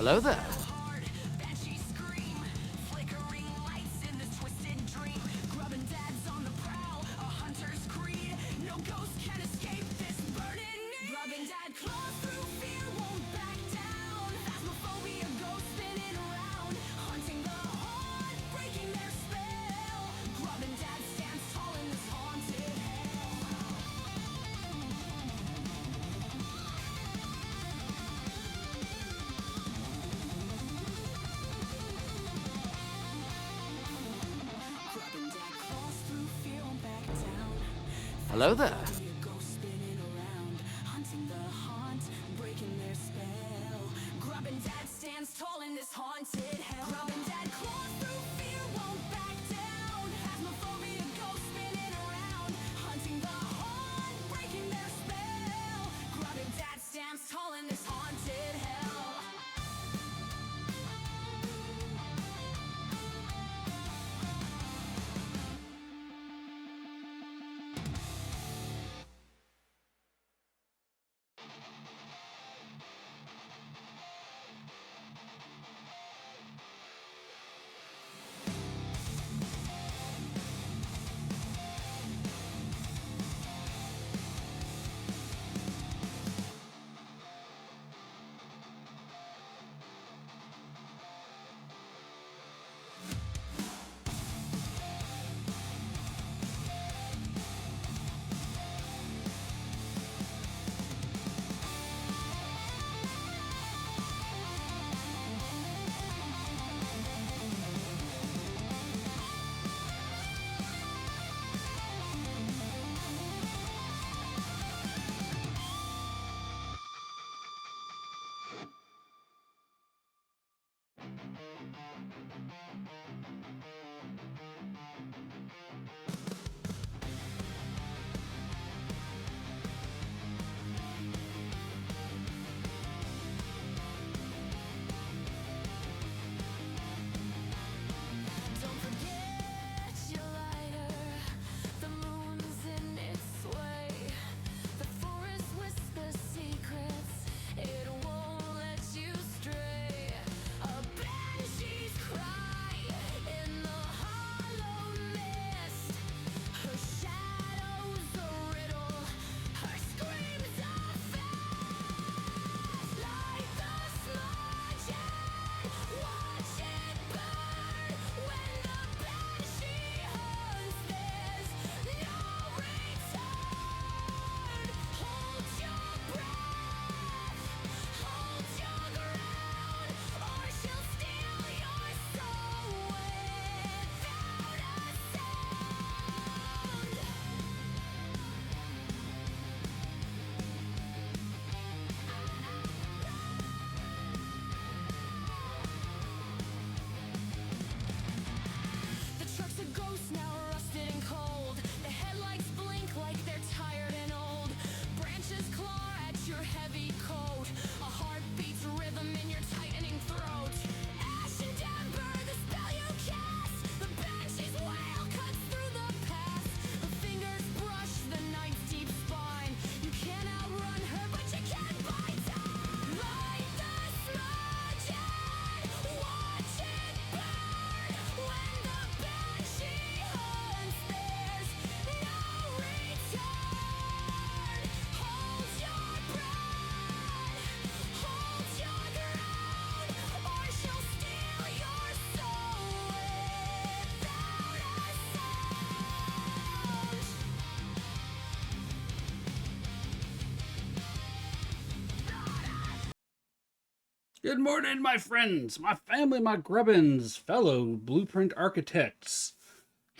Hello there. Hello there. Good morning, my friends, my family, my grubbins, fellow blueprint architects.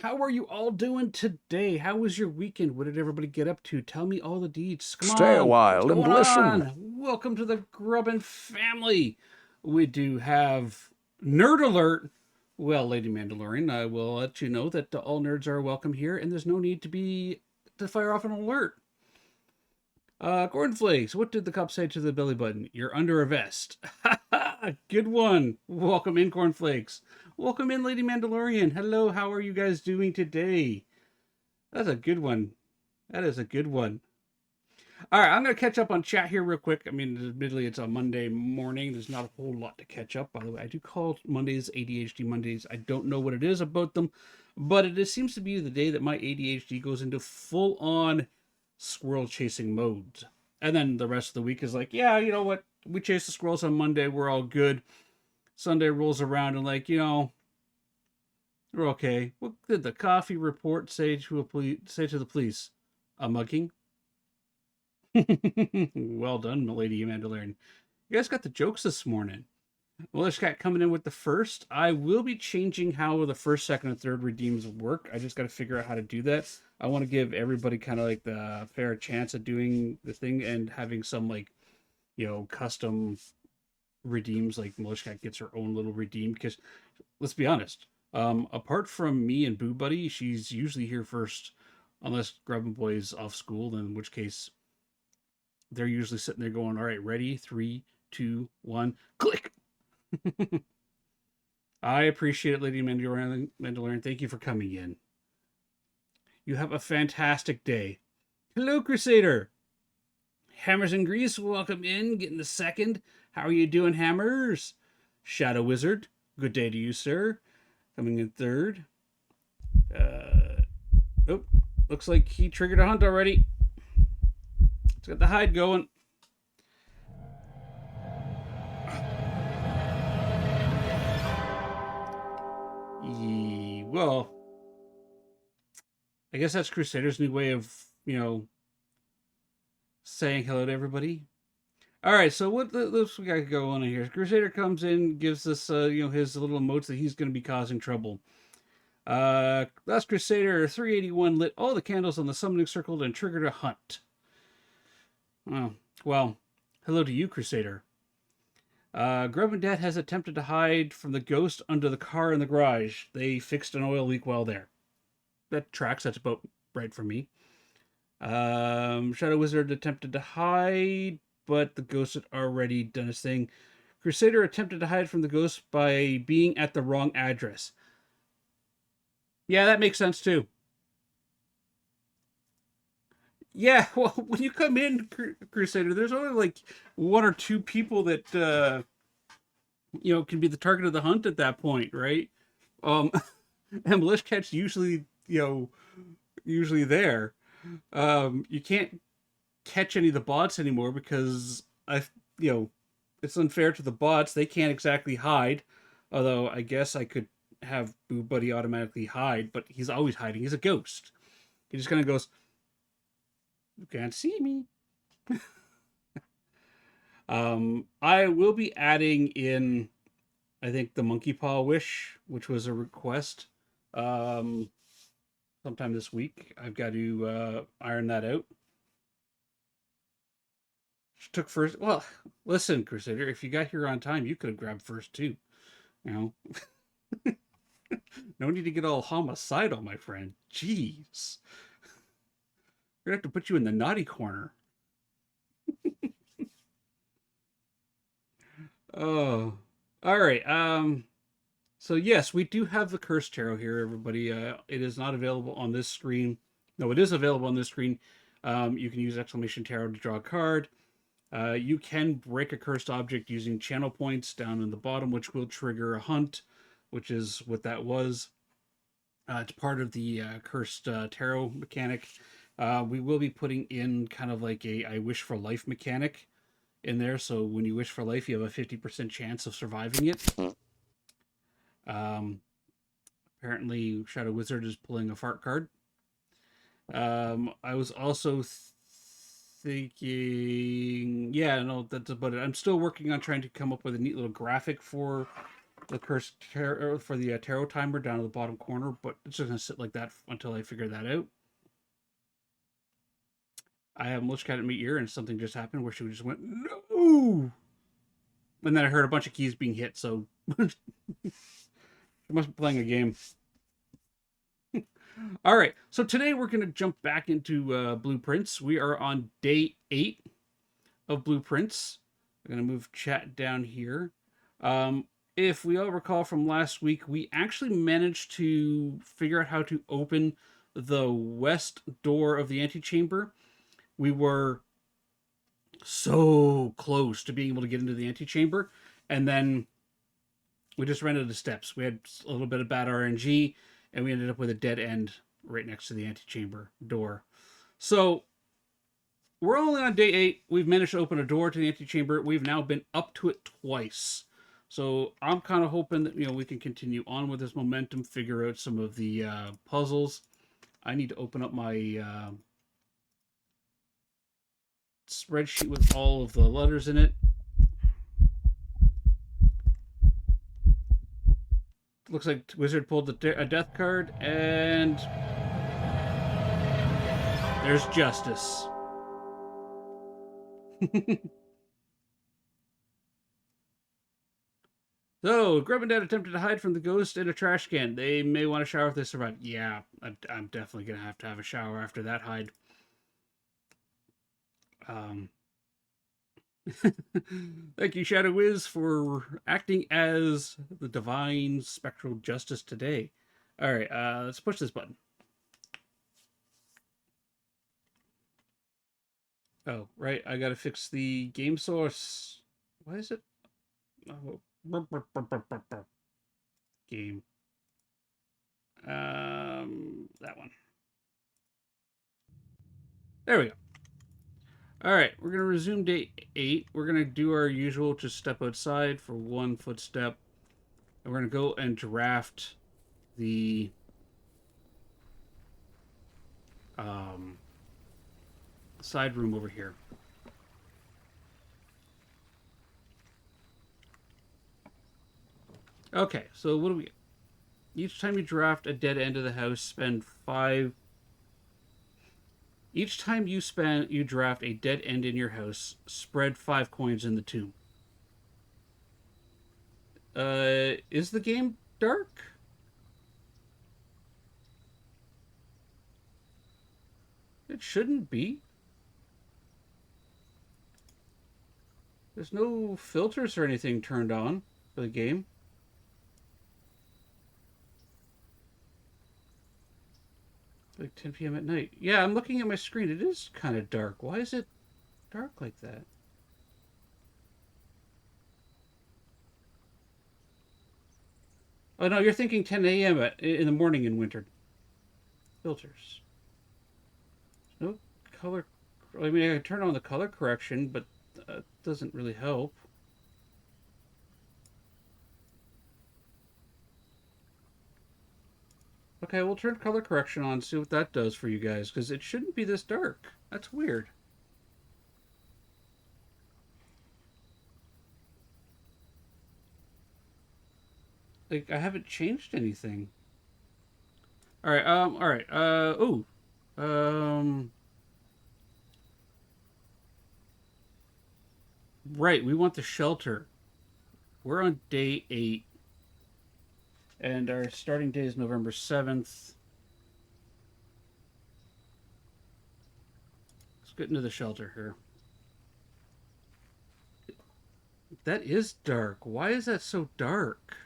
How are you all doing today? How was your weekend? What did everybody get up to? Tell me all the deets. Come Stay a on. What's while and going listen. on? Welcome to the Grubbin family. We do have Nerd Alert. Well, Lady Mandalorian, I will let you know that all nerds are welcome here, and there's no need to fire off an alert. Cornflakes, what did the cop say to the belly button? You're under a vest. Good one. Welcome in, Cornflakes. Welcome in, Lady Mandalorian. Hello, how are you guys doing today? That's a good one. That is a good one. All right, I'm going to catch up on chat here real quick. I mean, admittedly, it's a Monday morning. There's not a whole lot to catch up. By the way, I do call Mondays ADHD Mondays. I don't know what it is about them, but it just seems to be the day that my ADHD goes into full on squirrel chasing mode. And then the rest of the week is like, yeah, you know what? We chase the squirrels on Monday. We're all good. Sunday rolls around and like, we're okay. What did the coffee report say to the police? A mugging? Well done, Milady Mandalorian. You guys got the jokes this morning. Well, this got coming in with the first. I will be changing how the first, second, and third redeems work. I just got to figure out how to do that. I want to give everybody kind of like the fair chance of doing the thing and having some like, custom redeems. Like Militia Cat gets her own little redeem because let's be honest. Apart from me and Boo Buddy, she's usually here first, unless Grubbin Boy's off school. In which case, they're usually sitting there going, "All right, ready? 3, 2, 1, click." I appreciate it, Lady Mandalorian. Thank you for coming in. You have a fantastic day. Hello, Crusader. Hammers and Grease, welcome in. Getting the second. How are you doing, Hammers? Shadow Wizard, good day to you, sir. Coming in third. Oh, looks like he triggered a hunt already. It's got the hide going. Well, I guess that's Crusader's new way of, saying hello to everybody. All right, so what we got to go on in here? Crusader comes in, gives us, his little emotes that he's going to be causing trouble. Last Crusader 381 lit all the candles on the summoning circle and triggered a hunt. Oh, well, hello to you, Crusader. Grub and Dad has attempted to hide from the ghost under the car in the garage. They fixed an oil leak while there. That tracks. That's about right for me. Shadow Wizard attempted to hide, but the ghost had already done his thing. Crusader attempted to hide from the ghost by being at the wrong address. Yeah, that makes sense too. Yeah, well, when you come in, Crusader, there's only like 1 or 2 people that can be the target of the hunt at that point, right? And Militia Cat's usually there. You can't catch any of the bots anymore because it's unfair to the bots. They can't exactly hide. Although I guess I could have Boo Buddy automatically hide, but he's always hiding. He's a ghost. He just kind of goes, "You can't see me." I will be adding in, I think, the Monkey Paw Wish, which was a request. Sometime this week. I've got to iron that out. She took first. Well, listen, Crusader, if you got here on time, you could have grabbed first too. No need to get all homicidal, my friend. Jeez. We're gonna have to put you in the naughty corner. Oh, all right. So yes, we do have the Curse Tarot here, everybody. It is not available on this screen. No, it is available on this screen. You can use exclamation tarot to draw a card. You can break a cursed object using channel points down in the bottom, which will trigger a hunt, which is what that was. It's part of the cursed tarot mechanic. We will be putting in kind of like a I wish for life mechanic in there. So when you wish for life, you have a 50% chance of surviving it. Apparently, Shadow Wizard is pulling a fart card. I was also thinking, yeah, no, that's about it. I'm still working on trying to come up with a neat little graphic for the cursed tarot, for the tarot timer down at the bottom corner, but it's just gonna sit like that until I figure that out. I have Militia Cat in my ear, and something just happened where she just went no, and then I heard a bunch of keys being hit. So she must be playing a game. All right, so today we're going to jump back into Blueprints. We are on day 8 of Blueprints. I'm going to move chat down here. If we all recall from last week, we actually managed to figure out how to open the west door of the antechamber. We were so close to being able to get into the antechamber, and then we just ran out of steps. We had a little bit of bad RNG, and we ended up with a dead end right next to the antechamber door. So we're only on day 8. We've managed to open a door to the antechamber. We've now been up to it twice. So I'm kind of hoping that we can continue on with this momentum, figure out some of the puzzles. I need to open up my spreadsheet with all of the letters in it. Looks like Wizard pulled a death card, and there's Justice. So, Grub and Dad attempted to hide from the ghost in a trash can. They may want to shower if they survive. Yeah, I'm definitely going to have a shower after that hide. Thank you, Shadow Wiz, for acting as the divine spectral justice today. All right, let's push this button. Oh, right, I gotta fix the game source. Why is it? Oh, game. That one. There we go. All right, we're gonna resume day 8. We're gonna do our usual, just step outside for 1 footstep, and we're gonna go and draft the side room over here. Okay, so what do we? Each time you draft a dead end of the house, spend 5. Each time you draft a dead end in your house, spread 5 coins in the tomb. Is the game dark? It shouldn't be. There's no filters or anything turned on for the game. Like 10 p.m. at night. Yeah, I'm looking at my screen. It is kind of dark. Why is it dark like that? Oh, no, you're thinking 10 a.m. in the morning in winter. Filters. No color. I mean, I can turn on the color correction, but that doesn't really help. Okay, we'll turn color correction on, see what that does for you guys, because it shouldn't be this dark. That's weird. Like, I haven't changed anything. Alright, alright, ooh. Right, we want the shelter. We're on day 8. And our starting day is November 7th. Let's get into the shelter here. That is dark. Why is that so dark?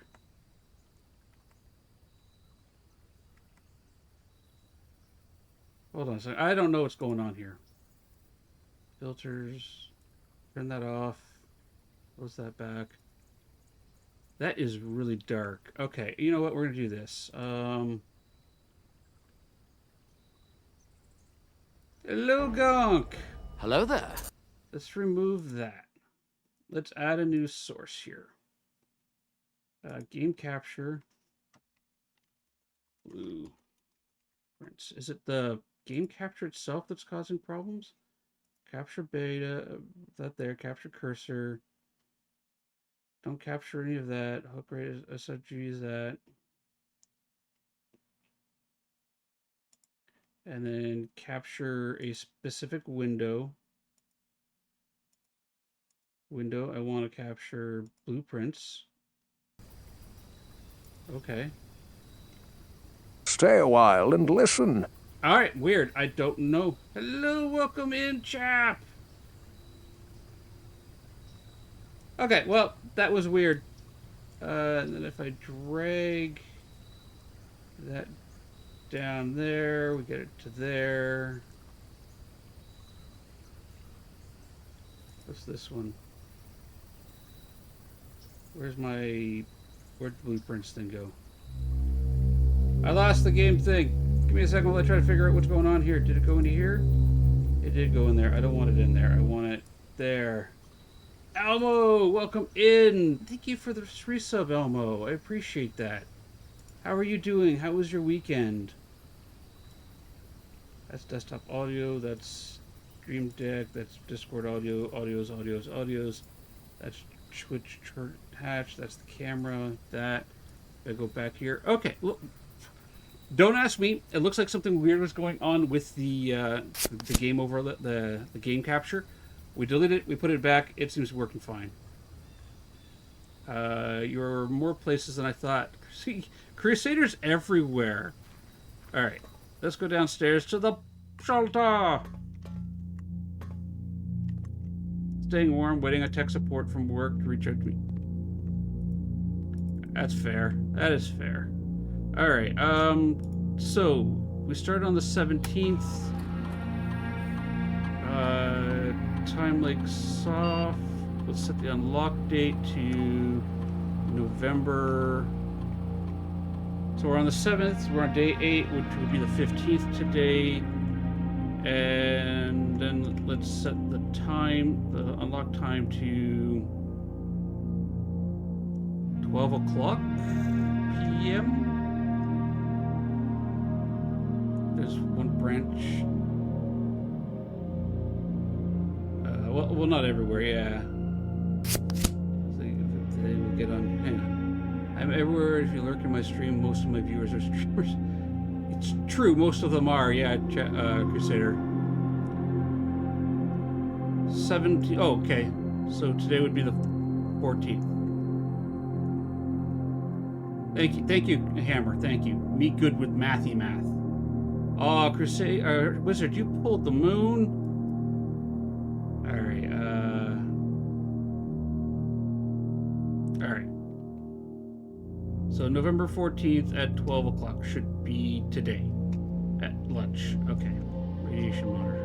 Hold on a second. I don't know what's going on here. Filters. Turn that off. Close that back. That is really dark. Okay, you know what? We're going to do this. Hello, Gonk. Hello there. Let's remove that. Let's add a new source here. Game capture. Blue. Is it the game capture itself that's causing problems? Capture beta. That there. Capture cursor. Don't capture any of that. Hook rate SFG is that. And then capture a specific window. I want to capture blueprints. Okay. Stay a while and listen. All right, weird. I don't know. Hello, welcome in, chap. Okay, well, that was weird. And then if I drag that down there, we get it to there. What's this one? Where'd the blueprints thing go? I lost the game thing. Give me a second while I try to figure out what's going on here. Did it go into here? It did go in there. I don't want it in there. I want it there. Elmo, welcome in. Thank you for the resub, Elmo. I appreciate that. How are you doing? How was your weekend? That's desktop audio. That's Stream Deck. That's Discord audio. Audios. That's Twitch hatch. That's the camera. That. I go back here. Okay. Look. Don't ask me. It looks like something weird was going on with the game over the game capture. We deleted it. We put it back. It seems working fine. You're more places than I thought. See, Crusaders everywhere. All right, let's go downstairs to the shelter. Staying warm, waiting on tech support from work to reach out to me. That's fair. That is fair. All right. So we started on the 17th. Time Lake Soft. Let's set the unlock date to November. So we're on the 7th. We're on day 8, which would be the 15th today. And then let's set the time, the unlock time to 12 o'clock p.m. There's one branch. Well, not everywhere, yeah. So today we'll get on. Hang on. I'm everywhere. If you lurk in my stream, most of my viewers are streamers. It's true, most of them are, yeah, Crusader. 17. Oh, okay. So today would be the 14th. Thank you, Hammer. Thank you. Me good with math. Oh, Wizard, you pulled the moon. All right. All right. So November 14th at 12 o'clock should be today at lunch. Okay. Radiation monitor.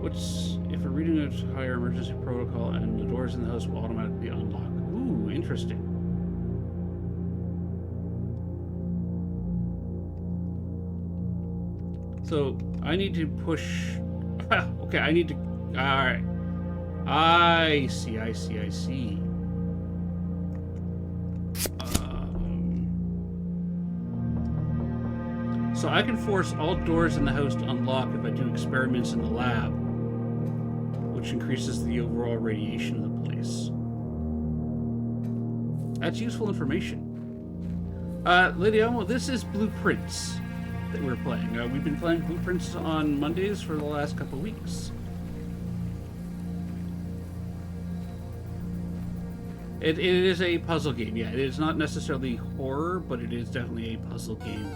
What's if a reading of higher emergency protocol and the doors in the house will automatically unlock? Ooh, interesting. So I need to push. Okay, I need to. All right. I see. So I can force all doors in the house to unlock if I do experiments in the lab, which increases the overall radiation of the place. That's useful information. Lady Elmo, this is Blueprints that we're playing. We've been playing Blueprints on Mondays for the last couple of weeks. It is a puzzle game, yeah. It is not necessarily horror, but it is definitely a puzzle game.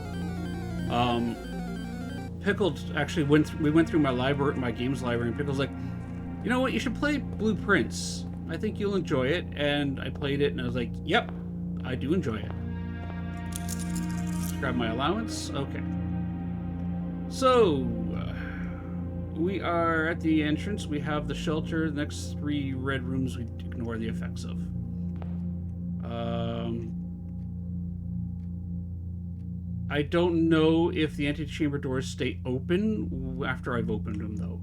Pickled actually we went through my games library, and Pickle's like, you know what, you should play Blueprints. I think you'll enjoy it. And I played it, and I was like, yep, I do enjoy it. Let's grab my allowance. Okay. So, we are at the entrance. We have the shelter. The next 3 red rooms we ignore the effects of. I don't know if the antechamber doors stay open after I've opened them, though.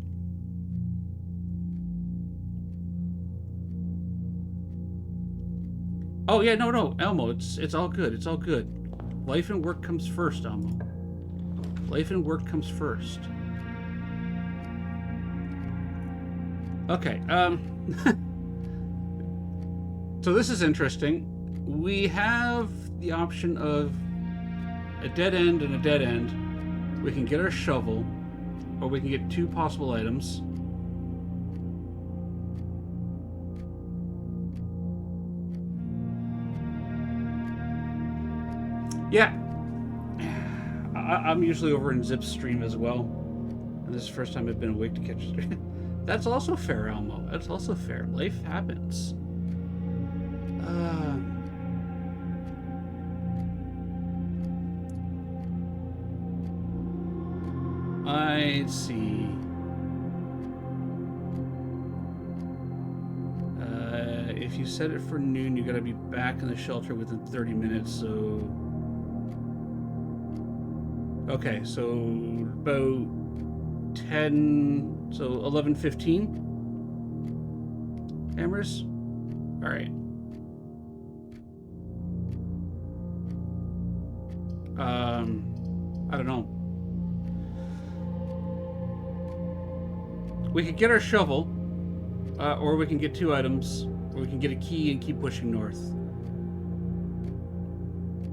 Oh, yeah, no, Elmo, it's all good. It's all good. Life and work comes first, Elmo. Life and work comes first. Okay, so this is interesting. We have the option of a dead end and a dead end. We can get our shovel, or we can get 2 possible items. Yeah, I'm usually over in Zip's stream as well, and this is the first time I've been awake to catch a stream. That's also fair, Elmo. That's also fair. Life happens. I see. if you set it for noon, you gotta be back in the shelter within 30 minutes, so... Okay, so about 10... So 11:15? Hammers? Alright. I don't know. We could get our shovel, or we can get 2 items, or we can get a key and keep pushing north.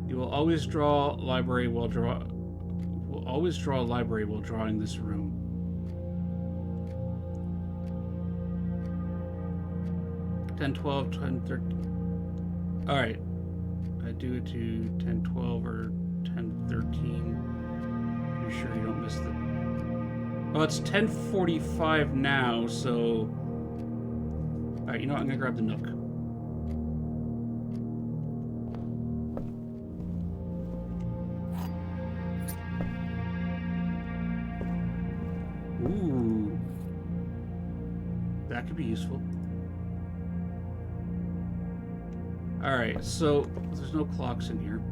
You will always draw library while drawing this room. Ten, 12, 10, 13. All right, I do it to 10, 12, or 10, 13. Be sure you don't miss the... Oh, it's 10:45 now, so... Alright, you know what? I'm gonna grab the Nook. Ooh. That could be useful. Alright, so there's no clocks in here.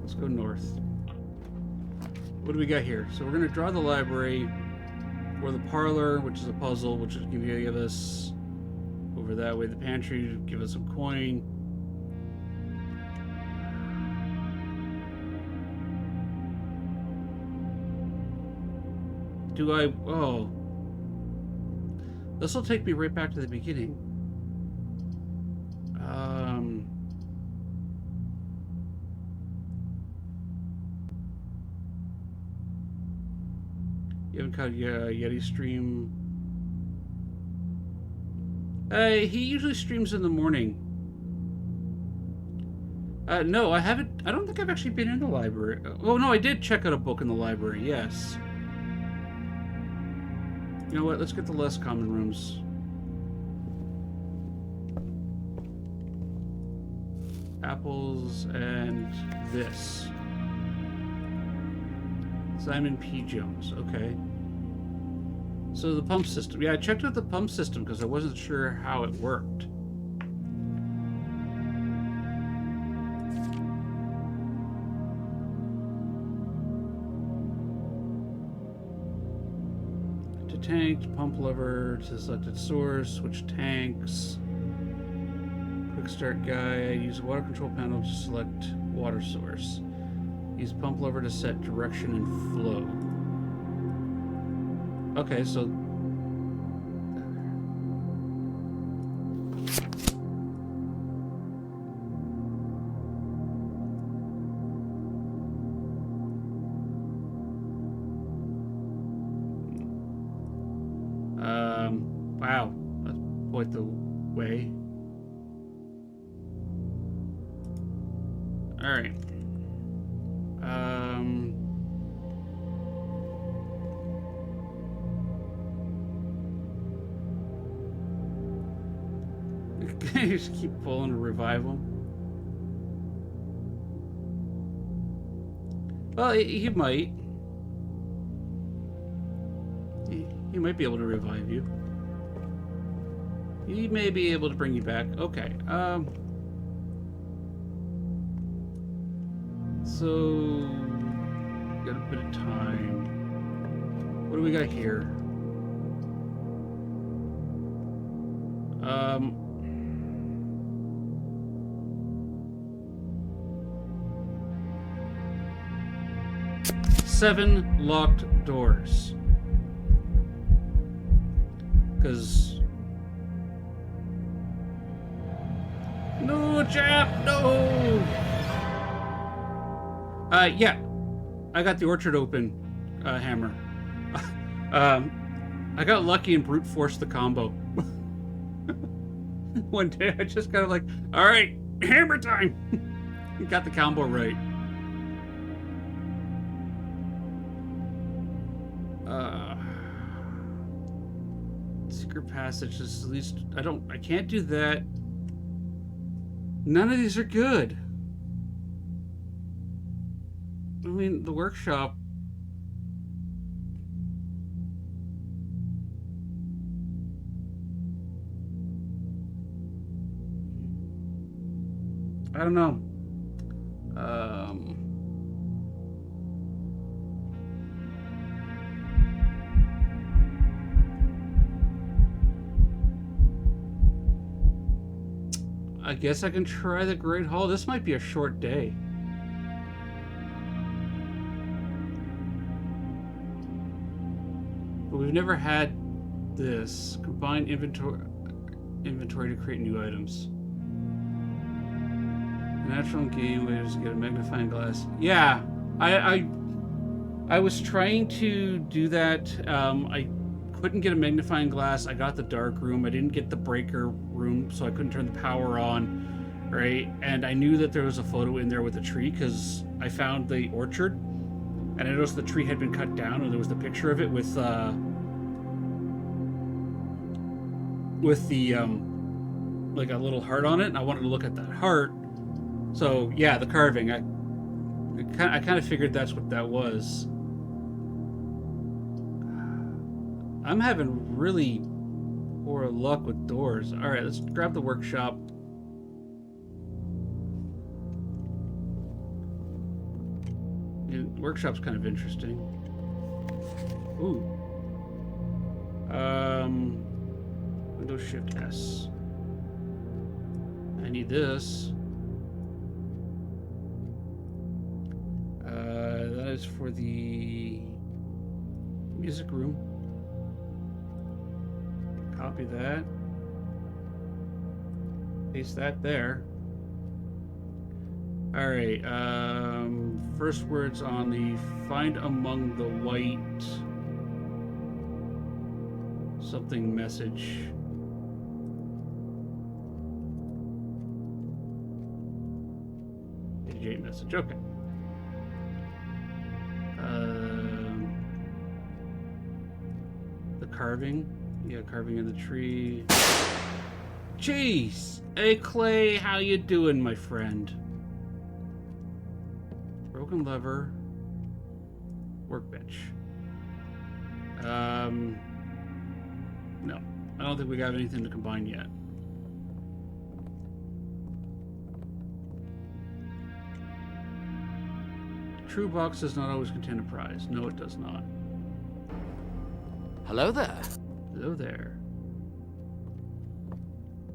Let's go north. What do we got here? So we're going to draw the library, or the parlor, which is a puzzle, which is going to give us over that way. The pantry, give us some coin. Do I... Oh. This will take me right back to the beginning. You haven't caught Yeti stream? He usually streams in the morning. No, I haven't. I don't think I've actually been in the library. Oh, no, I did check out a book in the library, yes. You know what? Let's get the less common rooms. Apples and this. Simon P. Jones, okay. So the pump system. Yeah, I checked out the pump system because I wasn't sure how it worked. To tank, pump lever to selected source, switch tanks. Quick start guide, use water control panel to select water source. Use pump lever to set direction and flow. Okay, so... Wow. Let's point the way. Alright. You just keep pulling to revive him. Well, he might. He might be able to revive you. He may be able to bring you back. Okay. So got a bit of time. What do we got here? 7 locked doors. Because... No, chap! No! Yeah. I got the orchard open, hammer. I got lucky and brute forced the combo. One day I just kind of like, alright, hammer time! Got the combo right. Secret passage is at least... I can't do that. None of these are good. I mean, the workshop... I don't know. I guess I can try the Great Hall. This might be a short day. But we've never had this. Combine inventory to create new items. The natural game ways to get a magnifying glass. Yeah, I was trying to do that. I couldn't get a magnifying glass. I got the dark room. I didn't get the breaker room, so I couldn't turn the power on. Right, and I knew that there was a photo in there with a tree because I found the orchard, and I noticed the tree had been cut down, and there was the picture of it with the like a little heart on it, and I wanted to look at that heart. So yeah, the carving. I kind of figured that's what that was. I'm having really poor luck with doors. All right, let's grab the workshop. Workshop's kind of interesting. Ooh. Windows Shift S. I need this. That is for the music room. Copy that. Paste that there. All right. First words on the find among the white something message. AJ message. Okay. The carving. Yeah, carving in the tree. Jeez. Hey, Clay. How you doing, my friend? Broken lever. Workbench. No. I don't think we got anything to combine yet. True box does not always contain a prize. No, it does not. Hello there. Hello there.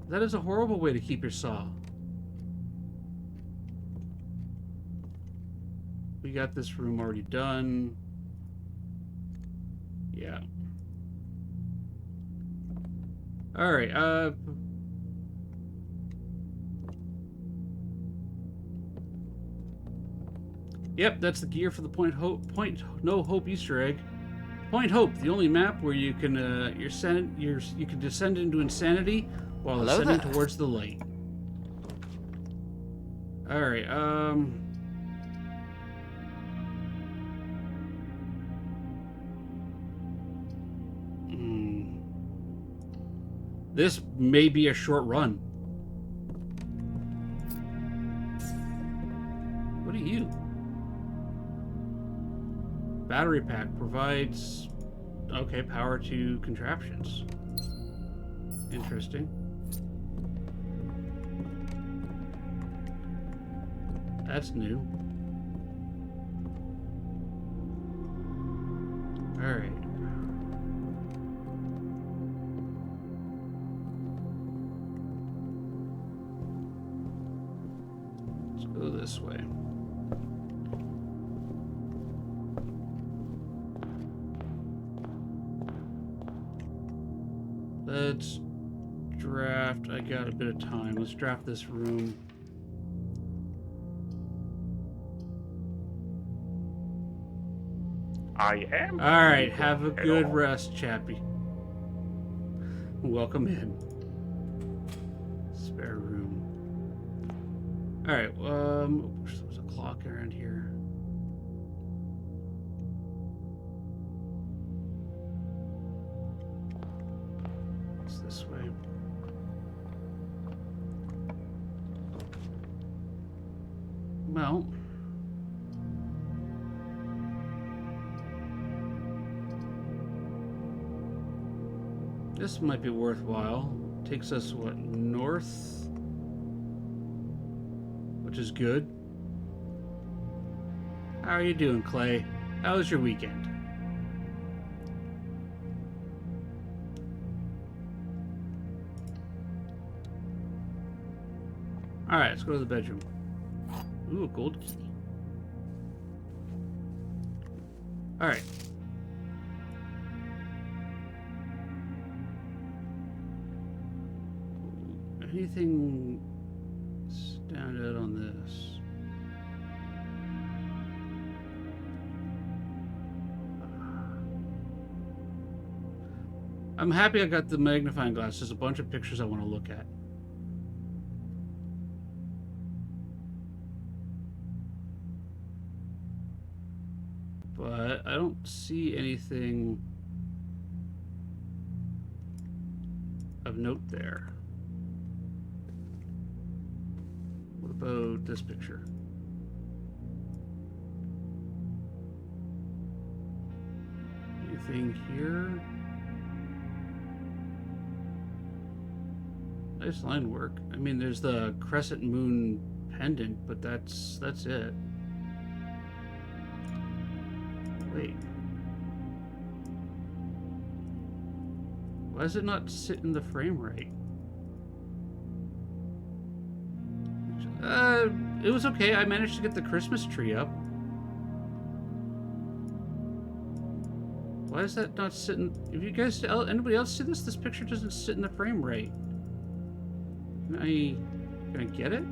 That is a horrible way to keep your saw. We got this room already done. Yeah. All right. Yep, that's the gear for the Point No Hope Easter egg. Point Hope, the only map where you can you can descend into insanity while Hello ascending there. towards the light. All right. This may be a short run. What are you? Battery pack provides, okay, power to contraptions. Interesting. That's new. All right. Let's go this way. Let's draft. I got a bit of time. Let's draft this room. I am. All right, have a good rest, Chappie. Welcome in. Spare room. All right. Wish there was a clock around here. It's this way. Well. This might be worthwhile. Takes us, what, north? which is good. How are you doing, Clay? How was your weekend? Alright, let's go to the bedroom. Ooh, a gold key. Alright. Anything stand out on this? I'm happy I got the magnifying glass. There's a bunch of pictures I want to look at. But I don't see anything of note there. What about this picture? Anything here? Nice line work. I mean, there's the crescent moon pendant, but that's it. Wait. Why does it not sit in the frame right? It was okay. I managed to get the Christmas tree up. Why is that not sitting? If you guys, anybody else see this? This picture doesn't sit in the frame right. Can I get it?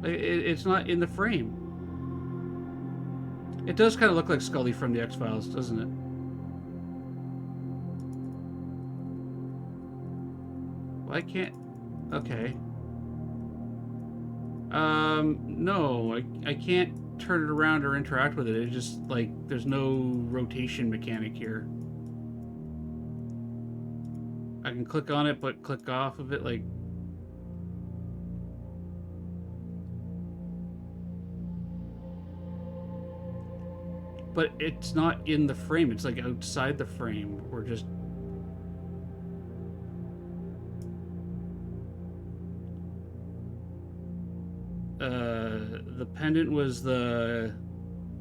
It's not in the frame. It does kind of look like Scully from the X-Files, doesn't it? Well, I can't... Okay. No, I can't turn it around or interact with it. It just, like, there's no rotation mechanic here. I can click on it, but click off of it, like... But it's not in the frame. It's, like, outside the frame. Or just... The pendant was the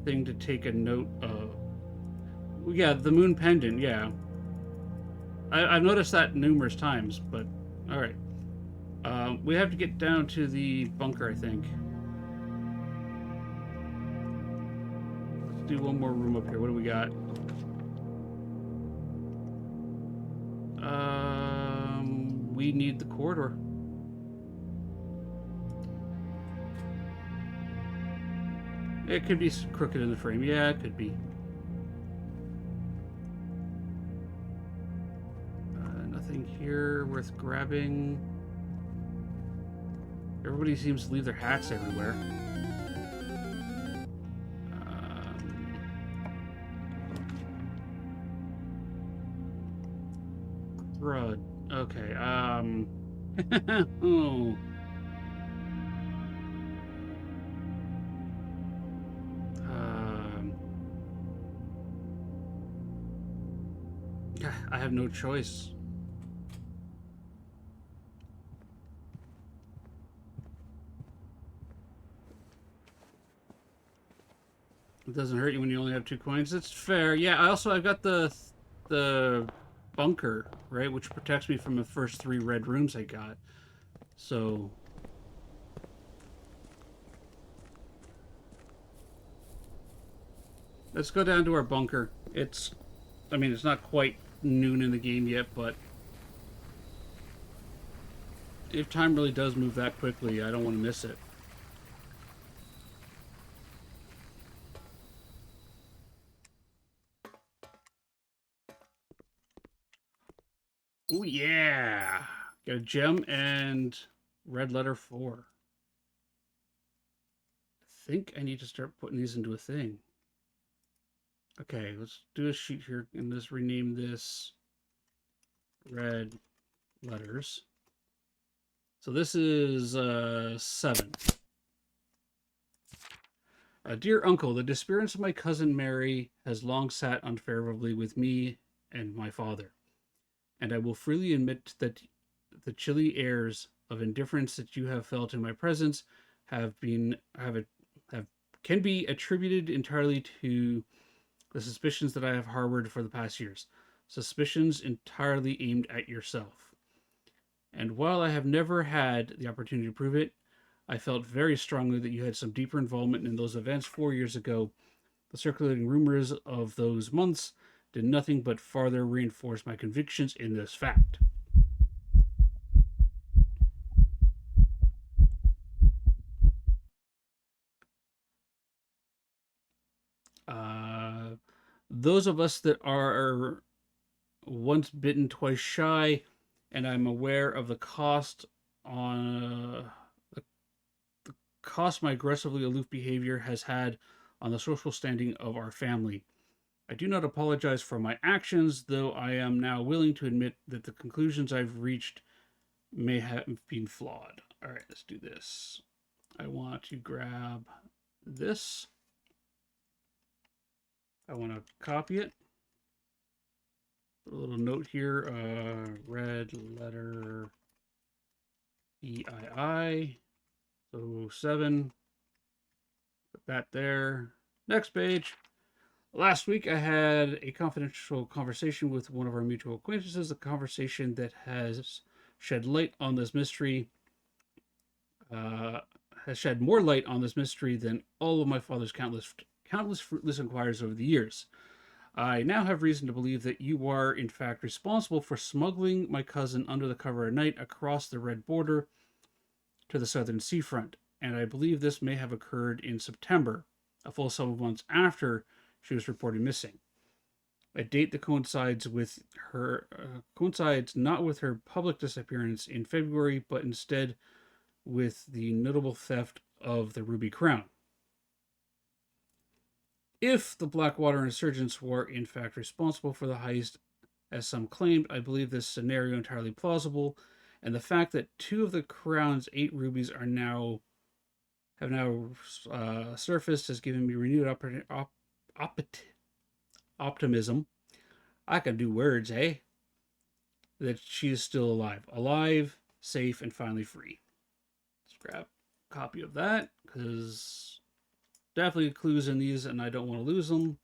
thing to take a note of. Yeah, the moon pendant, yeah. I've noticed that numerous times, but alright. We have to get down to the bunker, I think. Let's do one more room up here. What do we got? We need the corridor. It could be crooked in the frame. Yeah, it could be. Nothing here worth grabbing. Everybody seems to leave their hats everywhere. Crud. Okay, oh. I have no choice. It doesn't hurt you when you only have 2 coins. It's fair. Yeah, I've got the bunker, right, which protects me from the first 3 red rooms I got. So let's go down to our bunker. I mean, it's not quite noon in the game yet, but if time really does move that quickly, I don't want to miss it. Oh yeah! Got a gem and red letter 4. I think I need to start putting these into a thing. Okay, let's do a sheet here and just rename this red letters. So this is 7. Dear Uncle, the disappearance of my cousin Mary has long sat unfavorably with me and my father, and I will freely admit that the chilly airs of indifference that you have felt in my presence have been have can be attributed entirely to the suspicions that I have harbored for the past years. Suspicions entirely aimed at yourself. And while I have never had the opportunity to prove it, I felt very strongly that you had some deeper involvement in those events 4 years ago. The circulating rumors of those months did nothing but farther reinforce my convictions in this fact. Uh, those of us that are once bitten, twice shy, and I'm aware of the cost on the cost my aggressively aloof behavior has had on the social standing of our family. I do not apologize for my actions, though I am now willing to admit that the conclusions I've reached may have been flawed. All right, let's do this. I want to grab this. I want to copy it. Put a little note here. Red letter EII. So 7. Put that there. Next page. Last week, I had a confidential conversation with one of our mutual acquaintances, a conversation that has shed light on this mystery, has shed more light on this mystery than all of my father's countless fruitless inquiries over the years. I now have reason to believe that you are, in fact, responsible for smuggling my cousin under the cover of night across the red border to the southern seafront, and I believe this may have occurred in September, a full 7 months after she was reported missing. A date that coincides not with her public disappearance in February, but instead with the notable theft of the Ruby Crown. If the Blackwater insurgents were in fact responsible for the heist, as some claimed, I believe this scenario entirely plausible, and the fact that 2 of the Crown's 8 rubies have now surfaced has given me renewed optimism. I can do words, eh? That she is still alive, safe, and finally free. Let's grab a copy of that, because definitely clues in these, and I don't want to lose them.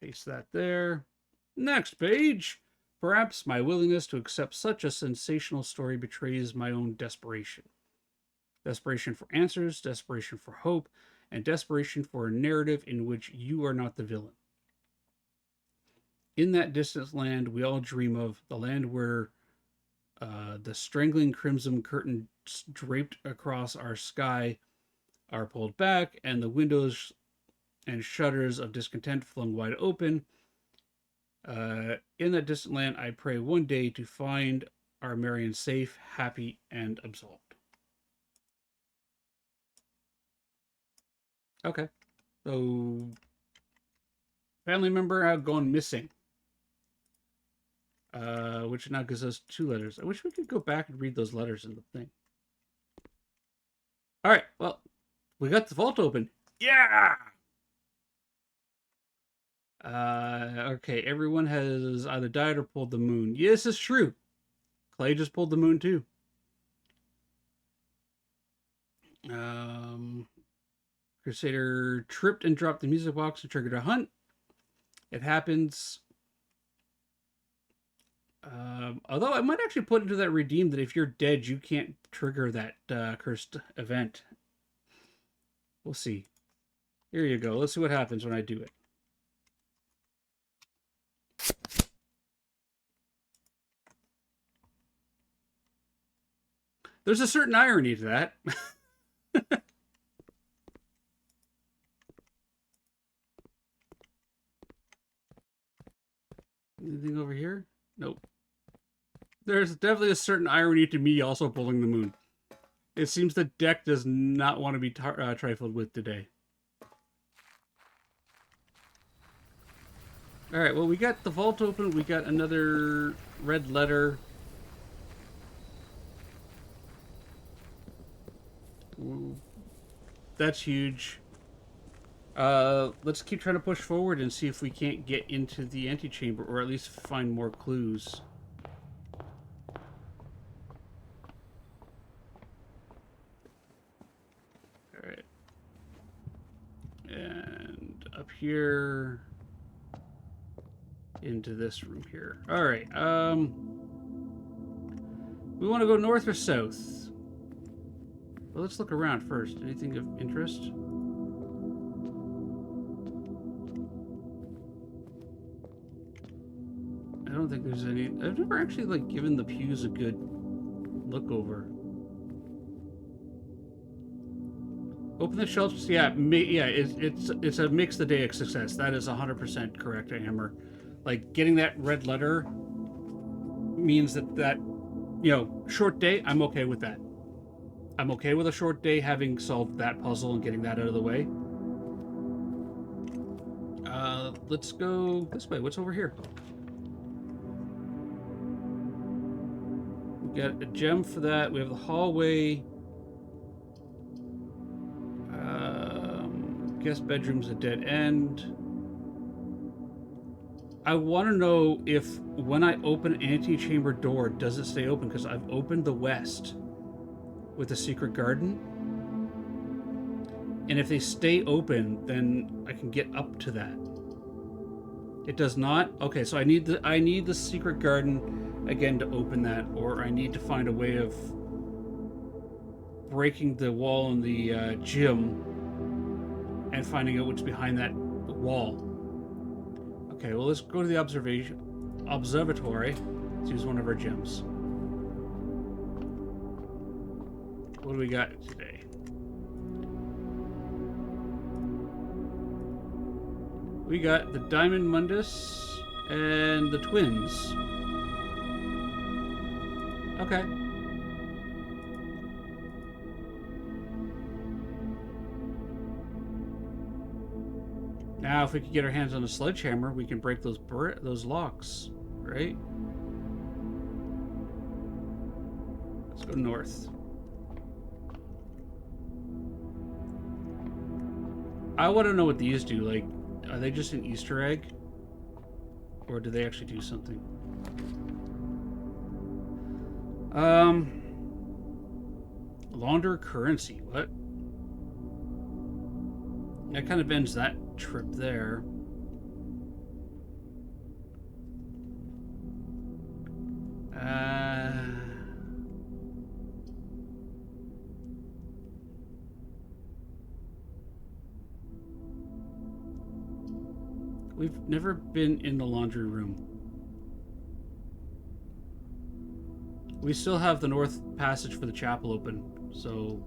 Paste that there. Next page. Perhaps my willingness to accept such a sensational story betrays my own desperation. Desperation for answers, desperation for hope, and desperation for a narrative in which you are not the villain. In that distant land we all dream of, the land where the strangling crimson curtains draped across our sky are pulled back, and the windows and shutters of discontent flung wide open. In that distant land, I pray one day to find our Marion safe, happy, and absolved. Okay. So, family member had gone missing. Which now gives us 2 letters. I wish we could go back and read those letters in the thing. Alright, well, we got the vault open. Yeah! Okay, everyone has either died or pulled the moon. Yes, it's true. Clay just pulled the moon too. Crusader tripped and dropped the music box and triggered a hunt. It happens. Although I might actually put into that redeem that if you're dead, you can't trigger that cursed event. We'll see. Here you go. Let's see what happens when I do it. There's a certain irony to that. Anything over here? Nope. There's definitely a certain irony to me also pulling the moon. It seems the deck does not want to be trifled with today. Alright, well, we got the vault open. We got another red letter. Ooh, that's huge. Let's keep trying to push forward and see if we can't get into the antechamber, or at least find more clues. here into this room here. All right. We want to go north or south? Well, let's look around first. Anything of interest? I don't think there's any. I've never actually like given the pews a good look over. Open the shelters. Yeah, it's a makes the day a success. That is 100% correct, Hammer. Like getting that red letter means that short day. I'm okay with that. I'm okay with a short day having solved that puzzle and getting that out of the way. Let's go this way. What's over here? We got a gem for that. We have the hallway. Guest bedroom's a dead end. I want to know if when I open antechamber door, does it stay open? Because I've opened the west with a secret garden. And if they stay open, then I can get up to that. It does not? Okay, so I need the secret garden again to open that, or I need to find a way of breaking the wall in the gym and finding out what's behind that wall. Okay, well, let's go to the observatory. Let's use one of our gems. What do we got today? We got the Diamond Mundus and the Twins. Okay. Now, if we could get our hands on a sledgehammer, we can break those locks, right? Let's go north. I want to know what these do. Like, are they just an Easter egg? Or do they actually do something? Launder currency. What? That kind of ends that trip there. We've never been in the laundry room. We still have the north passage for the chapel open, so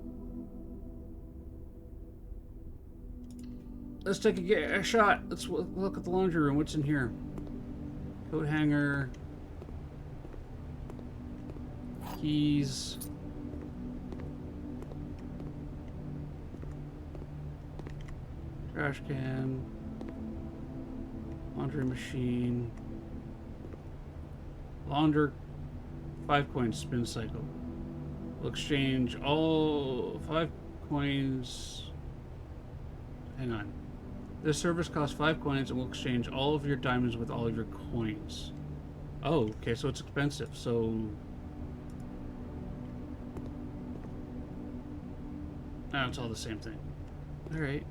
let's take a shot. Let's look at the laundry room. What's in here? Coat hanger. Keys. Trash can. Laundry machine. Launder 5 coins spin cycle. We'll exchange all 5 coins. Hang on. This service costs 5 coins and we'll exchange all of your diamonds with all of your coins. Oh, okay, so it's expensive. So it's all the same thing. Alright.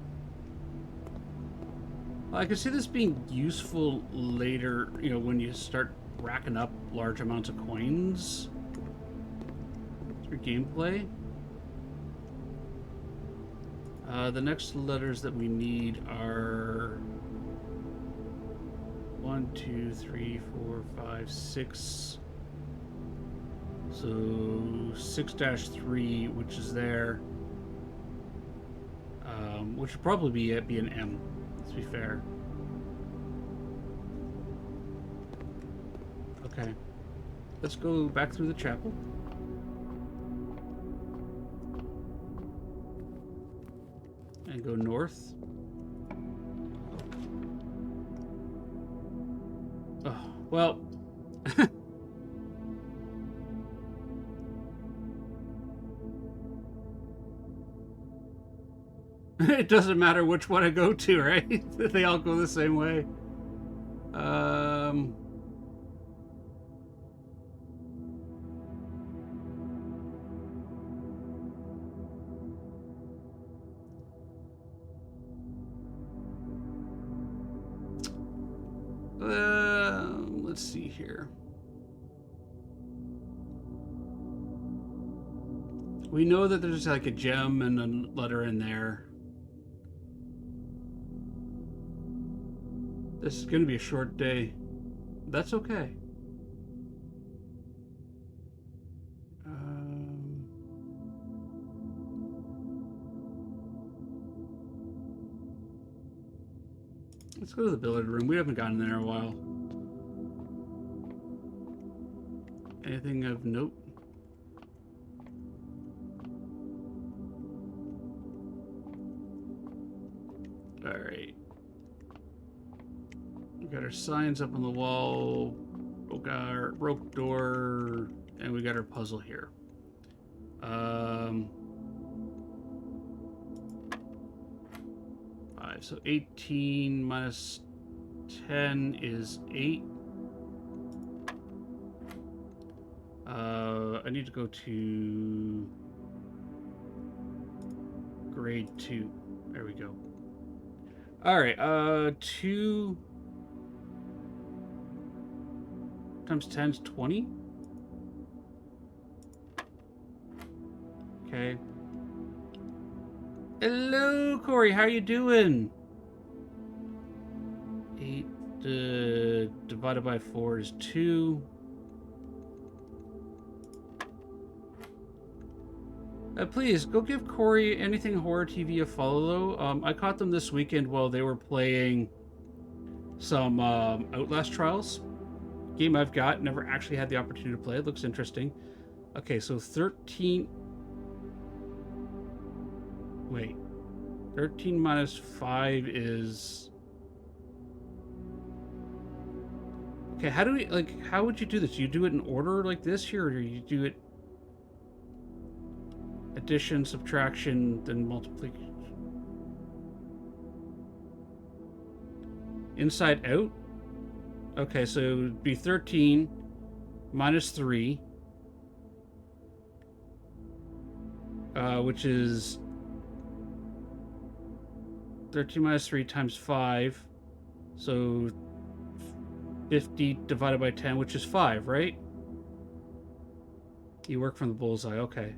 Well, I can see this being useful later, when you start racking up large amounts of coins through gameplay. The next letters that we need are 1, 2, 3, 4, 5, 6. So 6-3, which is there. Which would probably be an M, to be fair. Okay. Let's go back through the chapel. And go north. Oh, well. It doesn't matter which one I go to, right? They all go the same way. Let's see here. We know that there's like a gem and a letter in there. This is going to be a short day. That's okay. Let's go to the billiard room. We haven't gotten there in a while. Anything of note? Alright. We got our signs up on the wall. We got our rope door. And we got our puzzle here. 5. So 18 minus 10 is 8. I need to go to grade 2. There we go. All right, 2 times 10 is 20. Okay. Hello, Corey. How you doing? 8 divided by 4 is 2. Please, go give Corey Anything Horror TV a follow. I caught them this weekend while they were playing some Outlast Trials. Game I've got, never actually had the opportunity to play. It looks interesting. Okay, so 13... Wait. 13 minus 5 is... Okay, how do we, like, how would you do this? You do it in order like this here, or do you do it addition, subtraction, then multiplication? Inside out? Okay, so it would be 13 minus 3, which is 13 minus 3 times 5, so 50 divided by 10, which is 5, right? You work from the bullseye, okay.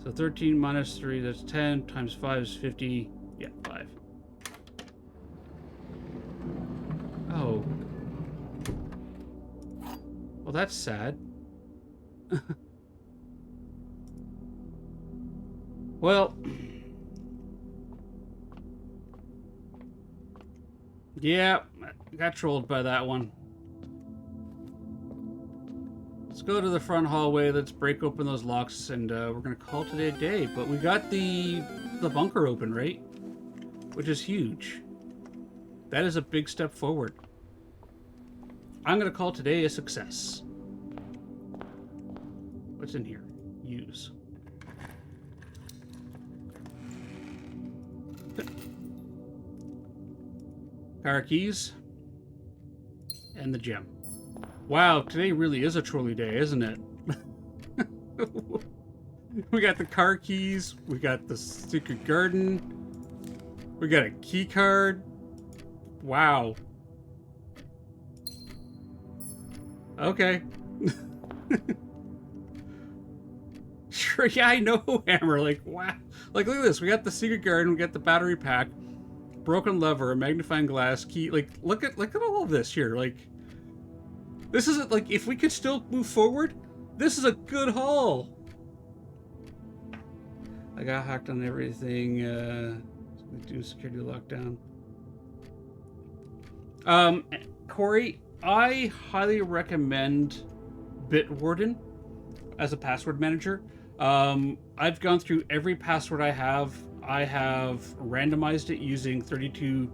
So 13 minus 3, that's 10, times 5 is 50, yeah, 5. Oh. Well, that's sad. Well... Yeah, got trolled by that one. Let's go to the front hallway. Let's break open those locks, and we're gonna call today a day. But we got the bunker open, right? Which is huge. That is a big step forward. I'm gonna call today a success. What's in here? Use. Car keys. And the gem. Wow, today really is a trolley day, isn't it? We got the car keys. We got the secret garden. We got a key card. Wow. Okay. Sure, yeah, I know, Hammer. Like, wow. Like, look at this. We got the secret garden. We got the battery pack. Broken lever, a magnifying glass, key. Like, look at all of this here. Like, this isn't, like, if we could still move forward, this is a good haul. I got hacked on everything. Do security lockdown. Corey, I highly recommend Bitwarden as a password manager. I've gone through every password I have. I have randomized it using 32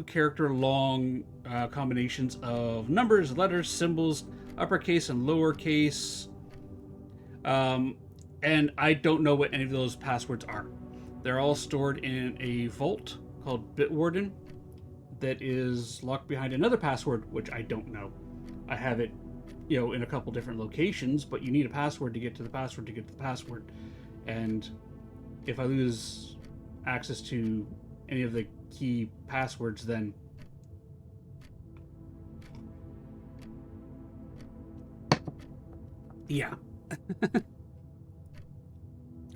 character long combinations of numbers, letters, symbols, uppercase and lowercase. And I don't know what any of those passwords are. They're all stored in a vault called Bitwarden that is locked behind another password, which I don't know. I have it, you know, in a couple different locations, but you need a password to get to the password to get to the password. And if I lose access to any of the key passwords, then Yeah.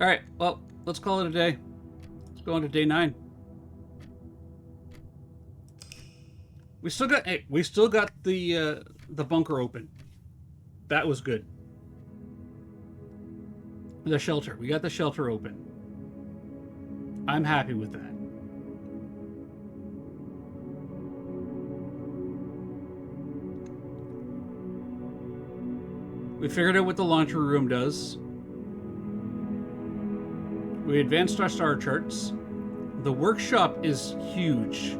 All right. Well, let's call it a day. Let's go on to day 9. We still got the bunker open. That was good. The shelter. We got the shelter open. I'm happy with that. We figured out what the laundry room does. We advanced our star charts. The workshop is huge.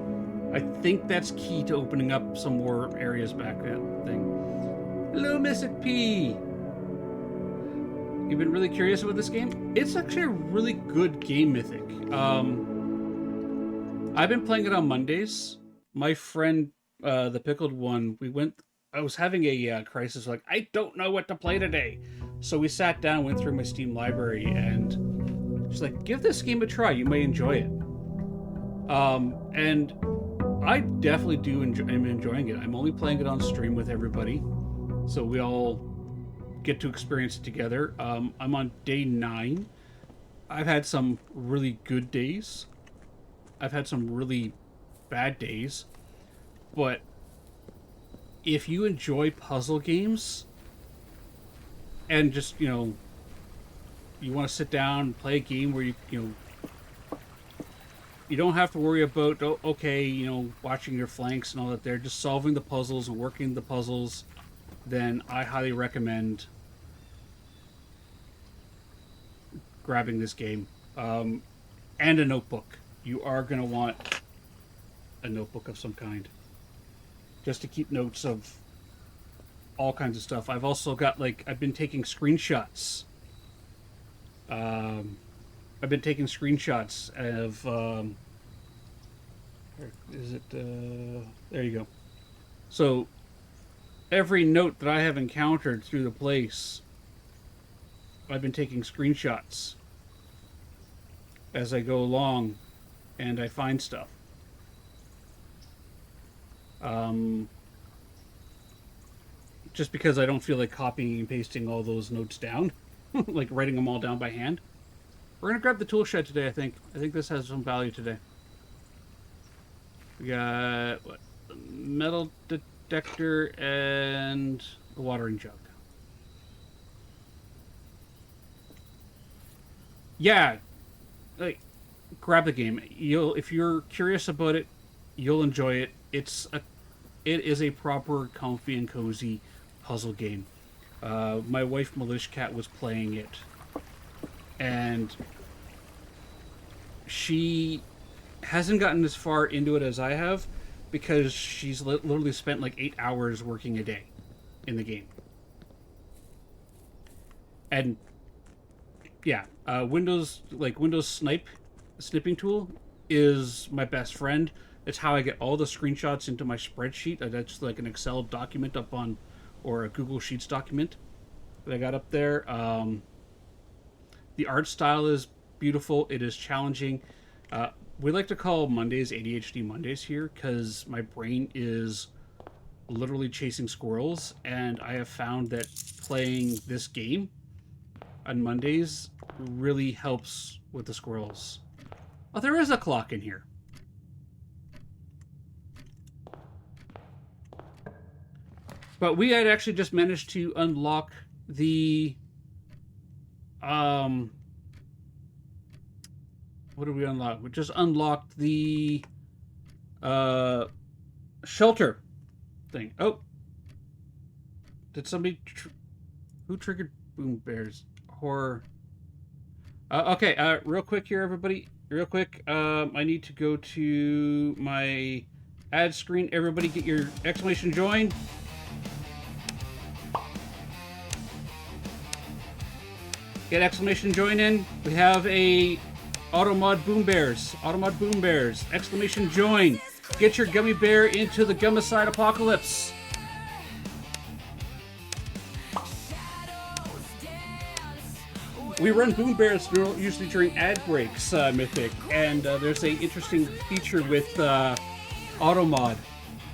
I think that's key to opening up some more areas back that thing. Hello, Mystic P. You've been really curious about this game? It's actually a really good game, Mythic. I've been playing it on Mondays. My friend, the Pickled One, I was having a crisis, like, I don't know what to play today. So we sat down, went through my Steam library, and she's like, give this game a try. You may enjoy it. And I definitely am enjoying it. I'm only playing it on stream with everybody, so we all get to experience it together. I'm on day 9. I've had some really good days. I've had some really bad days. But if you enjoy puzzle games and just, you want to sit down and play a game where you don't have to worry about, watching your flanks and all that. They're just solving the puzzles and working the puzzles. Then I highly recommend grabbing this game. And a notebook. You are going to want a notebook of some kind, just to keep notes of all kinds of stuff. I've also got, I've been taking screenshots. I've been taking screenshots of, there you go. So, every note that I have encountered through the place, I've been taking screenshots as I go along, and I find stuff. Just because I don't feel like copying and pasting all those notes down, like writing them all down by hand. We're gonna grab the tool shed today, I think. I think this has some value today. We got, a metal detector and a watering jug. Yeah, grab the game. If you're curious about it, you'll enjoy it. It is a proper comfy and cozy puzzle game. My wife Malish Cat was playing it, and she hasn't gotten as far into it as I have, because she's literally spent 8 hours working a day in the game. And yeah, Windows snipping tool is my best friend. It's how I get all the screenshots into my spreadsheet. That's like an Excel document up on, or a Google Sheets document that I got up there. The art style is beautiful. It is challenging. We like to call Mondays ADHD Mondays here, because my brain is literally chasing squirrels, and I have found that playing this game on Mondays really helps with the squirrels. Oh, there is a clock in here. But we had actually just managed to unlock the... what did we unlock? We just unlocked the... shelter thing. Oh. Did somebody... who triggered Boom Bears? Horror. Okay, real quick here, everybody. Real quick. I need to go to my ad screen. Everybody get your exclamation join. Get exclamation join in. We have a Automod Boom Bears. Automod Boom Bears. Exclamation join. Get your gummy bear into the Gummicide apocalypse. We run Boom Bears usually during ad breaks, Mythic, and there's a interesting feature with Automod,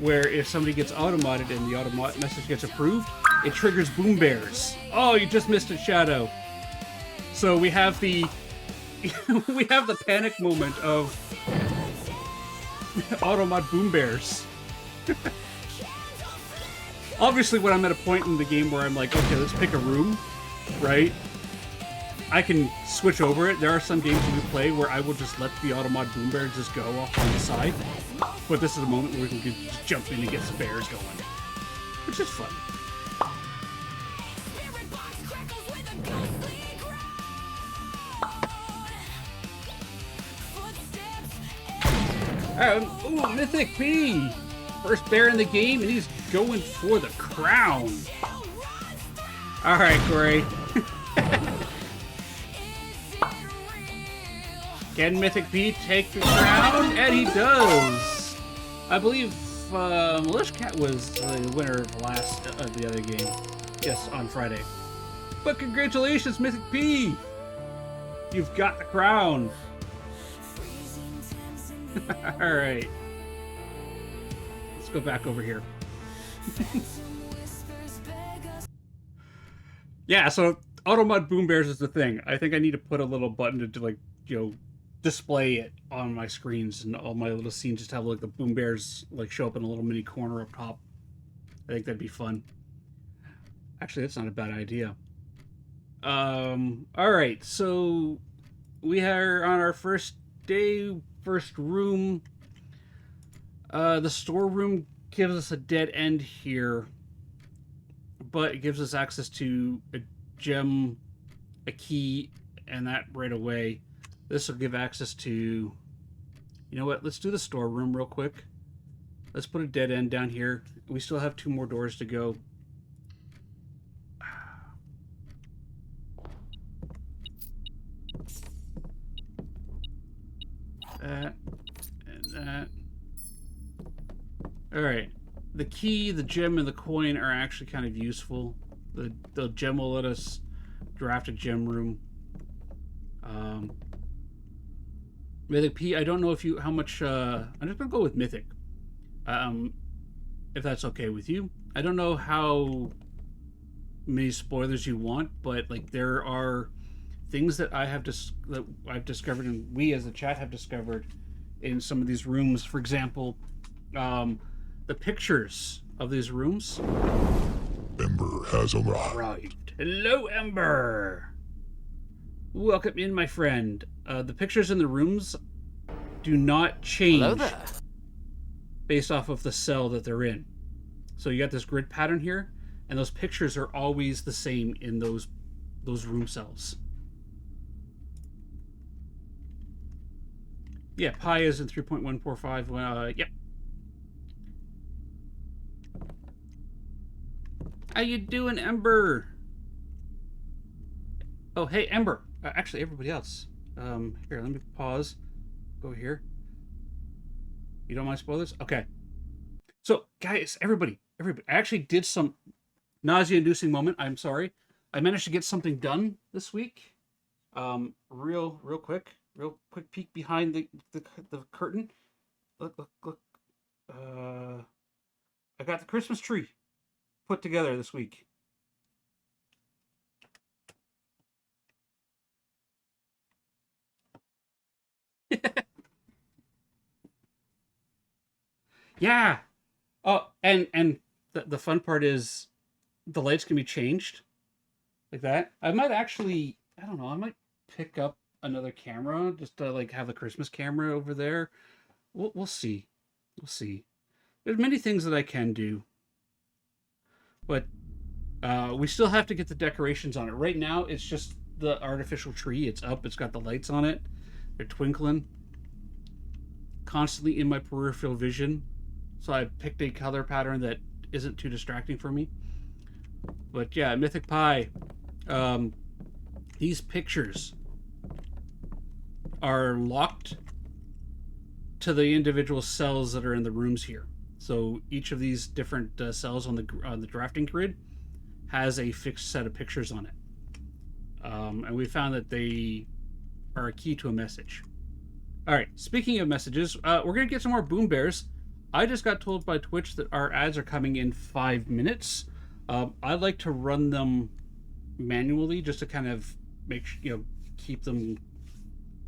where if somebody gets automodded and the automod message gets approved, it triggers boom bears. Oh, you just missed it, Shadow. So we have the we have the panic moment of Automod boom bears. Obviously, when I'm at a point in the game where I'm like, okay, let's pick a room, right? I can switch over it. There are some games we play where I will just let the Automod boom bears just go off on the side. But this is a moment where we can just jump in and get some bears going, which is fun. Ooh, Mythic P! First bear in the game, and he's going for the crown. Alright, Corey. Can Mythic P take the crown? And he does! I believe Militia Cat was the winner of the other game. Yes, on Friday. But congratulations, Mythic P! You've got the crown. Alright. Let's go back over here. Yeah, so Automod Boom Bears is the thing. I think I need to put a little button to like, display it on my screens, and all my little scenes just have like the Boom Bears like show up in a little mini corner up top. I think that'd be fun. Actually, that's not a bad idea. Alright, so we are on our first day, first room. The storeroom gives us a dead end here, but it gives us access to a gem, a key, and that right away. This will give access to, you know what, let's do the storeroom real quick. Let's put a dead end down here. We still have 2 more doors to go. That and that. Alright. The key, the gem, and the coin are actually kind of useful. The gem will let us draft a gem room. Mythic P, I don't know if how much, I'm just gonna go with Mythic. If that's okay with you. I don't know how many spoilers you want, but like there are things that that I've discovered, and we as a chat have discovered in some of these rooms. For example, the pictures of these rooms. Ember has arrived. Hello, Ember. Welcome in, my friend. The pictures in the rooms do not change based off of the cell that they're in. So you got this grid pattern here, and those pictures are always the same in those room cells. Yeah, pi is in 3.145. Yep. How you doing, Ember? Oh, hey, Ember. Actually, everybody else. Here, let me pause. Go here. You don't mind spoilers? Okay. So, guys, everybody. I actually did some nausea-inducing moment. I'm sorry. I managed to get something done this week. Real quick peek behind the curtain. Look. I got the Christmas tree put together this week. Yeah. Oh, and the fun part is the lights can be changed like that. I might actually, I don't know, I might pick up another camera just to like have a Christmas camera over there. We'll see. We'll see. There's many things that I can do, but we still have to get the decorations on it. Right now, it's just the artificial tree. It's up. It's got the lights on it. They're twinkling constantly in my peripheral vision. So I picked a color pattern that isn't too distracting for me. But yeah, Mythic Pie. These pictures are locked to the individual cells that are in the rooms here. So each of these different cells on the drafting grid has a fixed set of pictures on it. And we found that they are a key to a message. All right, speaking of messages, we're going to get some more Boom Bears. I just got told by Twitch that our ads are coming in 5 minutes. I like to run them manually just to kind of keep them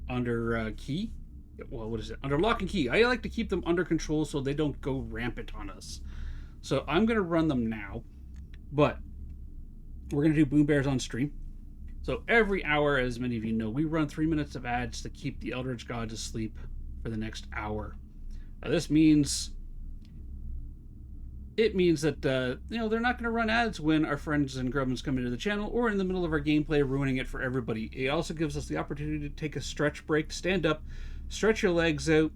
under key. Well, what is it? Under lock and key. I like to keep them under control so they don't go rampant on us. So I'm going to run them now, but we're going to do Boom Bears on stream. So every hour, as many of you know, we run 3 minutes of ads to keep the Eldritch Gods asleep for the next hour. This means that they're not going to run ads when our friends and grubbins come into the channel or in the middle of our gameplay, ruining it for everybody. It also gives us the opportunity to take a stretch break, stand up, stretch your legs out,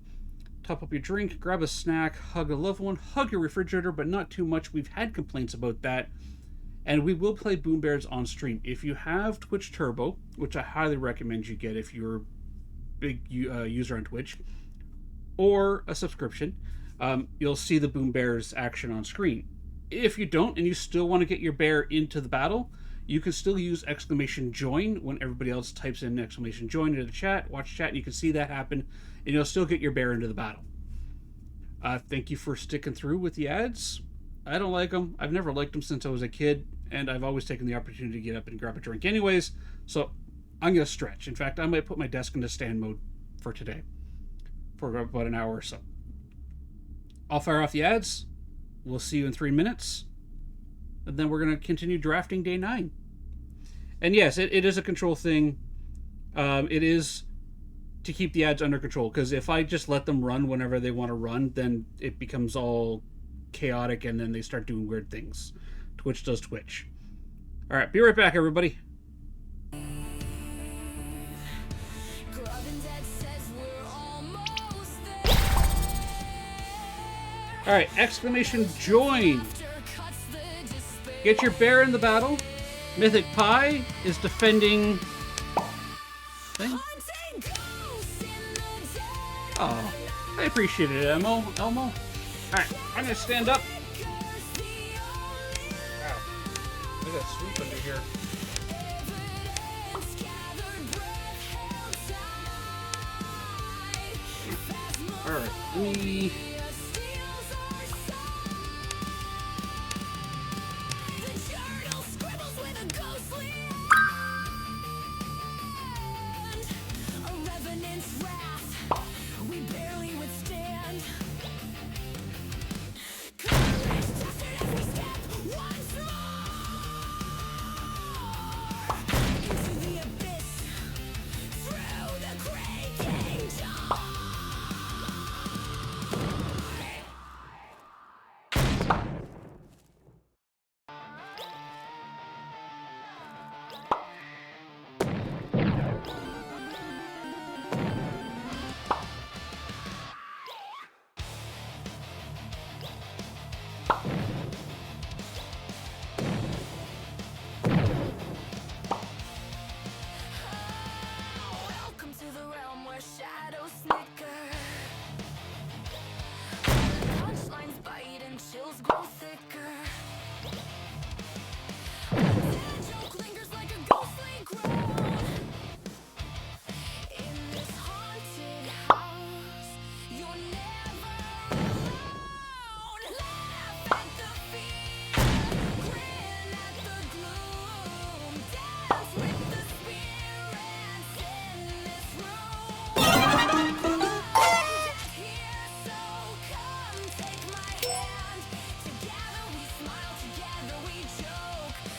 top up your drink, grab a snack, hug a loved one, hug your refrigerator, but not too much. We've had complaints about that. And we will play Boom Bears on stream. If you have Twitch Turbo, which I highly recommend you get if you're a big user on Twitch, or a subscription, you'll see the Boom Bears action on screen. If you don't, and you still want to get your bear into the battle, you can still use !join when everybody else types in !join into the chat, watch chat, and you can see that happen, and you'll still get your bear into the battle. Thank you for sticking through with the ads. I don't like them. I've never liked them since I was a kid, and I've always taken the opportunity to get up and grab a drink anyways, so I'm going to stretch. In fact, I might put my desk into stand mode for today, for about an hour or so. I'll fire off the ads. We'll see you in 3 minutes, and then we're going to continue drafting day 9. And yes, it is a control thing. It is to keep the ads under control, because if I just let them run whenever they want to run, then it becomes all chaotic, and then they start doing weird things. Twitch does Twitch. All right, be right back, everybody. All right, !join. Get your bear in the battle. Mythic Pie is defending. Thing? Oh, I appreciate it, Elmo. All right, I'm gonna stand up. Wow, I got swoop under here. All right, let me.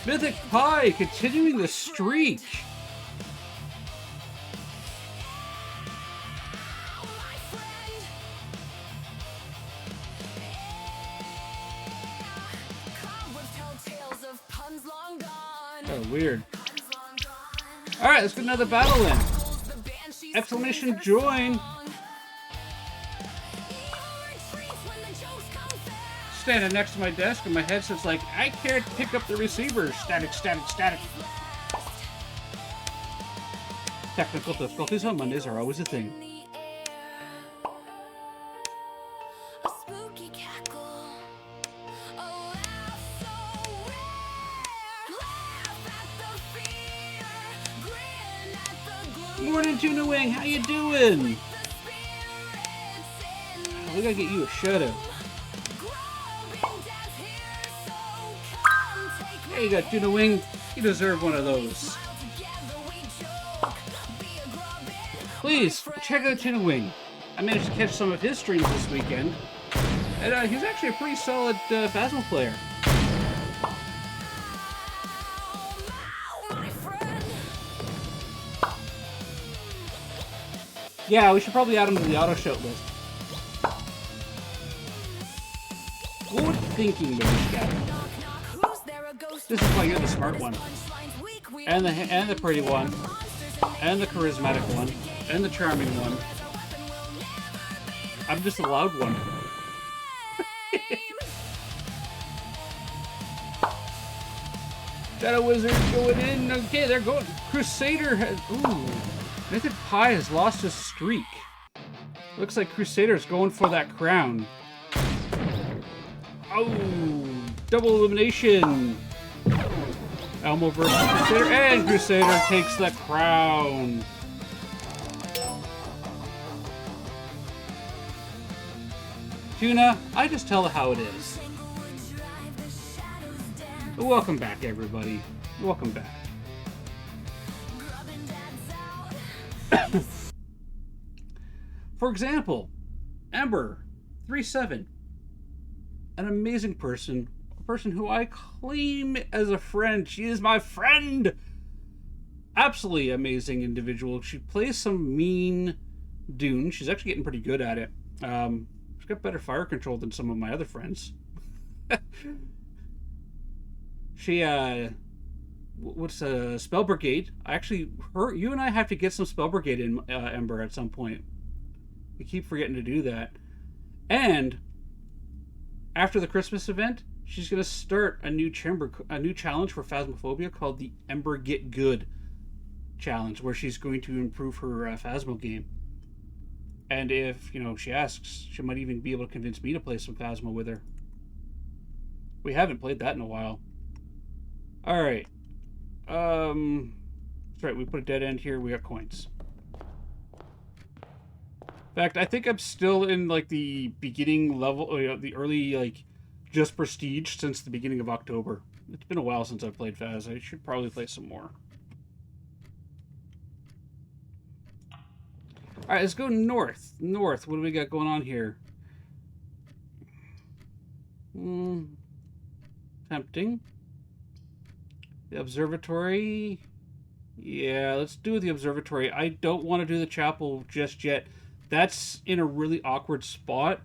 Mythic Pie continuing the streak. Oh, weird. Alright, let's get another battle in. !join. Standing next to my desk and my headset's like, I can't pick up the receiver. Static, static, static. Technical difficulties on Mondays are always a thing. Morning, Tuna Wing. How you doing? We gotta get you a shout out. Hey, you got Tuna Wing. You deserve one of those. Please, check out Tuna Wing. I managed to catch some of his streams this weekend. And he's actually a pretty solid Phasmo player. Yeah, we should probably add him to the auto shout list. Good thinking, baby cat. This is why you're the smart one. And the pretty one. And the charismatic one. And the charming one. I'm just the loud one. Shadow Wizard going in. Okay, they're going. Crusader has. Ooh. Mythic Pie has lost his streak. Looks like Crusader's going for that crown. Oh, double elimination. Elmo versus Crusader, and Crusader takes the crown. Tuna, I just tell it how it is. Welcome back, everybody. Welcome back. For example, Ember37, an amazing person, a person who I claim as a friend. She is my friend. Absolutely amazing individual. She plays some mean Dune. She's actually getting pretty good at it. She's got better fire control than some of my other friends. She what's Spell Brigade? You and I have to get some Spell Brigade in Ember at some point. We keep forgetting to do that. And after the Christmas event, she's going to start a new challenge for Phasmophobia called the Ember Get Good challenge, where she's going to improve her Phasmo game. And if, she asks, she might even be able to convince me to play some Phasmo with her. We haven't played that in a while. Alright. That's right, we put a dead end here, we got coins. In fact, I think I'm still in, the beginning level, the early, just prestige since the beginning of October. It's been a while since I've played Phas. I should probably play some more. Alright, let's go north. North, what do we got going on here? Tempting. The observatory. Yeah, let's do the observatory. I don't want to do the chapel just yet. That's in a really awkward spot.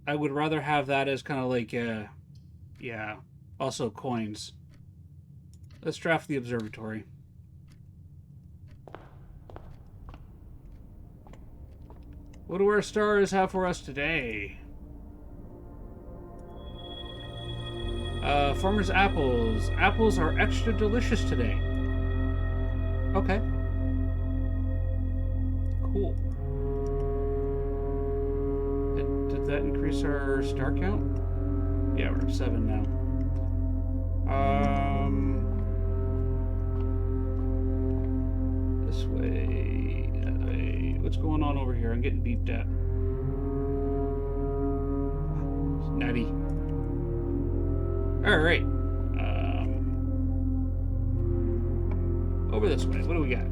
I would rather have that as kind of yeah, also coins. Let's draft the observatory. What do our stars have for us today? Farmer's apples. Apples are extra delicious today. Okay. Cool. Did that increase our star count? Yeah, we're at 7 now. This way, that way. What's going on over here? I'm getting beeped at. Natty. Alright. Over this way. What do we got?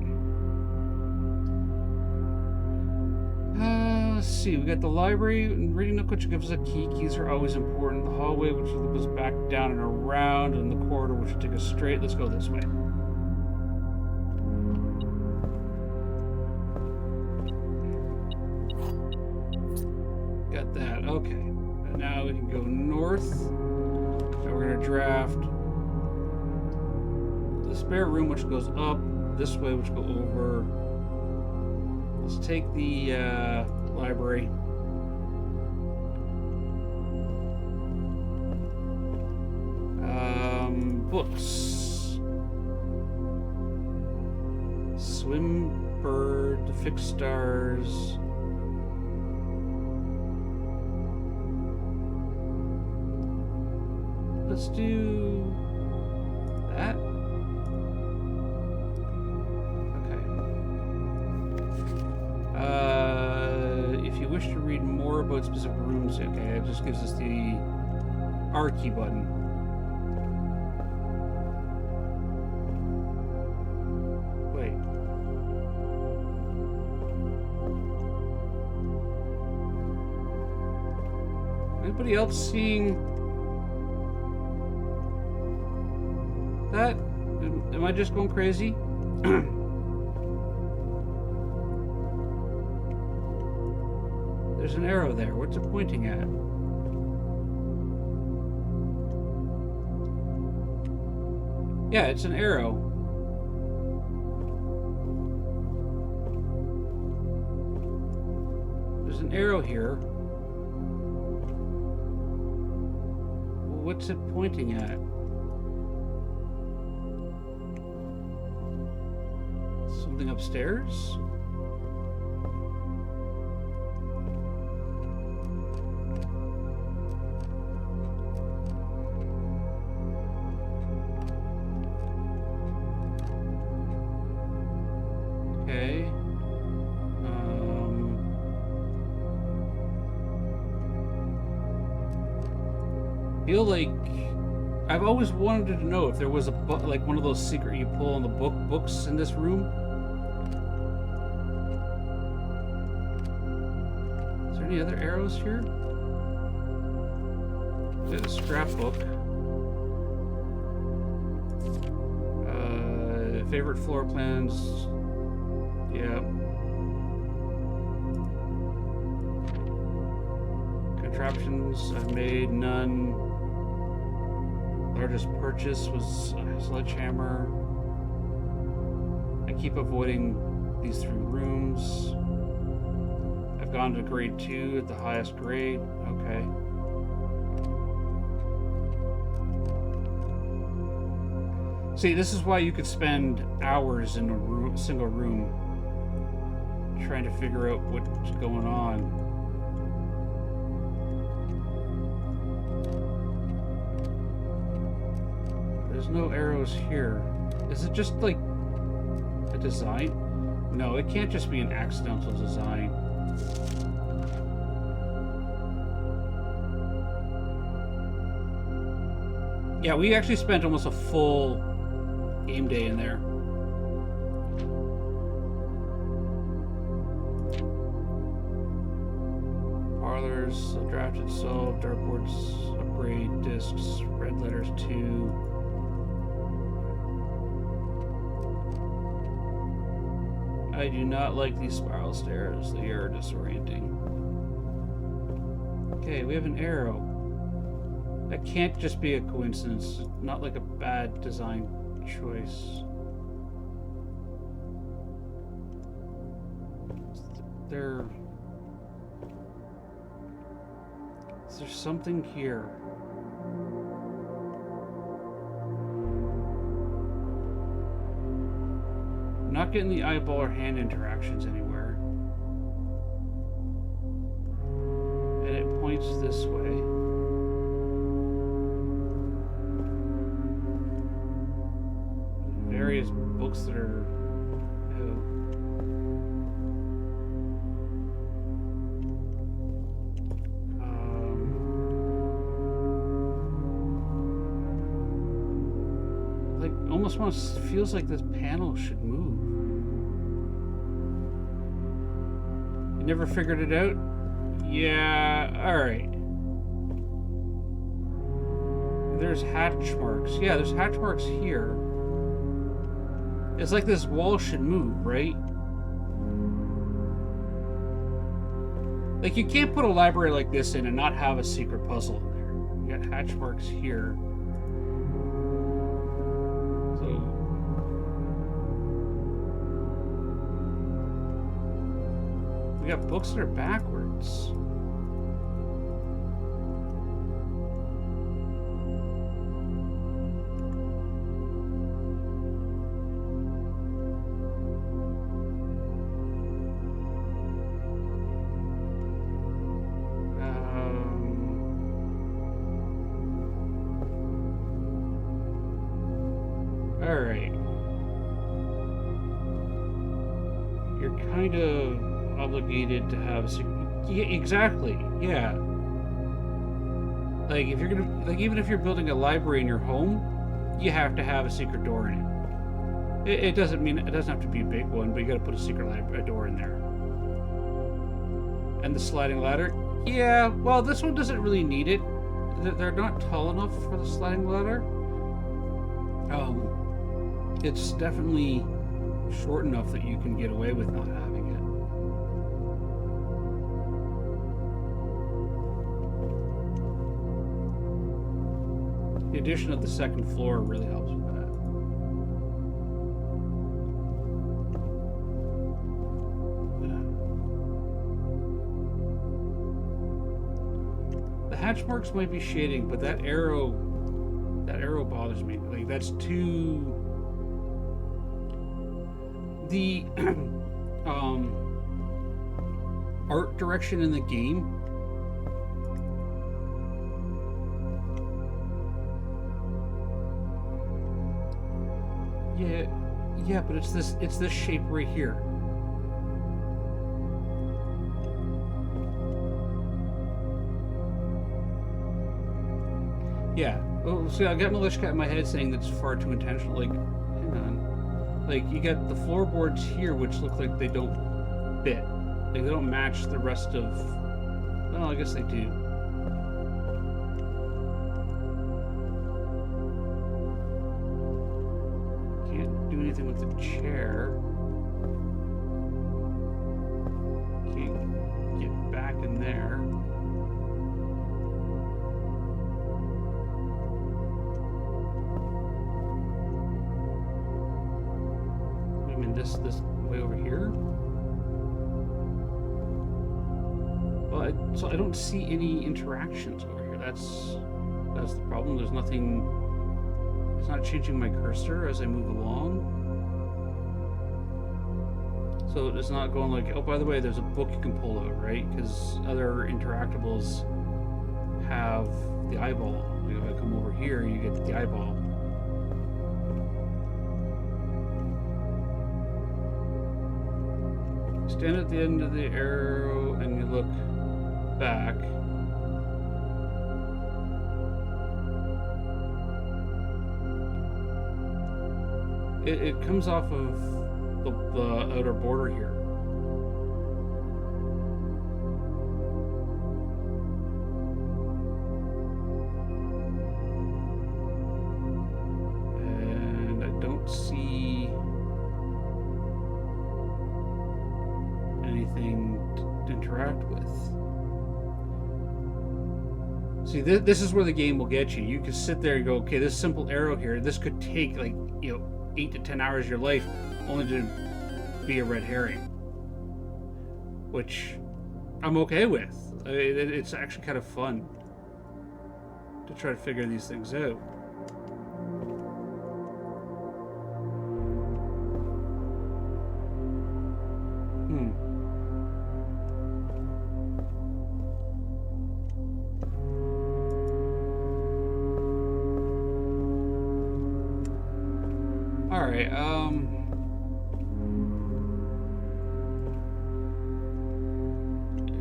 Let's see. We got the library and reading nook, which gives us a key. Keys are always important. The hallway, which goes back down and around, and the corridor, which will take us straight. Let's go this way. Got that. Okay. And now we can go north. So we're gonna draft the spare room, which goes up this way, which go over. Let's take the library. Books. Swim bird, fixed stars. Let's do that. Okay. If you wish to read more about specific rooms, okay, it just gives us the R key button. Wait. Anybody else seeing that? Am I just going crazy? There's an arrow there. What's it pointing at? Yeah, it's an arrow. There's an arrow here. What's it pointing at? Something upstairs? Okay. Feel like I've always wanted to know if there was a book, like one of those secret you pull on the books in this room. Is there any other arrows here? There's a scrapbook. Favorite floor plans. Yeah. Contraptions I've made, none. Largest purchase was a sledgehammer. I keep avoiding these 3 rooms. I've gone to grade 2 at the highest grade. Okay. See, this is why you could spend hours in a single room trying to figure out what's going on. There's no arrows here. Is it just like a design? No, it can't just be an accidental design. Yeah, we actually spent almost a full game day in there. Parlors, drafted, solved, dartboards, upgrade, discs, red letters 2. I do not like these spiral stairs. They are disorienting. Okay, we have an arrow. That can't just be a coincidence. Not like a bad design choice. Is there something here? I'm not getting the eyeball or hand interactions anywhere. And it points this way. Various books that are... almost feels like this panel should move. You never figured it out? Yeah, alright. There's hatch marks. Yeah, there's hatch marks here. It's like this wall should move, right? Like, you can't put a library like this in and not have a secret puzzle in there. You got hatch marks here. We got books that are backwards. All right. You're kind of obligated to have yeah, exactly. Yeah. Like if you're gonna even if you're building a library in your home, you have to have a secret door in it. It doesn't mean it doesn't have to be a big one, but you got to put a secret door in there. And the sliding ladder, yeah. Well, this one doesn't really need it. They're not tall enough for the sliding ladder. It's definitely short enough that you can get away with not having it. The addition of the second floor really helps with that. The hatch marks might be shading, but that arrow bothers me. Like that's too. The art direction in the game yeah, but it's this shape right here. Yeah. Oh, see, I got Milishka in my head saying that's far too intentional. Like, hang on. Like, you got the floorboards here, which look like they don't fit. Like, they don't match the rest of... Well, I guess they do. Can't do anything with the chair. Can't get back in there. This way over here. Well, so I don't see any interactions over here. That's the problem. There's nothing. It's not changing my cursor as I move along. So it's not going like, oh, by the way, there's a book you can pull out, right? Because other interactables have the eyeball. Like if I come over here, you get the eyeball. Stand at the end of the arrow and you look back. It comes off of the outer border here. And I don't see anything to interact with. See, this is where the game will get you. You can sit there and go, okay, this simple arrow here, this could take like, 8 to 10 hours of your life only to be a red herring. Which I'm okay with. It's actually kind of fun to try to figure these things out. Alright,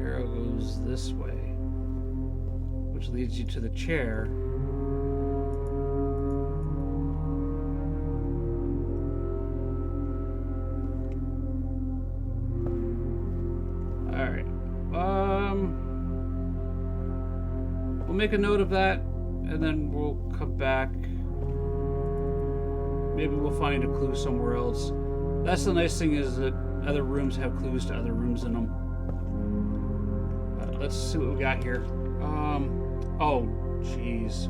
arrow goes this way, which leads you to the chair. Alright, we'll make a note of that, and then we'll come back. Maybe we'll find a clue somewhere else. That's the nice thing, is that other rooms have clues to other rooms in them. Let's see what we got here. Oh, jeez.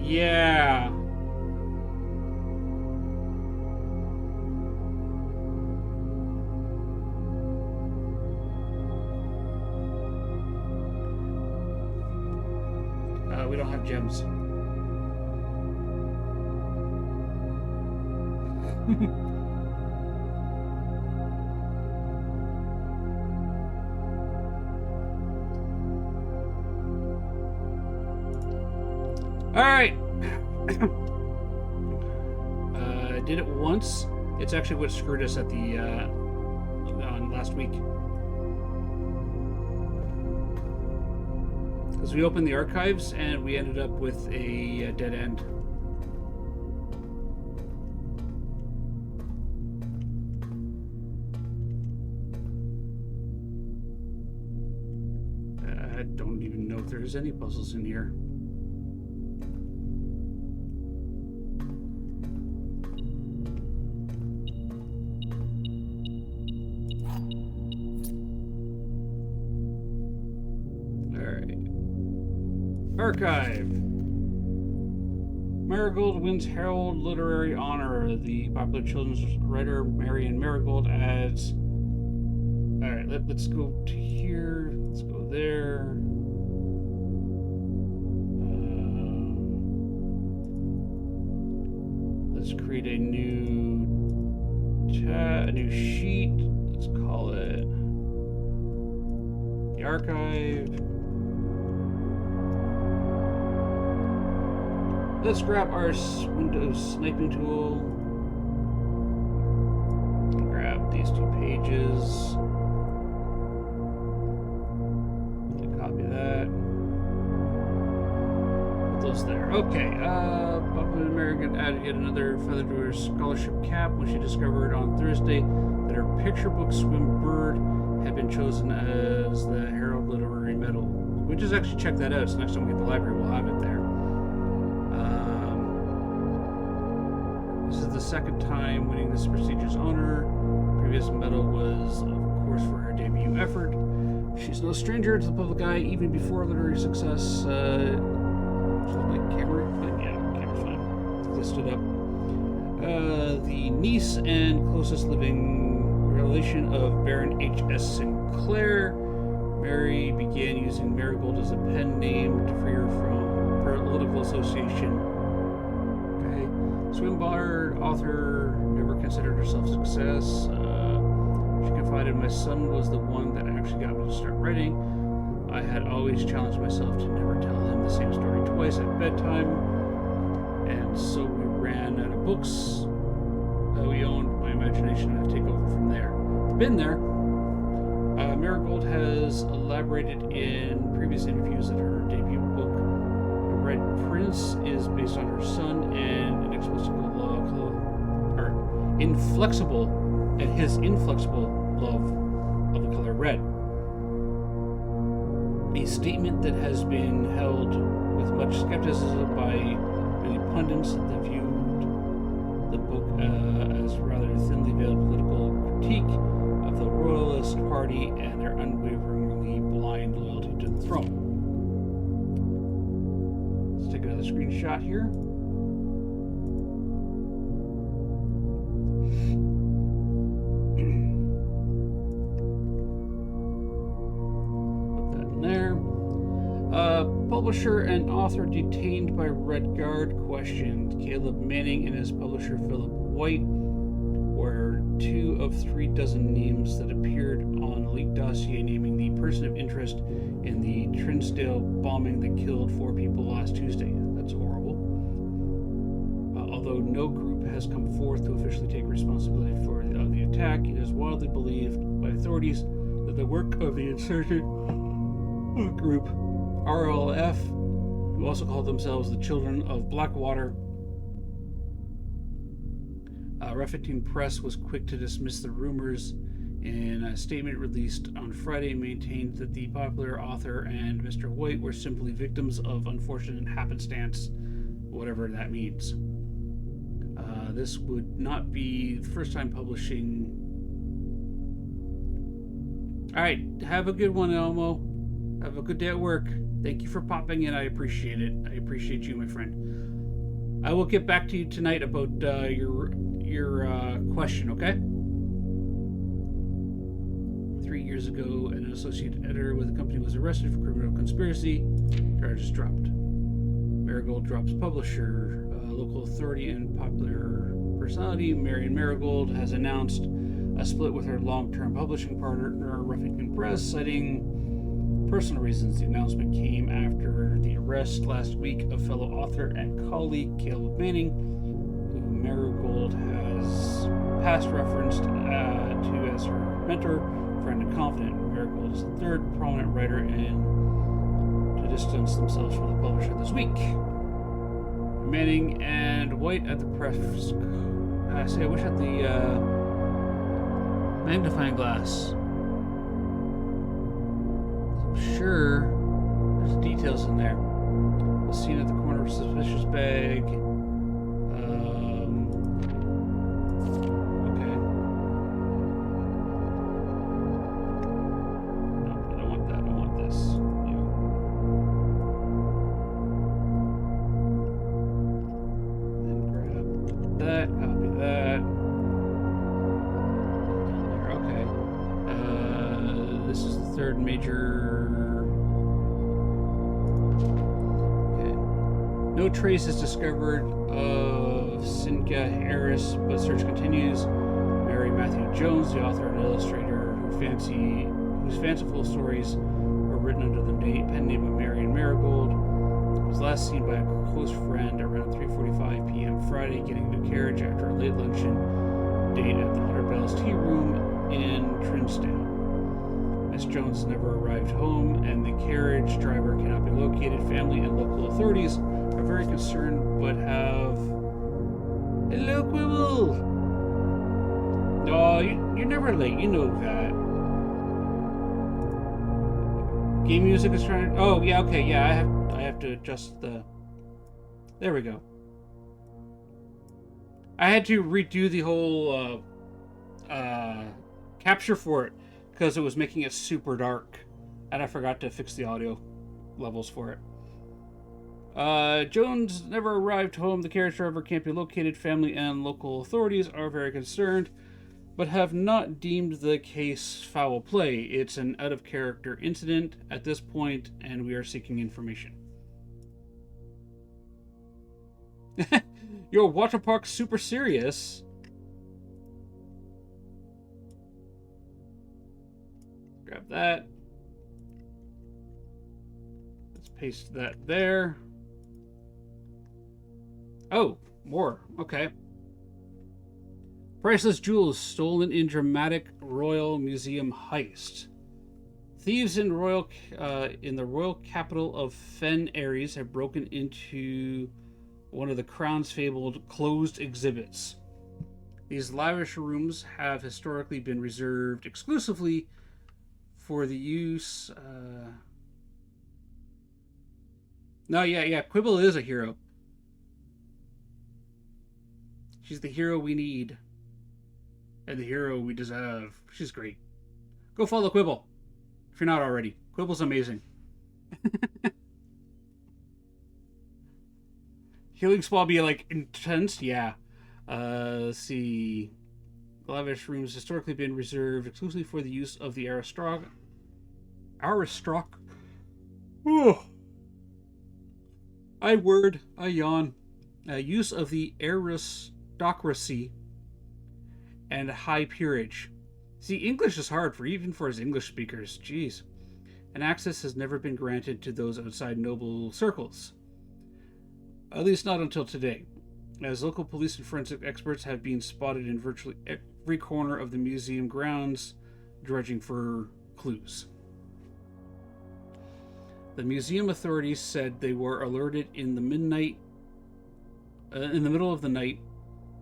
Yeah. We don't have gems. All right. I did it once. It's actually what screwed us at the on last week. Because we opened the archives and we ended up with a dead end. I don't even know if there's any puzzles in here. Archive. Marigold wins Herald Literary Honor. The popular children's writer Marion Marigold adds. Alright, let's go to here. Let's go there. Let's create a new sheet. Let's call it the archive. Let's grab our Windows sniping tool. Grab these 2 pages. Copy that. Put those there. Okay. Popular American added yet another feather to her scholarship cap when she discovered on Thursday that her picture book Swim Bird had been chosen as the Herald Literary Medal. We just actually check that out. So next time we get to the library, we'll have it there. This is the second time winning this prestigious honor. Previous medal was, of course, for her debut effort. She's no stranger to the public eye, even before literary success. My camera? Yeah, camera's fine. This stood up. The niece and closest living relation of Baron H.S. Sinclair, Mary began using Marigold as a pen name to free her from political association. Swinburne author never considered herself a success. She confided, my son was the one that actually got me to start writing. I had always challenged myself to never tell him the same story twice at bedtime. And so we ran out of books we owned. My imagination had to take over from there. Been there. Marigold has elaborated in previous interviews that her debut book, Red Prince, is based on her son and his inflexible love of the color red. A statement that has been held with much skepticism by many pundits that viewed the book as rather thinly veiled political critique of the Royalist Party and their unwaveringly blind loyalty to the throne. Let's take another screenshot here. Publisher and author detained by Red Guard questioned. Caleb Manning and his publisher Philip White were 2 of 3 dozen names that appeared on a leaked dossier naming the person of interest in the Trinsdale bombing that killed 4 people last Tuesday. That's horrible. Although no group has come forth to officially take responsibility for the attack, it is widely believed by authorities that the work of the insurgent group RLF, who also call themselves the Children of Blackwater. Rafferty Press was quick to dismiss the rumors. In a statement released on Friday, maintained that the popular author and Mr. White were simply victims of unfortunate happenstance, whatever that means. This would not be the first time publishing. All right, have a good one, Elmo. Have a good day at work. Thank you for popping in. I appreciate it. I appreciate you, my friend. I will get back to you tonight about your question, okay? 3 years ago, an associate editor with the company was arrested for criminal conspiracy. Charges dropped. Marigold drops publisher. Local authority and popular personality Marion Marigold has announced a split with her long-term publishing partner, Ruffington Press, citing personal reasons. The announcement came after the arrest last week of fellow author and colleague Caleb Manning, who Marigold has past referenced to as her mentor, friend, and confidant. Marigold is the third prominent writer to distance themselves from the publisher this week. Manning and White at the press. I wish I had the magnifying glass. I'm sure there's details in there. Was seen at the corner of a suspicious bag. Okay. No, I don't want that. I want this. Then grab that. Copy that. Okay. This is the third major. Okay. No trace is discovered of Cynthia Harris, but search continues. Mary Matthew Jones, the author and illustrator whose fanciful stories were written under the pen name of Marion Marigold, was last seen by a close friend around 3:45 p.m. Friday, getting into a carriage after a late luncheon date at the 100 Bells Tea Room in Trinsdale. Miss Jones never arrived home, and the carriage driver cannot be located. Family and local authorities are very concerned, but have... Hello, Quibble! Oh, you're never late, you know that. Game music is trying to... Oh, yeah, okay, yeah, I have to adjust the... There we go. I had to redo the whole capture for it because it was making it super dark, and I forgot to fix the audio levels for it. Jones never arrived home. The carriage driver can't be located. Family and local authorities are very concerned, but have not deemed the case foul play. It's an out-of-character incident at this point, and we are seeking information. Your water park's super serious. Grab that. Let's paste that there. Oh, more. Okay. Priceless jewels stolen in dramatic Royal Museum heist. Thieves in the royal capital of Fen Ares have broken into one of the Crown's fabled closed exhibits. These lavish rooms have historically been reserved exclusively for the use... No, yeah, Quibble is a hero. She's the hero we need. And the hero we deserve. She's great. Go follow Quibble, if you're not already. Quibble's amazing. Healing spell be like intense? Yeah. Let's see. Lavish rooms historically been reserved exclusively for the use of the Aristok. Oh. I yawn. Use of the aristocracy and high peerage. See, English is hard even for us English speakers. Jeez. And access has never been granted to those outside noble circles. At least not until today, as local police and forensic experts have been spotted in virtually every corner of the museum grounds, dredging for clues. The museum authorities said they were alerted in the middle of the night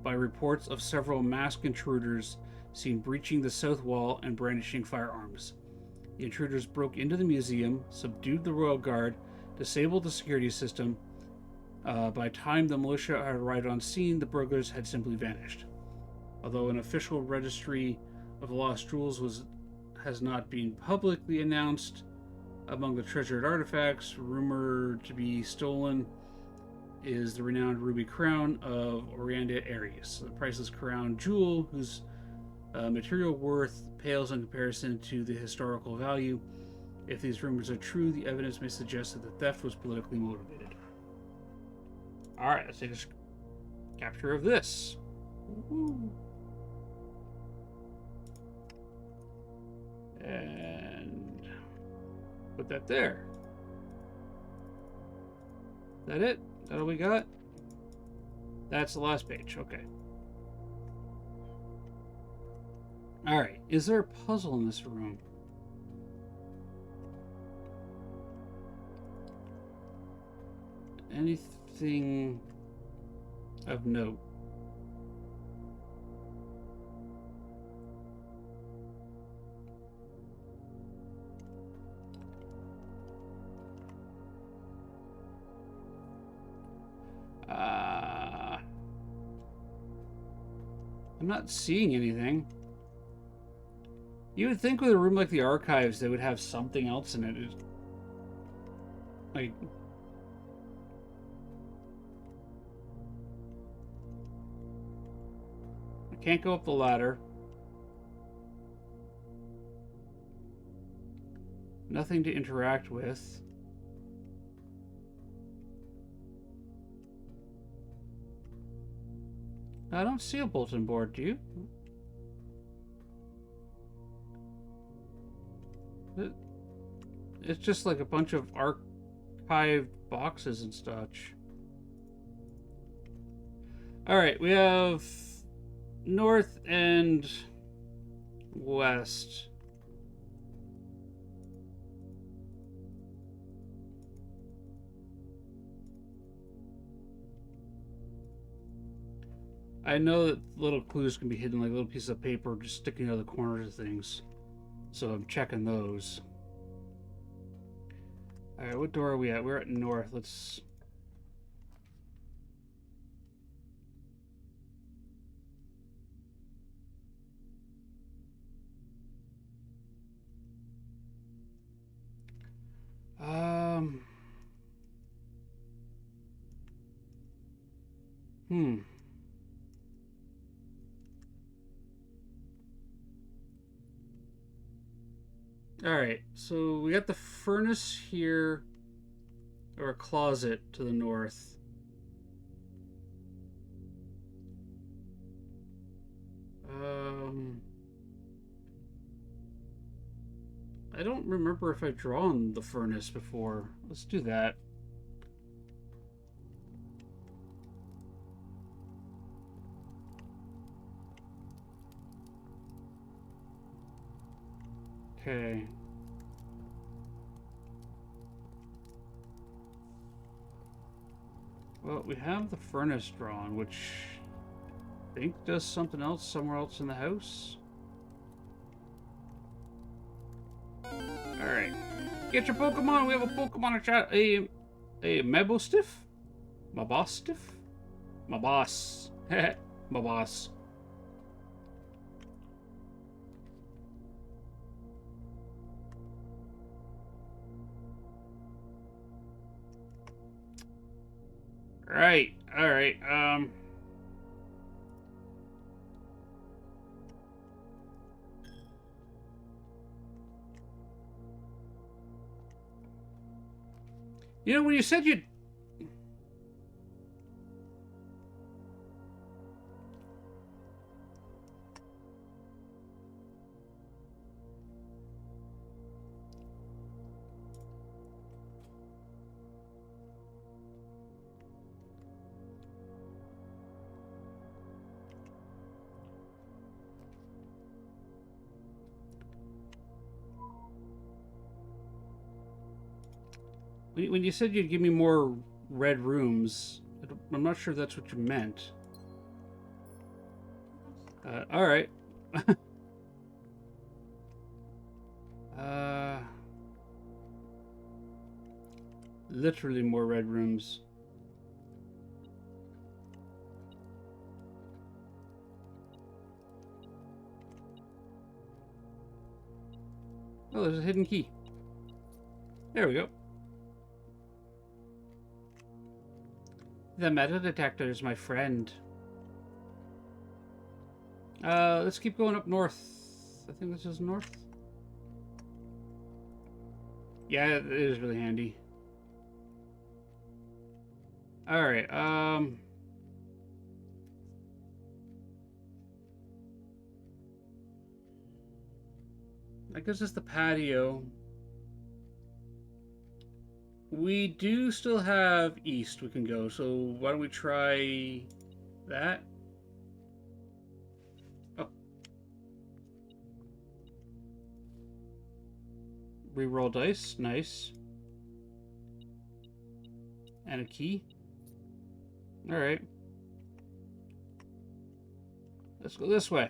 by reports of several masked intruders seen breaching the south wall and brandishing firearms. The intruders broke into the museum, subdued the royal guard, disabled the security system. By the time the militia had arrived on scene, the burglars had simply vanished. Although an official registry of lost jewels has not been publicly announced, among the treasured artifacts rumored to be stolen is the renowned ruby crown of Oranda Ares, the priceless crown jewel whose material worth pales in comparison to the historical value. If these rumors are true, the evidence may suggest that the theft was politically motivated. Alright, let's take a capture of this. Woo. And put that there. Is that it? Is that all we got? That's the last page. Okay. Alright, is there a puzzle in this room? Anything of note? I'm not seeing anything. You would think with a room like the archives, they would have something else in it. Like, I can't go up the ladder. Nothing to interact with. I don't see a bulletin board, do you? It's just like a bunch of archived boxes and such. Alright, we have north and west. I know that little clues can be hidden like little pieces of paper just sticking out of the corners of things. So I'm checking those. Alright, what door are we at? We're at north. Let's... Hmm. Alright, so we got the furnace here, or a closet to the north. I don't remember if I've drawn the furnace before. Let's do that. Okay. Well, we have the furnace drawn, which I think does something else somewhere else in the house. Alright. Get your Pokemon! We have a Pokemon chat. A Mabostiff? Mabostiff? My boss. My boss. Right. Alright. You know, when you said you'd... When you said you'd give me more red rooms, I'm not sure if that's what you meant. Alright. Literally more red rooms. Oh, there's a hidden key. There we go. The metal detector is my friend. Let's keep going up north. I think this is north. Yeah, it is really handy. All right. That gives us the patio. We do still have east we can go, so why don't we try that? Oh, reroll dice, nice. And a key. All right. Let's go this way.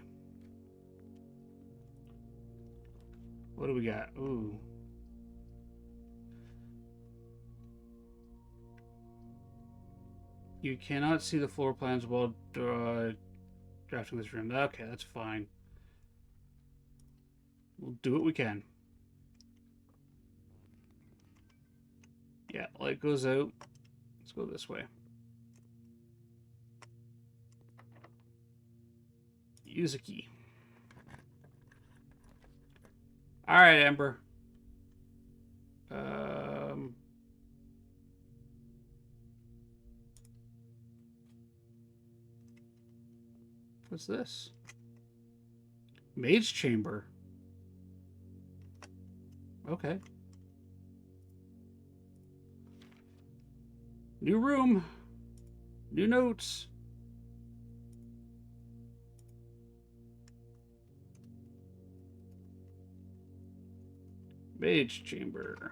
What do we got? Ooh. You cannot see the floor plans while drafting this room. Okay, that's fine. We'll do what we can. Yeah, light goes out. Let's go this way. Use a key. All right, Amber. What's this? Maid's chamber. Okay. New room. New notes. Maid's chamber.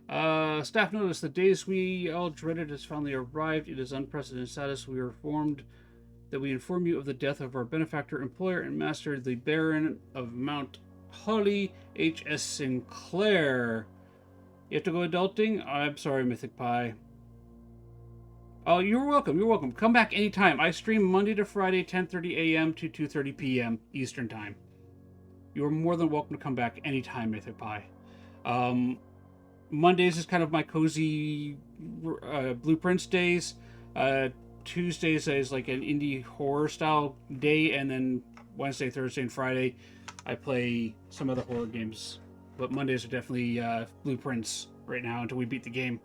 Staff notice the days we all dreaded has finally arrived. It is unprecedented status. We are informed that we inform you of the death of our benefactor, employer, and master, the Baron of Mount Holly, H.S. Sinclair. You have to go adulting? I'm sorry, Mythic Pie. Oh, you're welcome. You're welcome. Come back anytime. I stream Monday to Friday, 10:30 a.m. to 2:30 p.m. Eastern Time. You are more than welcome to come back anytime, Mythic Pie. Mondays is kind of my cozy blueprints days. Tuesdays is like an indie horror style day, and then Wednesday, Thursday, and Friday I play some other horror games. But Mondays are definitely blueprints right now until we beat the game.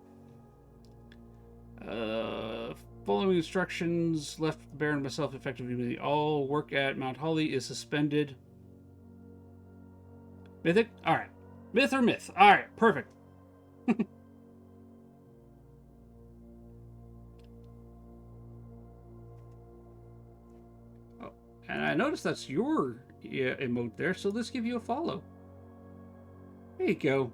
Following instructions left Baron and myself effectively. All work at Mount Holly is suspended. Mythic? Alright. Myth or myth? Alright, perfect. Oh, and I noticed that's your emote there, so let's give you a follow. There you go.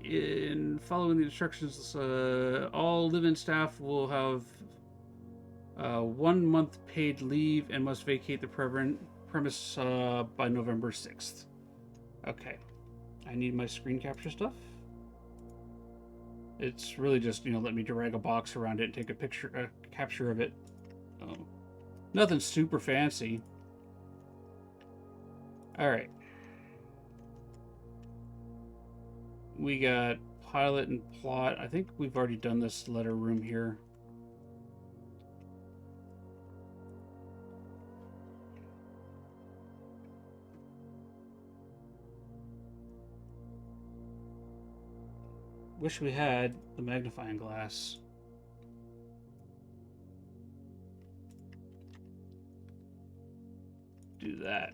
In following the instructions, all live-in staff will have 1 month paid leave and must vacate the premise by November 6th. Okay. I need my screen capture stuff. It's really just, let me drag a box around it and take a capture of it. Nothing super fancy. Alright. We got pilot and plot. I think we've already done this letter room here. Wish we had the magnifying glass. Do that.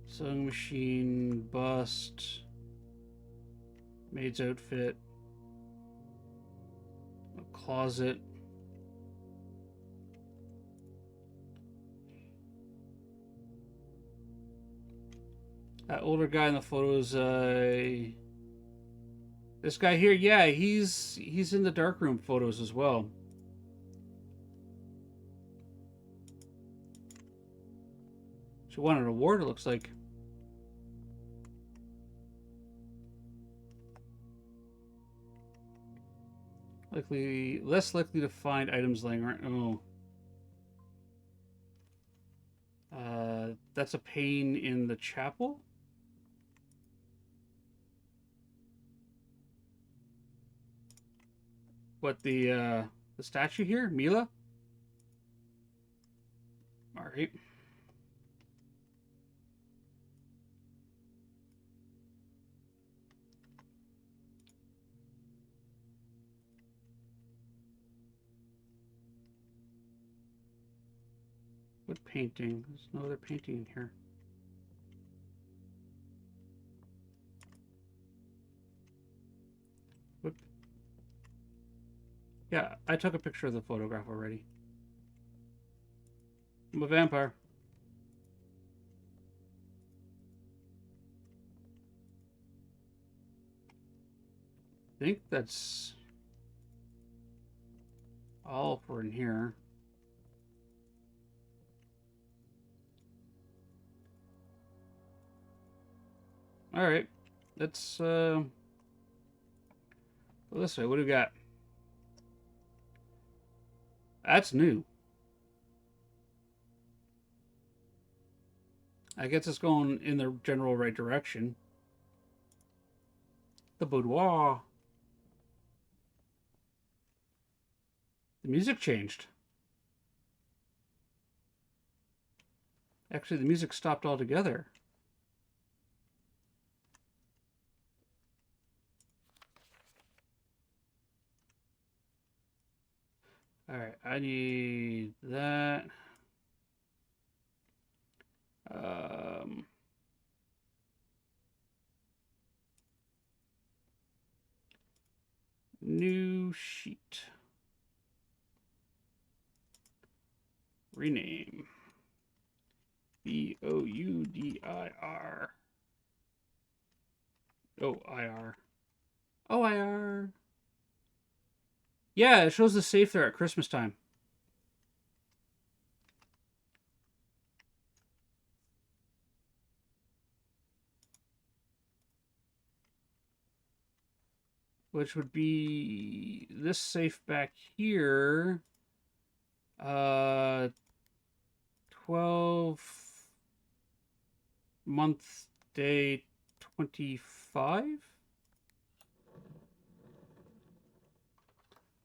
Sewing machine, bust, maid's outfit, a closet. That older guy in the photos, this guy here, yeah, he's in the darkroom photos as well. She won an award, it looks like. Less likely to find items laying around. Oh. That's a pane in the chapel? What, the statue here? Mila? Alright. What painting? There's no other painting in here. What? Yeah, I took a picture of the photograph already. I'm a vampire. I think that's all for in here. All right, let's go this way. What do we got? That's new. I guess it's going in the general right direction. The boudoir. The music changed. Actually, the music stopped altogether. All right, I need that. Um, New sheet. Rename. Boudir. OIR. OIR. Yeah, it shows the safe there at Christmas time. Which would be this safe back here. 12 month day 25.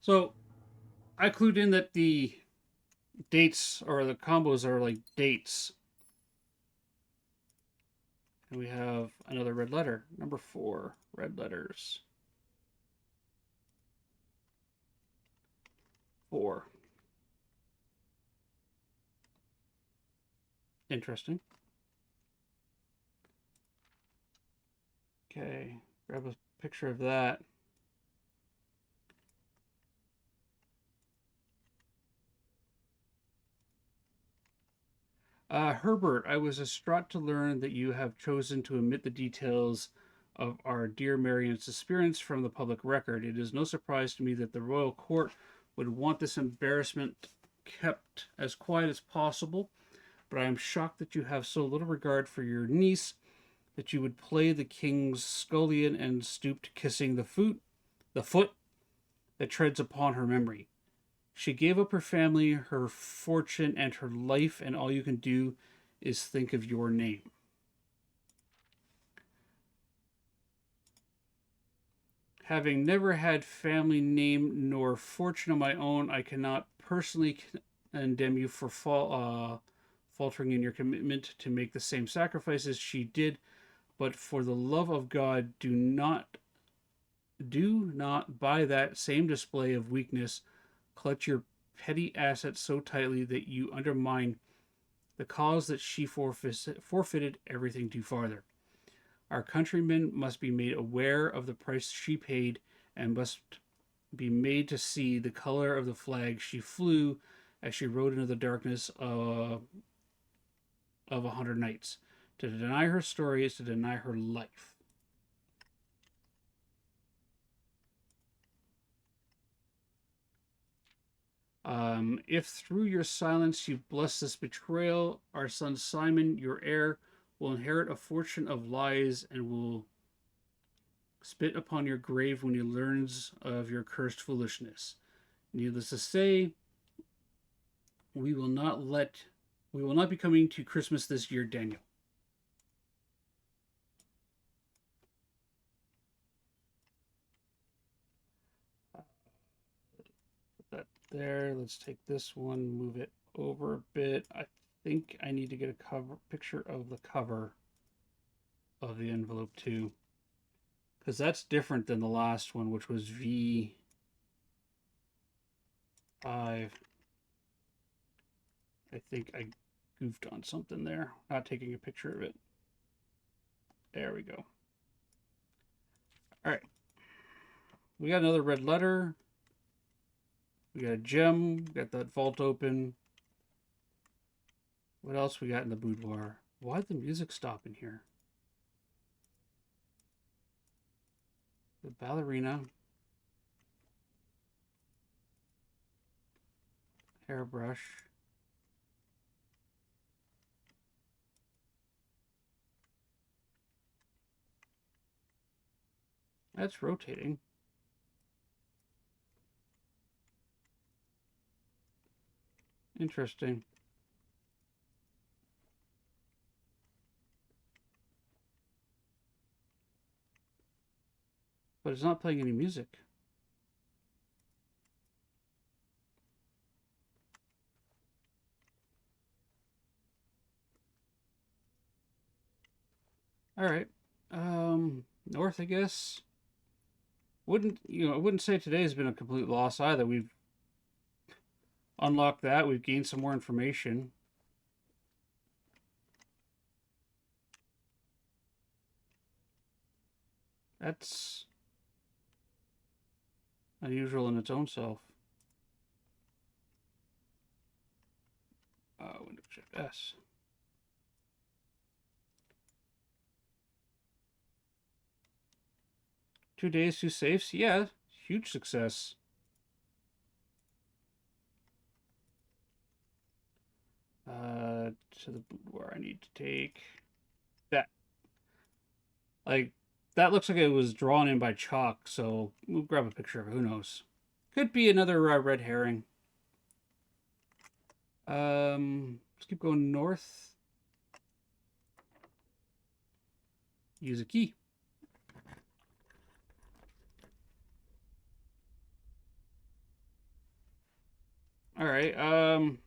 So I clued in that the dates or the combos are like dates. And we have another red letter. Number 4, red letters. 4. Interesting. Okay, grab a picture of that. Herbert, I was distraught to learn that you have chosen to omit the details of our dear Marian's disappearance from the public record. It is no surprise to me that the royal court would want this embarrassment kept as quiet as possible, but I am shocked that you have so little regard for your niece that you would play the king's scullion and stoop to kissing the foot that treads upon her memory. She gave up her family, her fortune, and her life, and all you can do is think of your name. Having never had family name nor fortune of my own, I cannot personally condemn you for faltering in your commitment to make the same sacrifices she did. But for the love of God, do not by that same display of weakness clutch your petty assets so tightly that you undermine the cause that she forfeited everything too farther. Our countrymen must be made aware of the price she paid and must be made to see the color of the flag she flew as she rode into the darkness of 100 nights. To deny her story is to deny her life. If through your silence you bless this betrayal, our son Simon, your heir, will inherit a fortune of lies and will spit upon your grave when he learns of your cursed foolishness. Needless to say, we will not be coming to Christmas this year, Daniel. Put that there. Let's take this one, move it over a bit. I think I need to get a picture of the cover of the envelope too, because that's different than the last one, which was V5. I think I goofed on something there. Not taking a picture of it. There we go. All right. We got another red letter. We got a gem. We got that vault open. What else we got in the boudoir? Why'd the music stop in here? The ballerina. Hairbrush. That's rotating. Interesting. But it's not playing any music. All right. North, I guess. I wouldn't say today's been a complete loss either. We've unlocked that. We've gained some more information. That's unusual in its own self. Window shift S. Two days, two safes. Yeah, huge success. To the boudoir, I need to take that. Like, that looks like it was drawn in by chalk, so we'll grab a picture of it. Who knows? Could be another red herring. Let's keep going north. Use a key. All right.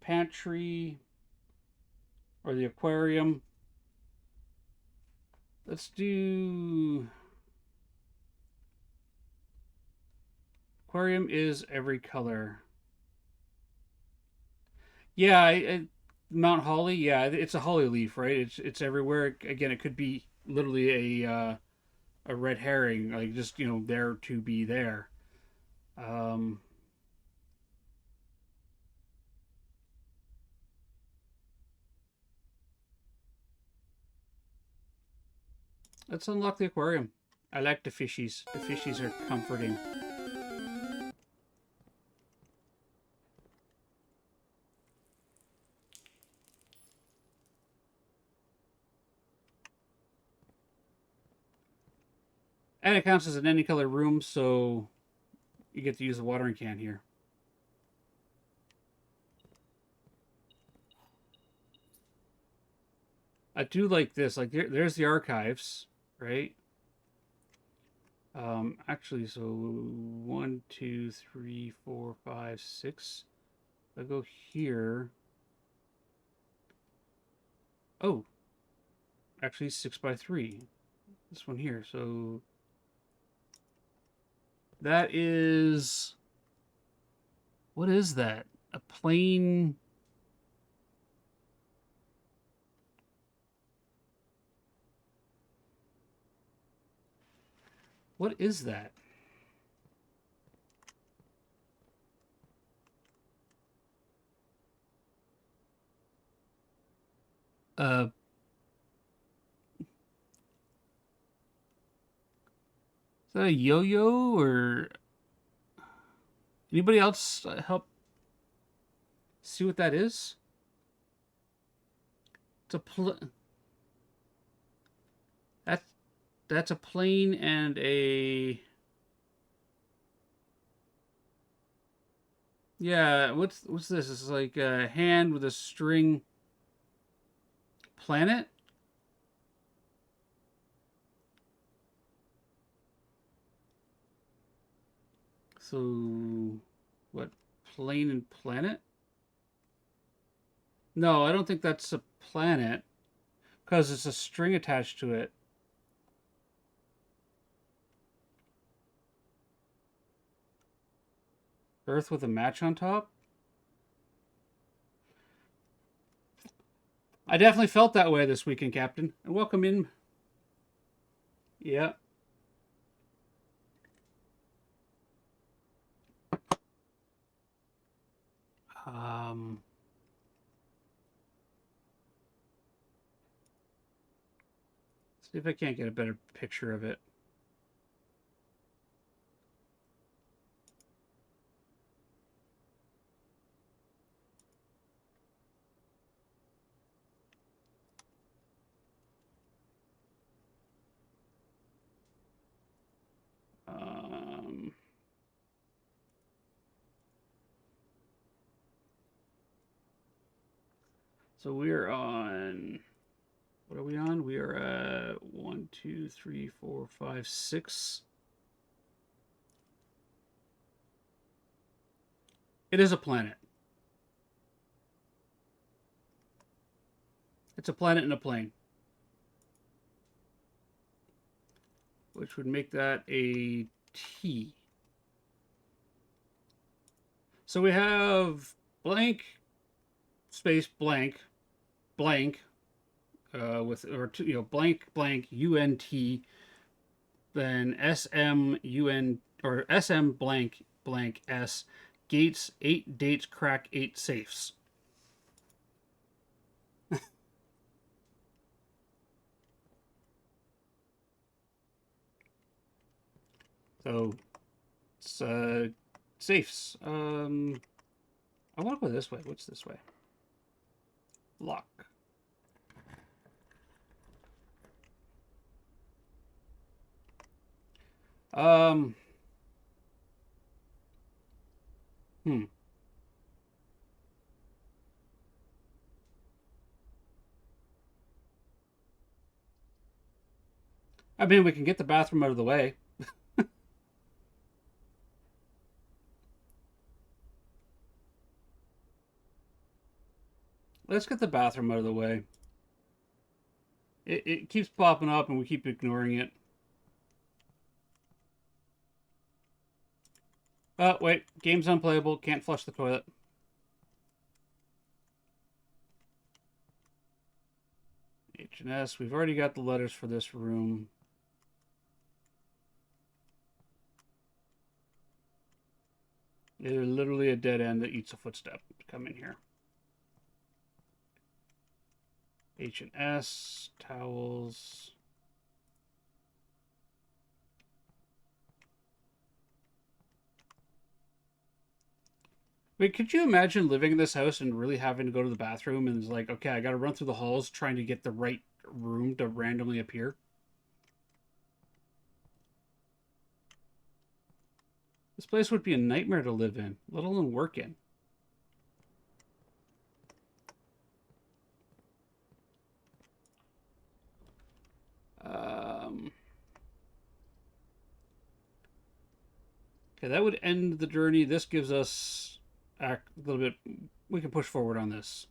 Pantry or the aquarium. Let's do aquarium is every color. Yeah, Mount Holly. Yeah, it's a holly leaf, right? It's everywhere. Again, it could be literally a red herring, like just there to be there. Um, let's unlock the aquarium. I like the fishies. The fishies are comforting. And it counts as an any color room, so you get to use the watering can here. I do like this. Like there's the archives, right? Actually, so 1, 2, 3, 4, 5, 6. I go here. Oh, actually 6x3. This one here. So that is, what is that? A plain. What is that? Uh, is that a yo-yo or anybody else help see what that is? It's a that's that's a plane and a yeah. What's this? It's like a hand with a string planet. So what? Plane and planet? No, I don't think that's a planet because it's a string attached to it. Earth with a match on top? I definitely felt that way this weekend, Captain. And welcome in. Yeah. Um, see if I can't get a better picture of it. Um, so we're on. What are we on? We are at 1, 2, 3, 4, 5, 6. It is a planet. It's a planet in a plane, which would make that a T. So we have blank space blank blank with or blank blank UNT, then SMUN or SM blank blank S gates 8 dates crack 8 safes. So it's safes. I want to go this way. What's this way? Lock. Um. Hmm. I mean, we can get the bathroom out of the way. Let's get the bathroom out of the way. It keeps popping up and we keep ignoring it. Oh, wait. Game's unplayable. Can't flush the toilet. H and S. We've already got the letters for this room. There's literally a dead end that eats a footstep. Come in here. H and S. Towels. Wait, could you imagine living in this house and really having to go to the bathroom and it's like, okay, I got to run through the halls trying to get the right room to randomly appear? This place would be a nightmare to live in, let alone work in. Um, okay, that would end the journey. This gives us a little bit. We can push forward on this.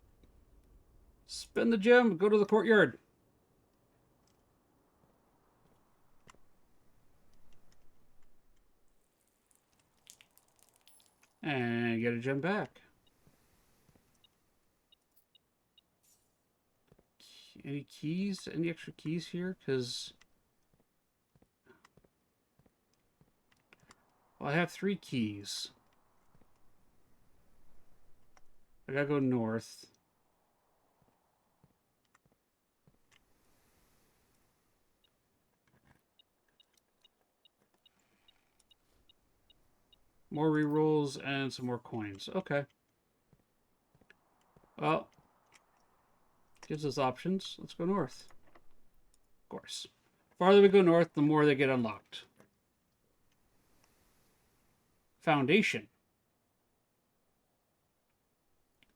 Spin the gem, go to the courtyard. And get a gem back. Any keys? Any extra keys here? Because well, I have 3 keys. I gotta go north. More rerolls and some more coins. Okay. Well, gives us options. Let's go north. Of course. The farther we go north, the more they get unlocked. Foundation.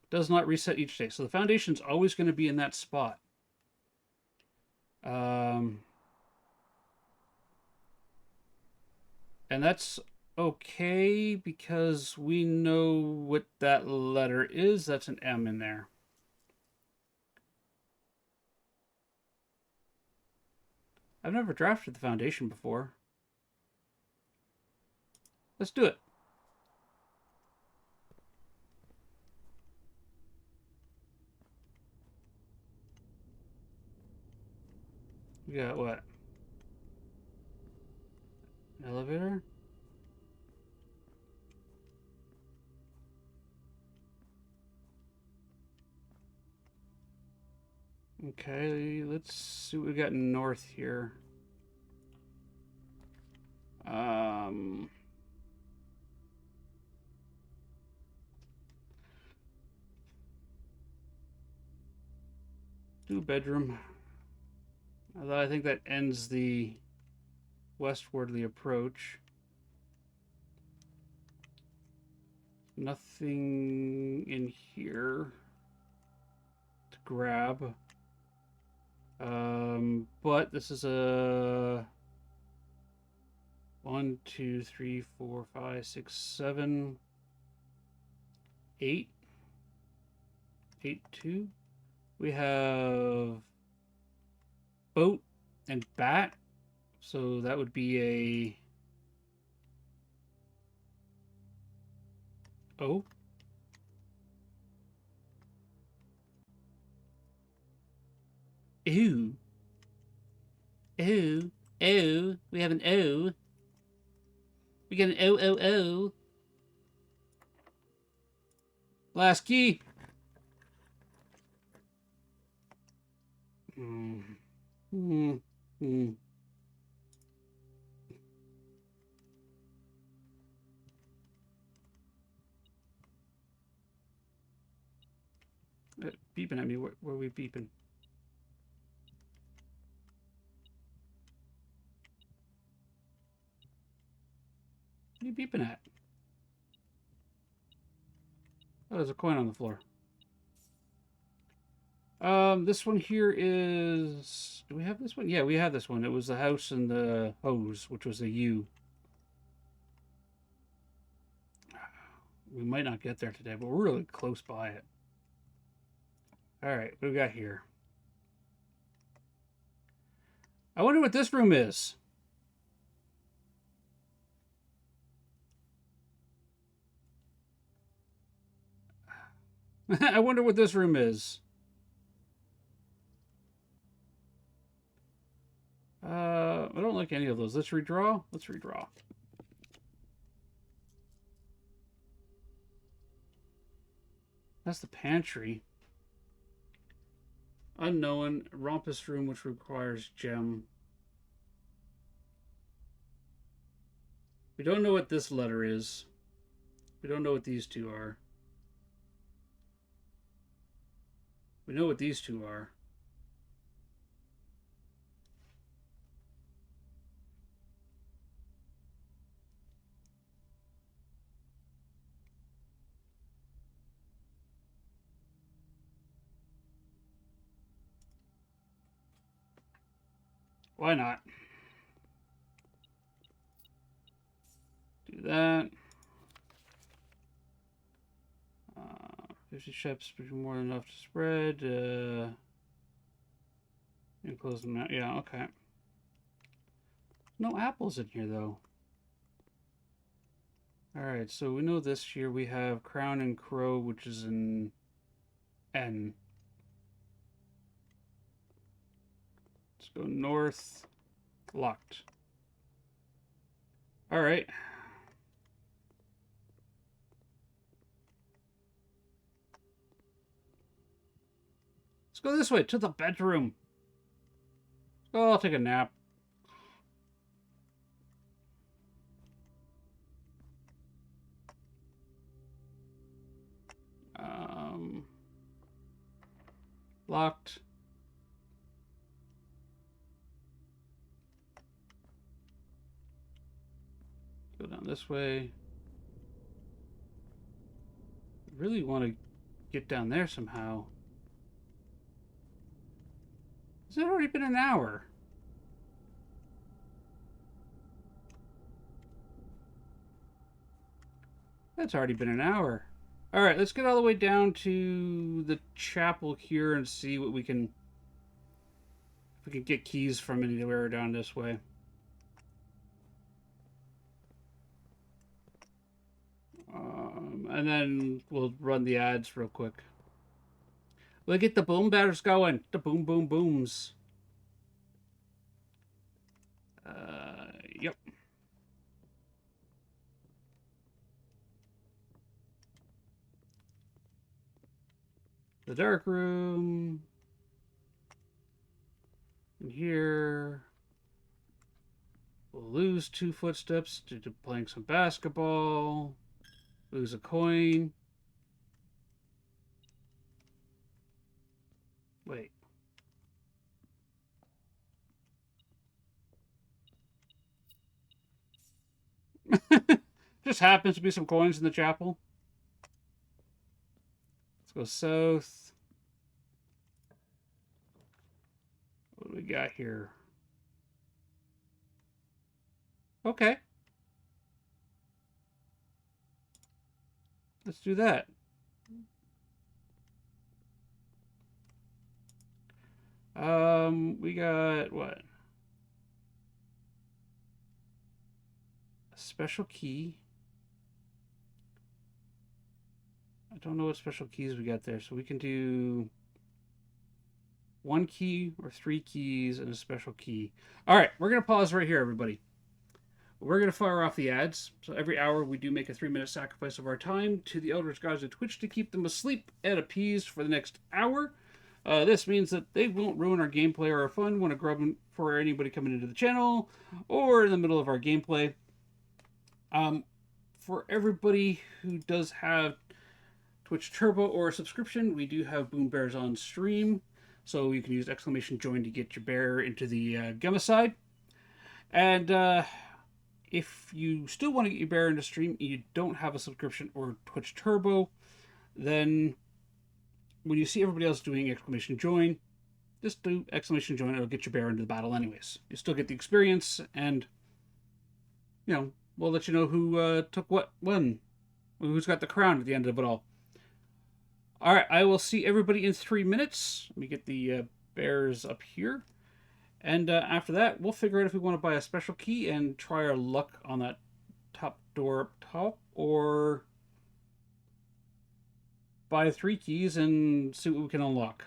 Does not reset each day. So the foundation's always going to be in that spot. And that's okay because we know what that letter is. That's an M in there. I've never drafted the foundation before. Let's do it. We got what? Elevator? Okay, let's see what we got north here. Um, 2 bedroom. Although I think that ends the westwardly approach. Nothing in here to grab. But this is a 1, 2, 3, 4, 5, 6, 7, 8. 8, 2. We have boat and bat. So that would be a O. Ooh. Ooh. O. We have an O. We got an O, O, O. Last key. Hmm. Hmm. Hmm. Beeping at me. Where are we beeping? What are you beeping at? Oh, there's a coin on the floor. This one here is. Do we have this one? Yeah, we have this one. It was the house and the hose, which was a U. We might not get there today, but we're really close by it. All right, what do we got here? I wonder what this room is. I wonder what this room is. I don't like any of those. Let's redraw. Let's redraw. That's the pantry. Unknown. Rompus room, which requires gem. We don't know what this letter is. We don't know what these two are. We know what these two are. Why not? Do that. 50 ships, more than enough to spread. Enclose them out. Yeah, okay. No apples in here, though. Alright, so we know this here we have Crown and Crow, which is an N. Let's go north. Locked. Alright. Let's go this way, to the bedroom. Oh, I'll take a nap. Locked. Go down this way. Really want to get down there somehow. Has it already been an hour? That's already been an hour. All right, let's get all the way down to the chapel here and see what we can. If we can get keys from anywhere down this way. And then we'll run the ads real quick. We'll get the boom batters going. The boom, boom, booms. Yep. The dark room. And here. We'll lose 2 footsteps due to playing some basketball. Lose a coin. Wait. Just happens to be some coins in the chapel. Let's go south. What do we got here? Okay. Let's do that. We got what? A special key. I don't know what special keys we got there, so we can do 1 key or 3 keys and a special key. All right, we're gonna pause right here, everybody. We're gonna fire off the ads. So every hour we do make a 3-minute sacrifice of our time to the Eldritch Gods of Twitch to keep them asleep and appeased for the next hour. This means that they won't ruin our gameplay or our fun when a grub for anybody coming into the channel or in the middle of our gameplay. For everybody who does have Twitch Turbo or a subscription, we do have Boom Bears on stream, so you can use !join to get your bear into the Gamma side. And if you still want to get your bear into stream and you don't have a subscription or Twitch Turbo, then when you see everybody else doing !join, just do !join. It'll get your bear into the battle anyways. You still get the experience, and you know, we'll let you know who took what when, who's got the crown at the end of it all. All right, I will see everybody in 3 minutes. Let me get the bears up here. And after that, we'll figure out if we want to buy a special key and try our luck on that top door up top, or buy 3 keys and see what we can unlock.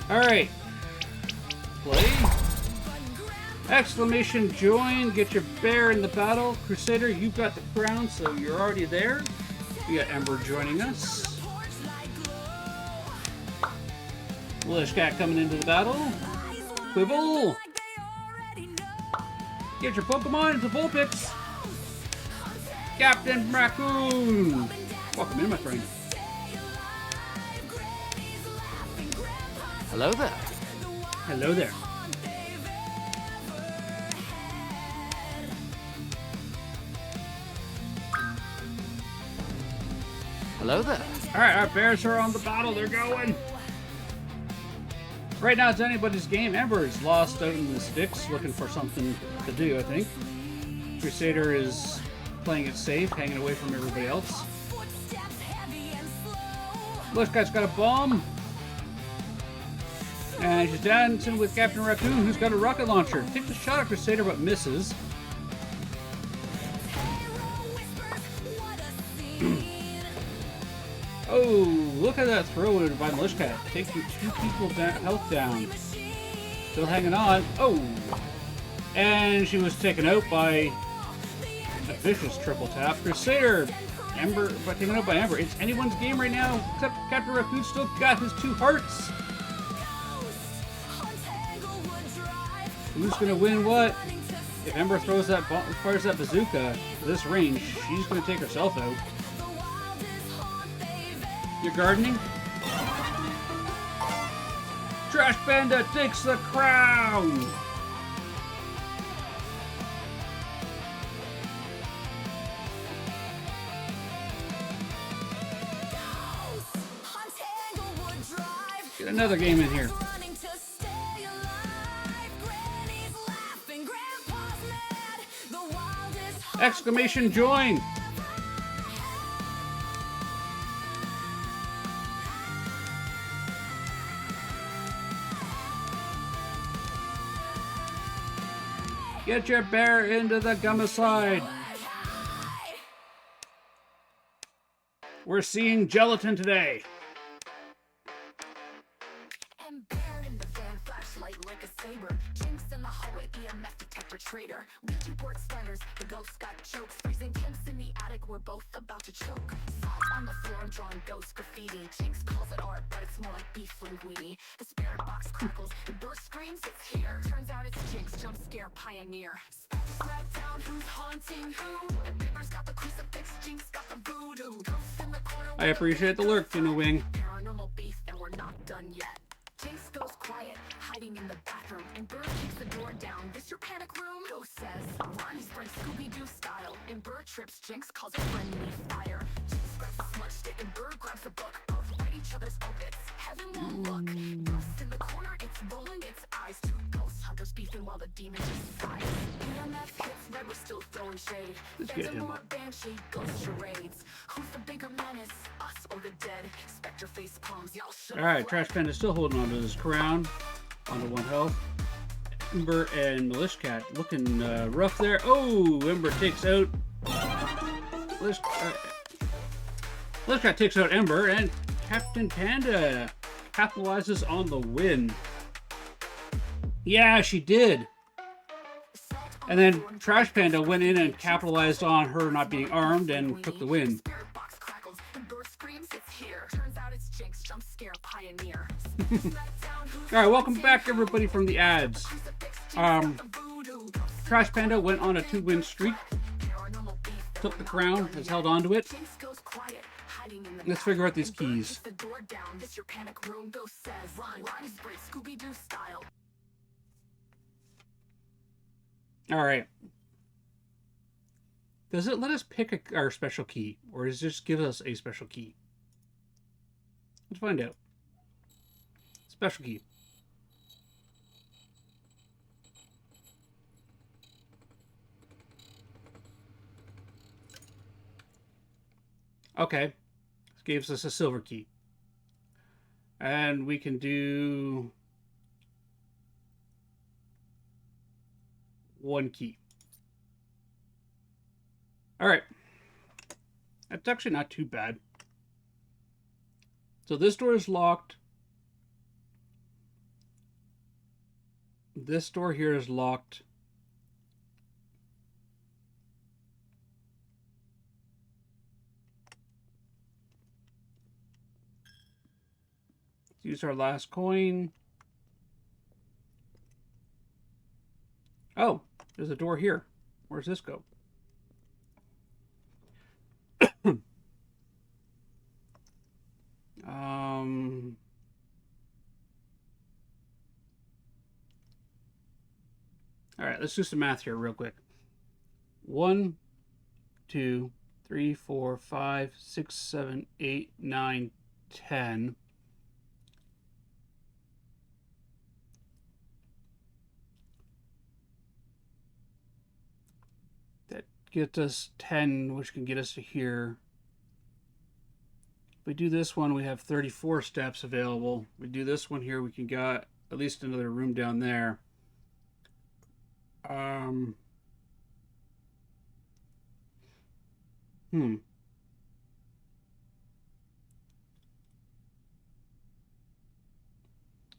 All right, play. !join, get your bear in the battle. Crusader, you've got the crown, so you're already there. We got Ember joining us. Lish Cat coming into the battle. Quibble! Get your Pokemon into Vulpix! Captain Raccoon! Welcome in, my friend. Hello there. Hello there. Hello there. Alright, our bears are on the battle. They're going. Right now, it's anybody's game. Ember is lost out in the sticks looking for something to do, I think. Crusader is playing it safe, hanging away from everybody else. This guy's got a bomb. And she's dancing with Captain Raccoon, who's got a rocket launcher. Takes a shot at Crusader, but misses. Oh, look at that throw by Militia Cat. Taking 2 people health down. Still hanging on. Oh! And she was taken out by a vicious triple tap. Crusader! Ember, but taken out by Ember. It's anyone's game right now, except Captain Raccoon still got his 2 hearts. Who's gonna win what? If Ember throws that fires that bazooka to this range, she's gonna take herself out. You're gardening? Trash Panda takes the crown! Get another game in here. !join! Get your bear into the Gamma side. We're seeing gelatin today. And bear in the van, flashlight like a saber. Jinx in the hallway, EMF detector traitor. Ouija board sliders, the ghost got chokes. Freezing temps in the attic, we're both about to choke. Salt on the floor, drawing ghost graffiti. Jinx calls it art, but it's more like beef linguine. The spirit box crackles, the burst screams, it's here. Turns out it's Jinx, jump scare pioneer. Smackdown, who's haunting who? And Paper's got the crucifix, Jinx got the voodoo. Ghost in the corner. I appreciate the lurk, Tuna Wing. Paranormal beef, and we're not done yet. Jinx goes quiet, hiding in the bathroom, and Bird kicks the door down. This your panic room? Ghost says, run, sprint Scooby-Doo style. And Bird trips, Jinx calls it friendly fire. Jinx grabs a smudge stick, and Bird grabs a book. Both write each other's obits. Heaven won't look. Ghost in the corner, it's rolling its eyes. Two ghost hunters beefing while the demon just sighs. EMF hits red, we're still throwing shade. Let's get him Phantom or up. Banshee, ghost charades. Who's the bigger menace, us or the dead? Spectre face palms, y'all should. Alright, Trash Panda still holding on to his crown. On to 1 health. Ember and Militia Cat looking rough there. Oh, Ember takes out Militia Cat takes out Ember, and Captain Panda capitalizes on the win. Yeah, she did. And then Trash Panda went in and capitalized on her not being armed and took the win. Spirit box crackles and Bird screams, it's here. Turns out it's Jinx, jump scare pioneer. Alright, welcome back everybody from the ads. Trash Panda went on a 2-win streak. Took the crown, has held on to it. Let's figure out these keys. The door down, this your panic room. Ghost says, run, sprint Scooby-Doo style. Alright. Does it let us pick our special key? Or does it just give us a special key? Let's find out. Special key. Okay. This gives us a silver key. And we can do 1 key. Alright. That's actually not too bad. So this door is locked. This door here is locked. Let's use our last coin. Oh, there's a door here. Where's this go? All right, let's do some math here real quick. 1, 2, 3, 4, 5, 6, 7, 8, 9, 10. That gets us 10, which can get us to here. If we do this one, we have 34 steps available. If we do this one here, we can get at least another room down there.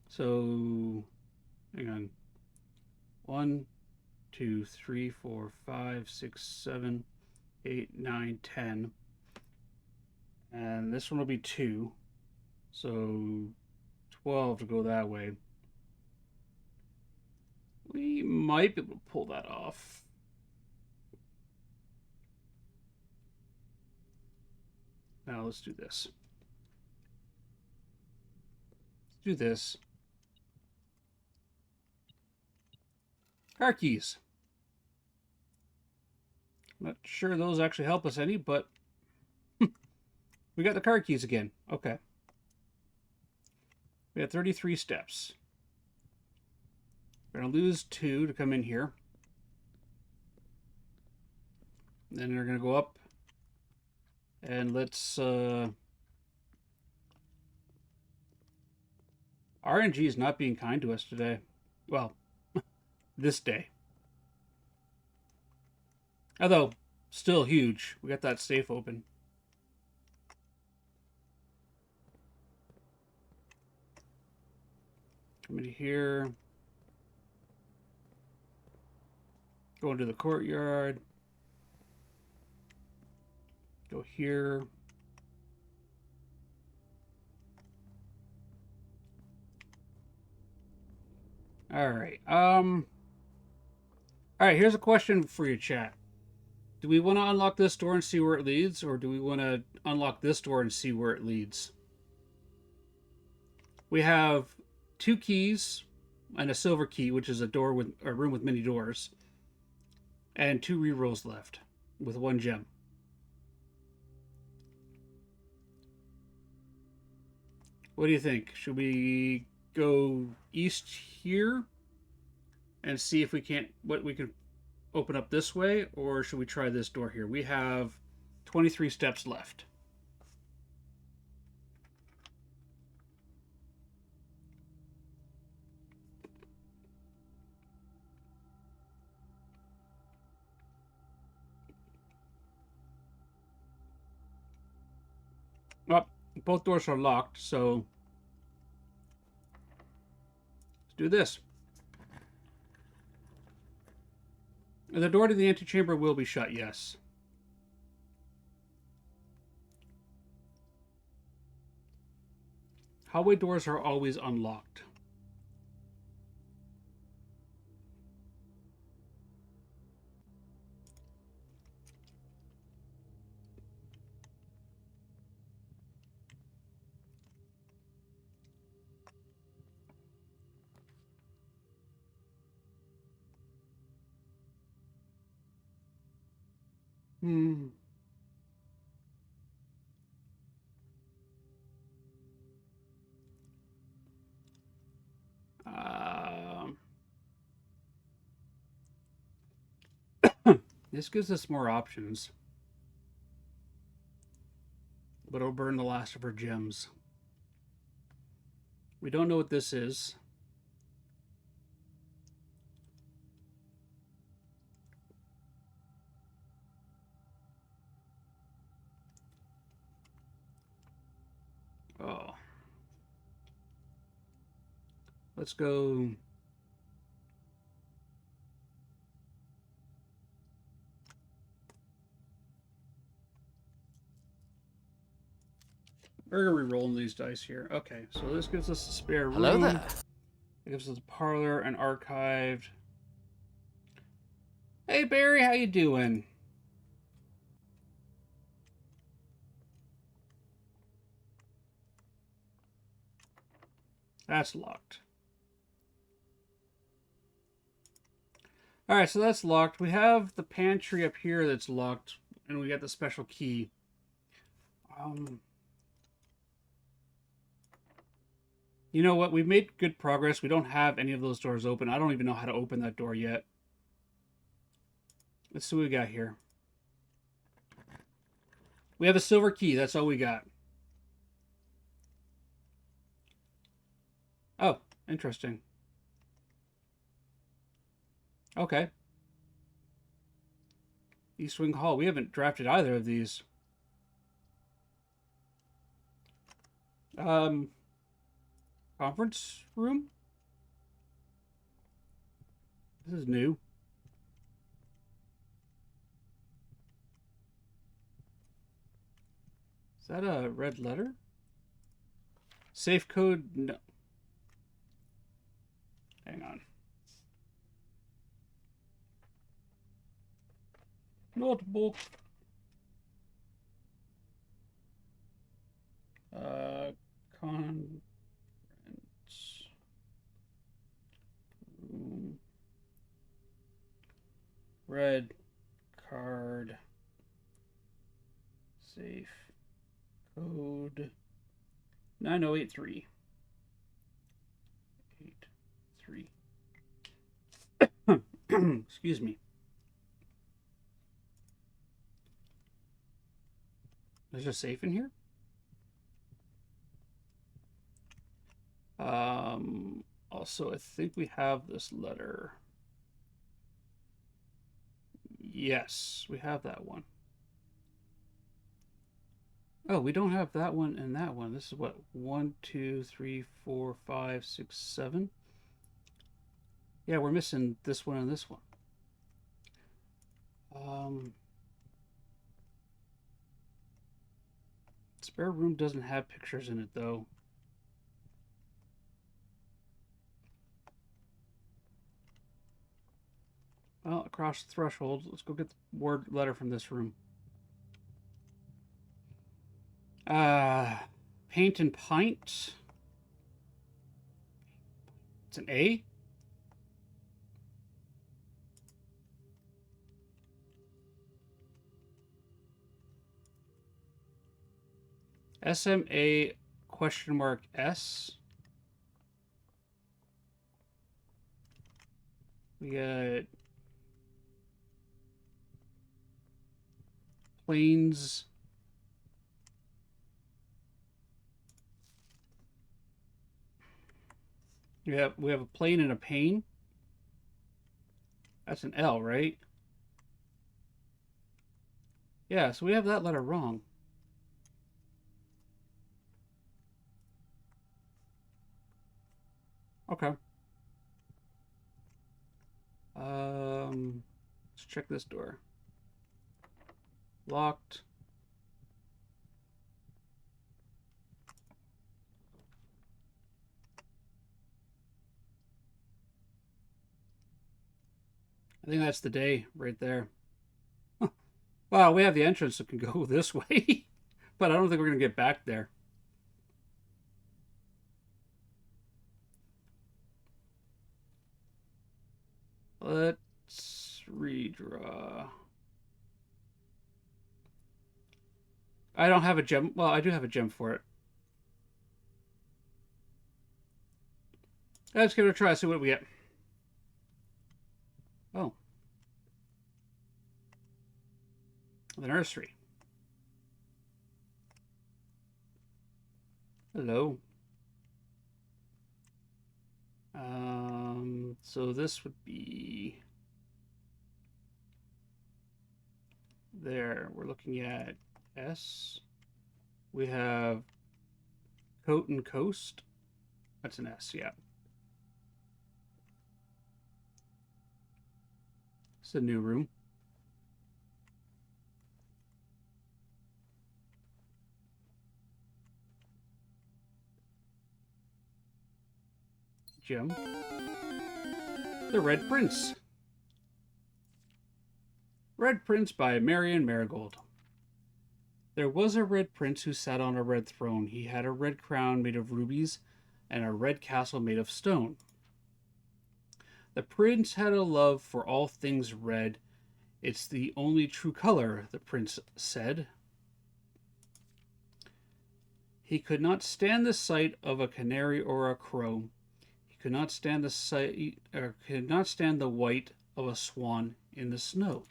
So, hang on. 1, 2, 3, 4, 5, 6, 7, 8, 9, 10. And this one will be 2. So 12 to go that way. We might be able to pull that off. Now let's do this. Let's do this. Car keys. Not sure those actually help us any, but we got the car keys again. Okay. We have 33 steps. We're going to lose 2 to come in here. Then we're going to go up. And let's... RNG is not being kind to us today. Well, this day. Although, still huge. We got that safe open. Come in here. Go into the courtyard. Go here. All right. All right. Here's a question for you, chat. Do we want to unlock this door and see where it leads, or do we want to unlock this door and see where it leads? We have 2 keys and a silver key, which is a door with a room with many doors, and 2 rerolls left with 1 gem. What do you think? Should we go east here and see if we can't what we can open up this way, or should we try this door here? We have 23 steps left. Well, both doors are locked, so let's do this. The door to the antechamber will be shut, yes. Hallway doors are always unlocked. Hmm. This gives us more options, but it'll burn the last of her gems. We don't know what this is. Oh. Let's go. We're gonna re-rolling these dice here. Okay, so this gives us a spare room. Hello there. It gives us a parlor and archived. Hey Barry, how you doing? That's locked. All right, so that's locked. We have the pantry up here that's locked, and we got the special key. You know what? We've made good progress. We don't have any of those doors open. I don't even know how to open that door yet. Let's see what we got here. We have a silver key. That's all we got. Oh, interesting. Okay. East Wing Hall. We haven't drafted either of these. Conference room? This is new. Is that a red letter? Safe code? No. Hang on. Notebook. Conference room. Red card. Safe code 9083. 83. Excuse me. There's a safe in here? Also, I think we have this letter. Yes, we have that one. Oh, we don't have that one and that one. This is what? 1, 2, 3, 4, 5, 6, 7. Yeah, we're missing this one and this one. Spare room doesn't have pictures in it, though. Well, across the threshold. Let's go get the word letter from this room. Uh, paint and pint. It's an A. SMA question mark S. We got planes. We have a plane and a pane. That's an L, right? Yeah, so we have that letter wrong. Okay. Let's check this door. Locked. I think that's the day right there. Wow, we have the entrance that can go this way, but I don't think we're going to get back there. Let's redraw. I don't have a gem. Well, I do have a gem for it. Let's give it a try, see what we get. Oh. The nursery. Hello. So this would be there. We're looking at S. We have coat and coast. That's an S, yeah. It's a new room. Gem. The Red Prince. Red Prince by Marion Marigold. There was a red prince who sat on a red throne. He had a red crown made of rubies and a red castle made of stone. The prince had a love for all things red. It's the only true color, the prince said. He could not stand the sight of a canary or a crow. He could not stand the sight, or could not stand the white of a swan in the snow.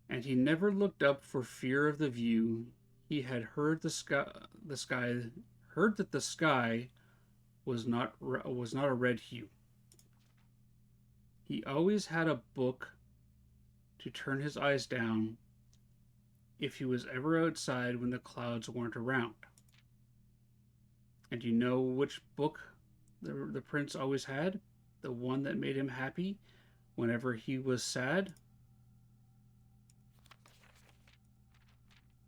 And he never looked up for fear of the view. He had heard heard that the sky was not a red hue. He always had a book to turn his eyes down if he was ever outside when the clouds weren't around. And you know which book the prince always had? The one that made him happy whenever he was sad?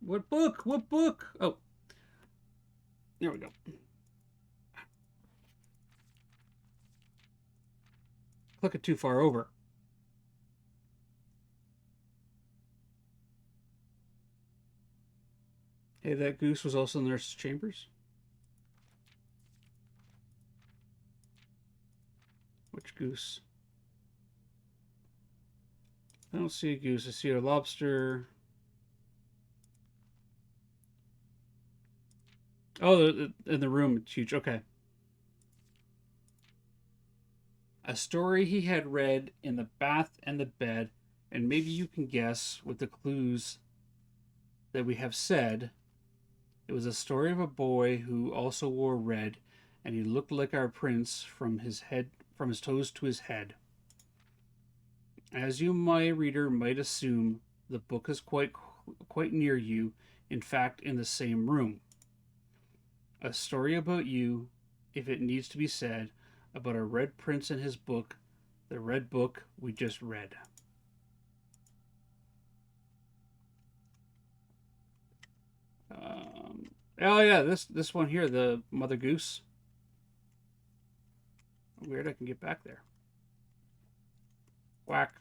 What book? What book? Oh, there we go. Click it too far over. Hey, that goose was also in the nurse's chambers. Which goose? I don't see a goose. I see a lobster. Oh, in the room. It's huge. Okay. A story he had read in the bath and the bed, and maybe you can guess with the clues that we have said. It was a story of a boy who also wore red, and he looked like our prince from his toes to his head. As you, my reader, might assume, the book is quite near you, in fact, in the same room. A story about you, if it needs to be said, about a red prince and his book, the red book we just read. Oh yeah, this one here, the Mother Goose. Weird, I can get back there. Whack.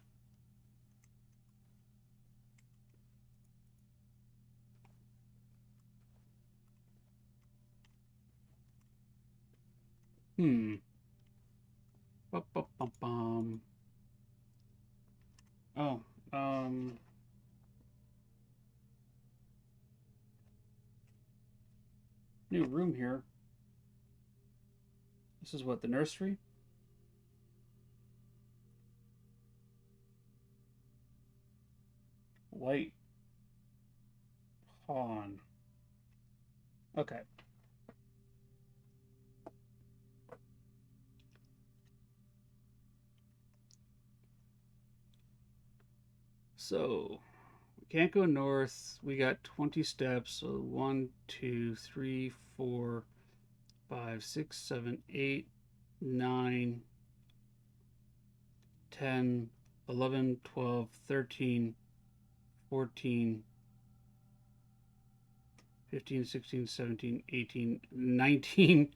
Hmm. Bum. Oh, um, new room here. This is what, the nursery? White pawn. Okay. So, we can't go north. We got 20 steps. So 1, 2, 3, 4, 5, 6, 7, 8, 9, 10, 11, 12, 13, 14, 15, 16, 17, 18, 19.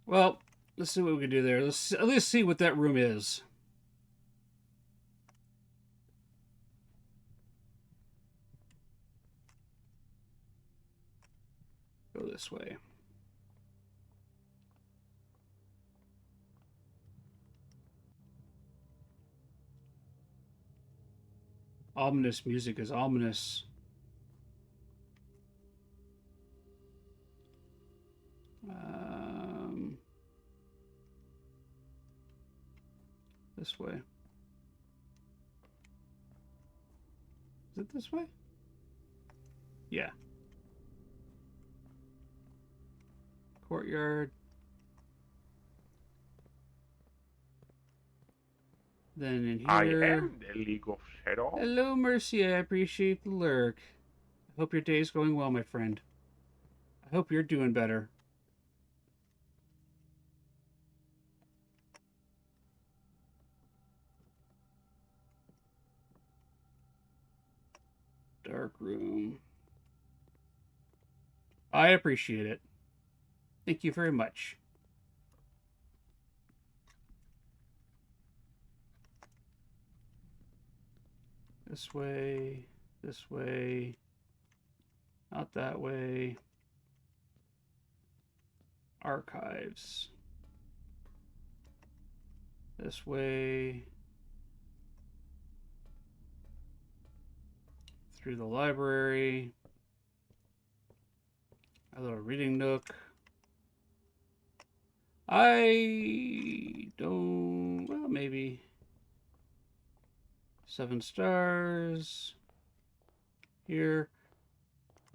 Well, let's see what we can do there. Let's at least see what that room is. Go this way. Ominous music is ominous. This way. Is it this way? Yeah. Courtyard. Then in I here. am the League of Shadow. Hello, Mercy. I appreciate the lurk. I hope your day's going well, my friend. I hope you're doing better. Dark room. I appreciate it. Thank you very much. This way. This way. Not that way. Archives. This way. Through the library. A little reading nook. I don't... Well, maybe... 7 stars. Here.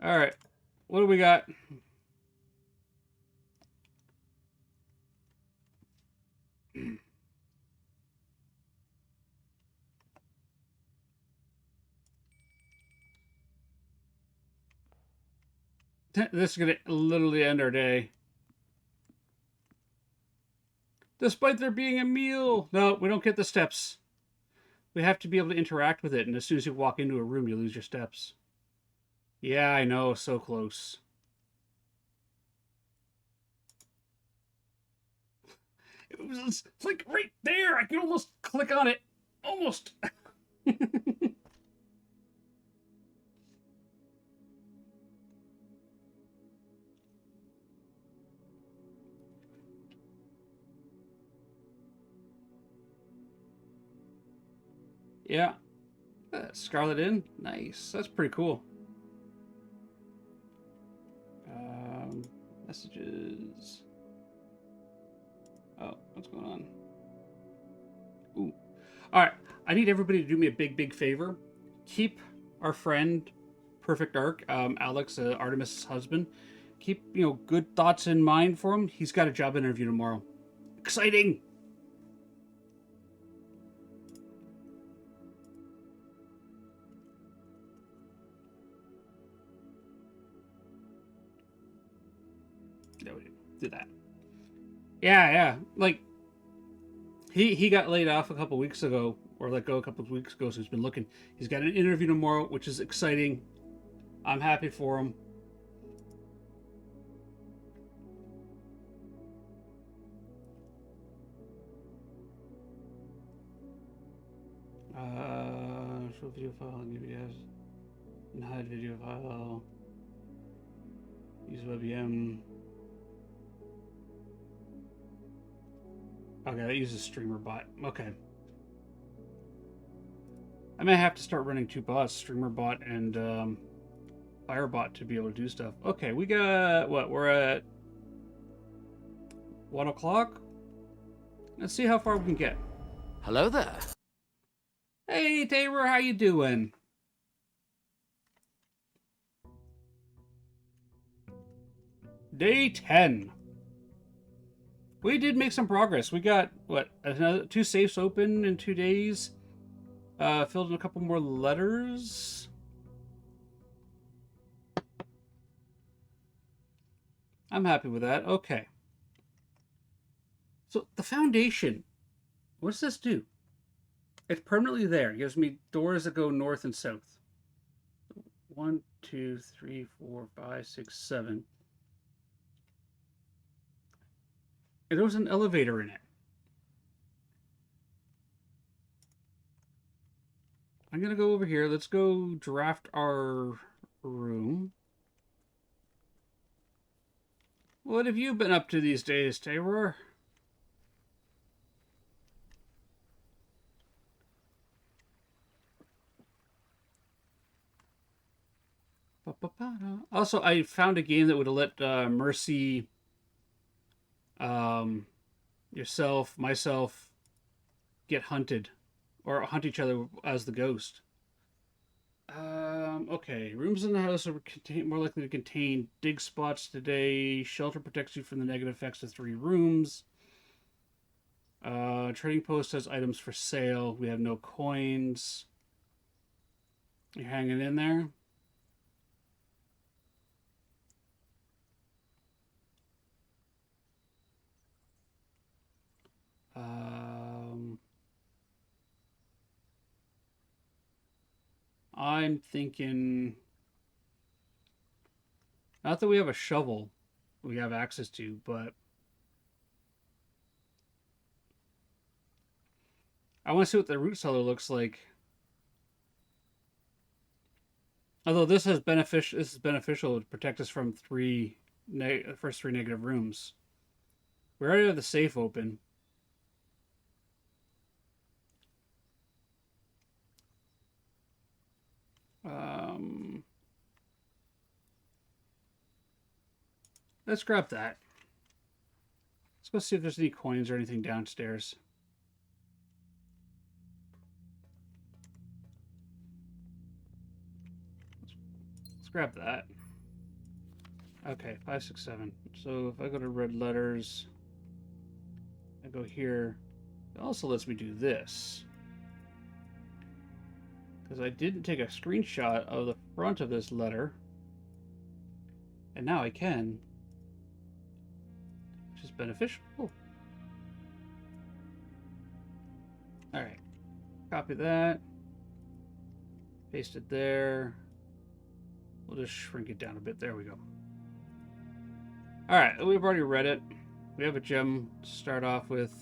Alright. What do we got? This is going to literally end our day. Despite there being a meal. No, we don't get the steps. We have to be able to interact with it, and as soon as you walk into a room, you lose your steps. Yeah, I know, so close. It's like right there. I can almost click on it. Almost. Yeah. Scarlet Inn. Nice. That's pretty cool. Messages. Oh, what's going on? Ooh. All right. I need everybody to do me a big favor. Keep our friend, Perfect Arc, Alex, Artemis' husband. Keep, good thoughts in mind for him. He's got a job interview tomorrow. Exciting! do that. Yeah, yeah. Like, he got laid off a couple weeks ago, or let go a couple of weeks ago, so he's been looking. He's got an interview tomorrow, which is exciting. I'm happy for him. Show video file and UBS. And hide video file. Use WebM. Okay, that uses streamer bot. Okay. I may have to start running two bots, streamer bot and Firebot, to be able to do stuff. Okay, we got what? We're at 1 o'clock. Let's see how far we can get. Hello there. Hey, Tabor, how you doing? Day 10. We did make some progress. We got, what, another 2 safes open in 2 days. Filled in a couple more letters. I'm happy with that. Okay. So, the foundation. What does this do? It's permanently there. It gives me doors that go north and south. 1, 2, 3, 4, 5, 6, 7. And there was an elevator in it. I'm going to go over here. Let's go draft our room. What have you been up to these days, Taylor? Also, I found a game that would have let Mercy, yourself, myself, get hunted. Or hunt each other as the ghost. Okay. Rooms in the house are more likely to contain dig spots today. Shelter protects you from the negative effects of 3 rooms. Trading post has items for sale. We have no coins. You're hanging in there? I'm thinking, not that we have a shovel we have access to, but I want to see what the root cellar looks like. Although this is beneficial to protect us from the first 3 negative rooms. We already have the safe open. Let's grab that. Let's go see if there's any coins or anything downstairs. Let's grab that. Okay, 5, 6, 7. So if I go to red letters, I go here. It also lets me do this. Because I didn't take a screenshot of the front of this letter. And now I can. Which is beneficial. Alright. Copy that. Paste it there. We'll just shrink it down a bit. There we go. Alright, we've already read it. We have a gem to start off with.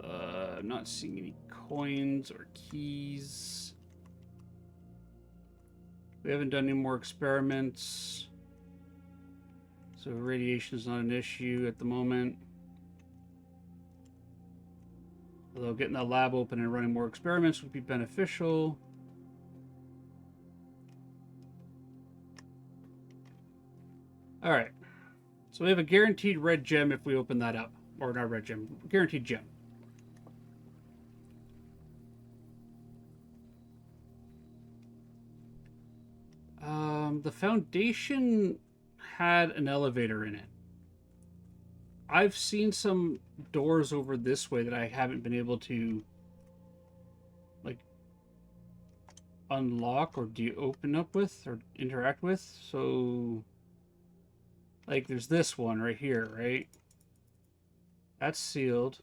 I'm not seeing any coins or keys. We haven't done any more experiments. So radiation is not an issue at the moment. Although getting that lab open and running more experiments would be beneficial. Alright. So we have a guaranteed red gem if we open that up. Or not red gem, guaranteed gem. The foundation had an elevator in it. I've seen some doors over this way that I haven't been able to, like, unlock or open up with or interact with. So, like, there's this one right here, right? That's sealed.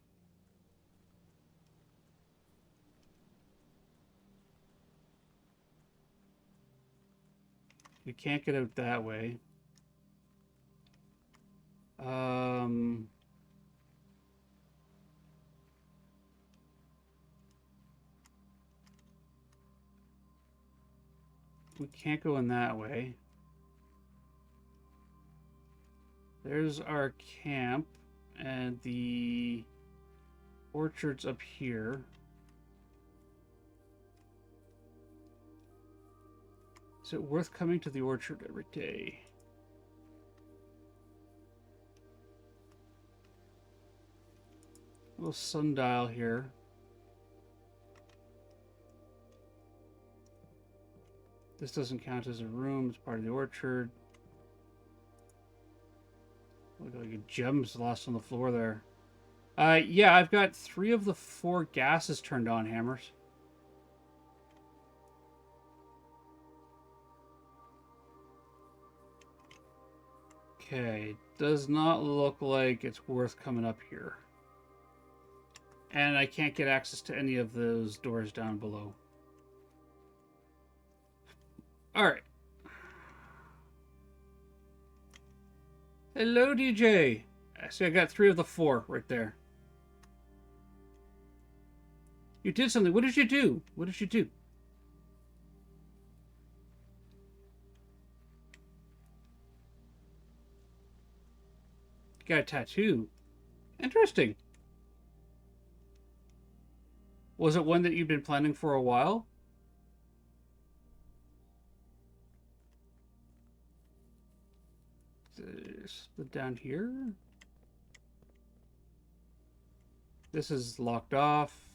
We can't get out that way. We can't go in that way. There's our camp, and the orchard's up here. Is it worth coming to the orchard every day? A little sundial here. This doesn't count as a room, it's part of the orchard. Look like gems lost on the floor there. Yeah, I've got 3 of the 4 gases turned on, Hammers. Okay, does not look like it's worth coming up here. And I can't get access to any of those doors down below. Alright. Hello, DJ. See, I got 3 of the 4 right there. You did something. What did you do? What did you do? You got a tattoo. Interesting. Was it one that you've been planning for a while? There's the down here. This is locked off.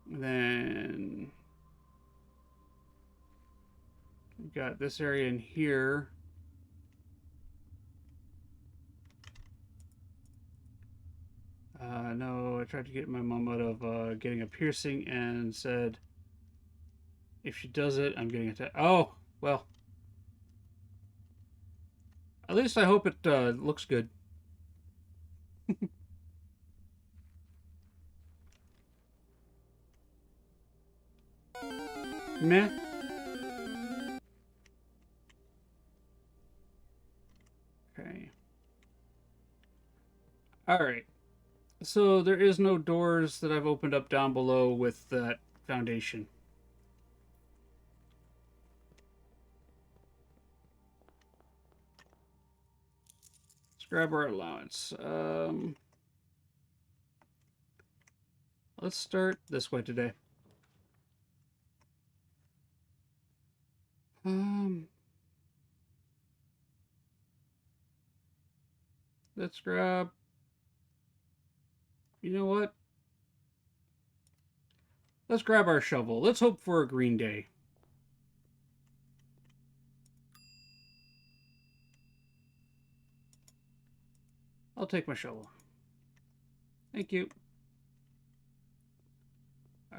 And then we got this area in here. No, I tried to get my mom out of getting a piercing and said, if she does it, I'm getting a oh, well. At least I hope it looks good. Meh. Okay. Alright. So there is no doors that I've opened up down below with that foundation. Let's grab our allowance. Let's start this way today. Let's grab... You know what? Let's grab our shovel. Let's hope for a green day. I'll take my shovel. Thank you.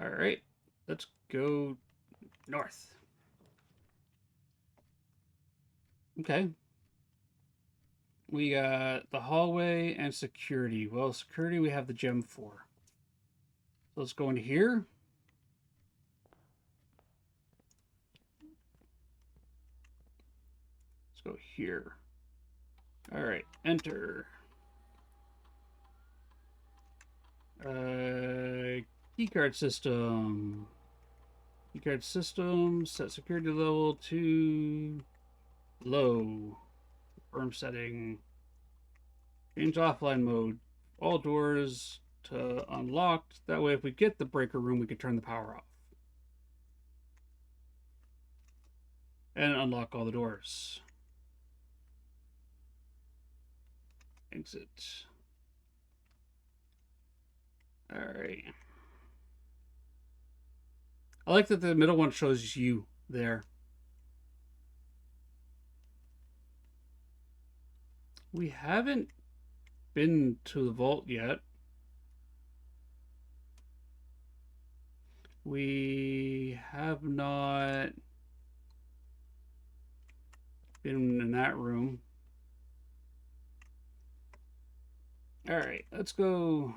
Alright. Let's go north. Okay. We got the hallway and security. Well, security we have the gem for. So let's go into here. Let's go here. All right, enter. Keycard system. Keycard system. Set security level to low. Confirm setting. Change offline mode. All doors to unlocked. That way, if we get the breaker room, we can turn the power off. And unlock all the doors. Exit. Alright. I like that the middle one shows you there. We haven't been to the vault yet. We have not Been in that room. All right, let's go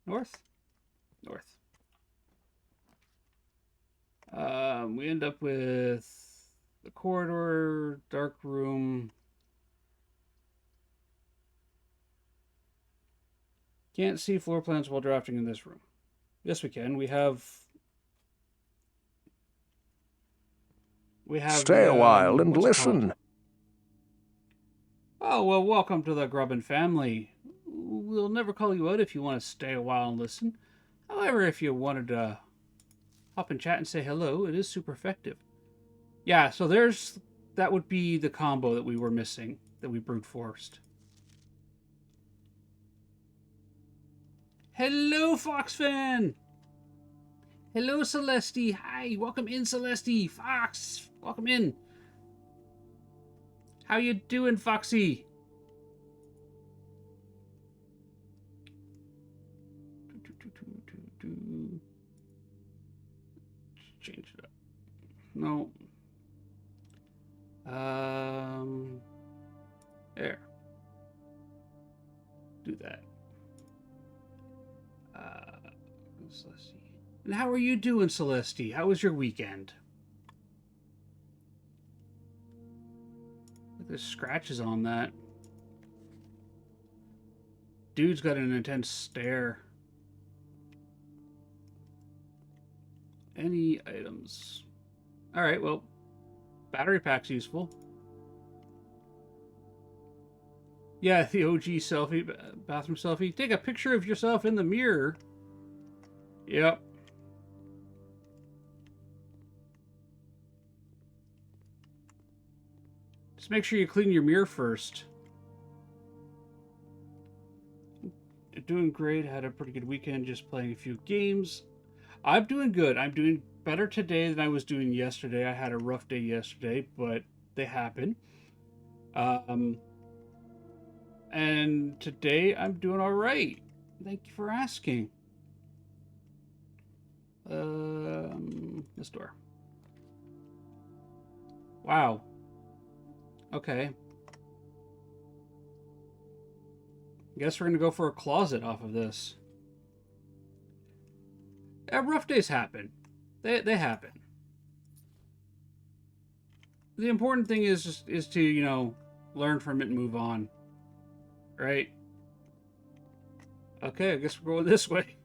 north. North. We end up with the corridor, dark room. Can't see floor plans while drafting in this room. Yes, we can. We have. Stay a while and what's it called? listen. Oh, well, welcome to the Grubbin family. We'll never call you out if you want to stay a while and listen. However, if you wanted to hop in chat and say hello, it is super effective. Yeah, so that would be the combo that we were missing, that we brute forced. Hello, Fox fan! Hello, Celeste. Hi, welcome in, Celeste. Fox, welcome in. How you doing, Foxy? Change it up. No. There. Do that. Celeste. And how are you doing, Celeste? How was your weekend? Look, there's scratches on that. Dude's got an intense stare. Any items? Alright, well, battery pack's useful. Yeah, the OG selfie, bathroom selfie. Take a picture of yourself in the mirror. Yep. Just make sure you clean your mirror first. Doing great. Had a pretty good weekend just playing a few games. I'm doing good. I'm doing better today than I was doing yesterday. I had a rough day yesterday, but they happen. And today I'm doing all right. Thank you for asking. This door. Wow. Okay. Guess we're gonna go for a closet off of this. Yeah, rough days happen. They happen. The important thing is to, you know, learn from it and move on. Right? Okay, I guess we're going this way.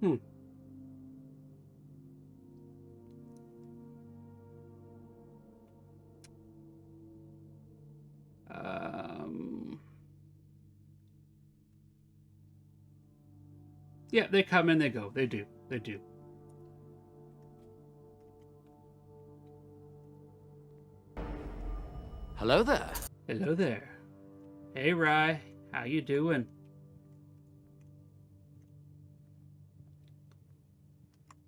Hmm. Yeah, they come and they go. They do. They do. Hello there. Hello there. Hey, Rye. How you doing?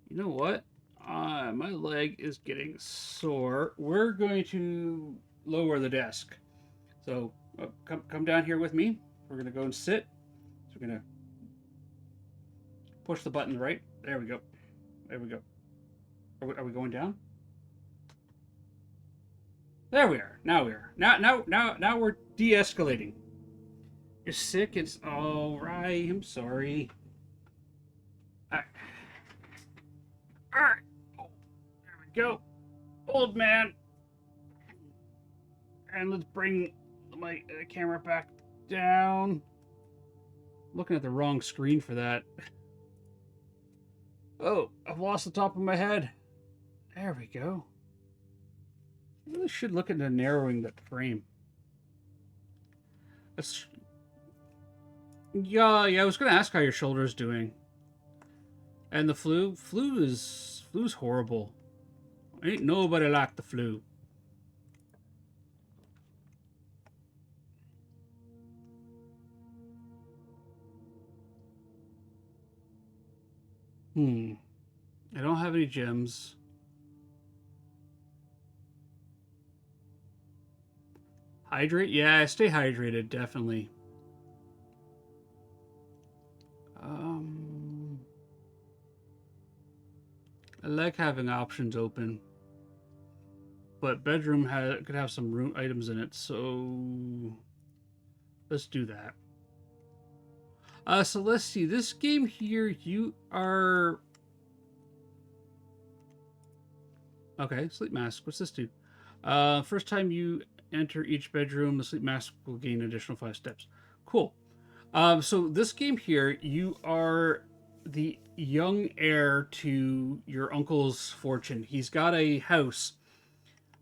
You know what? My leg is getting sore. We're going to lower the desk. So come down here with me. We're gonna go and sit. So we're gonna push the button right. There we go. There we go. Are we going down? There we are. Now we are. Now we're de-escalating. You're sick. It's all right. I'm sorry. All right. Oh, there we go. Old man. And let's bring my camera back down. Looking at the wrong screen for that. Oh, I've lost the top of my head. There we go. I really should look into narrowing that frame. Yeah, I was gonna ask how your shoulder's doing. And the flu? Flu's horrible. Ain't nobody like the flu. I don't have any gems. Hydrate? Yeah, stay hydrated, definitely. I like having options open, but bedroom could have some room items in it, so let's do that. So let's see. This game here, you are okay. Sleep mask. What's this do? First time you enter each bedroom, the sleep mask will gain additional 5 steps. Cool. So this game here, you are the young heir to your uncle's fortune. He's got a house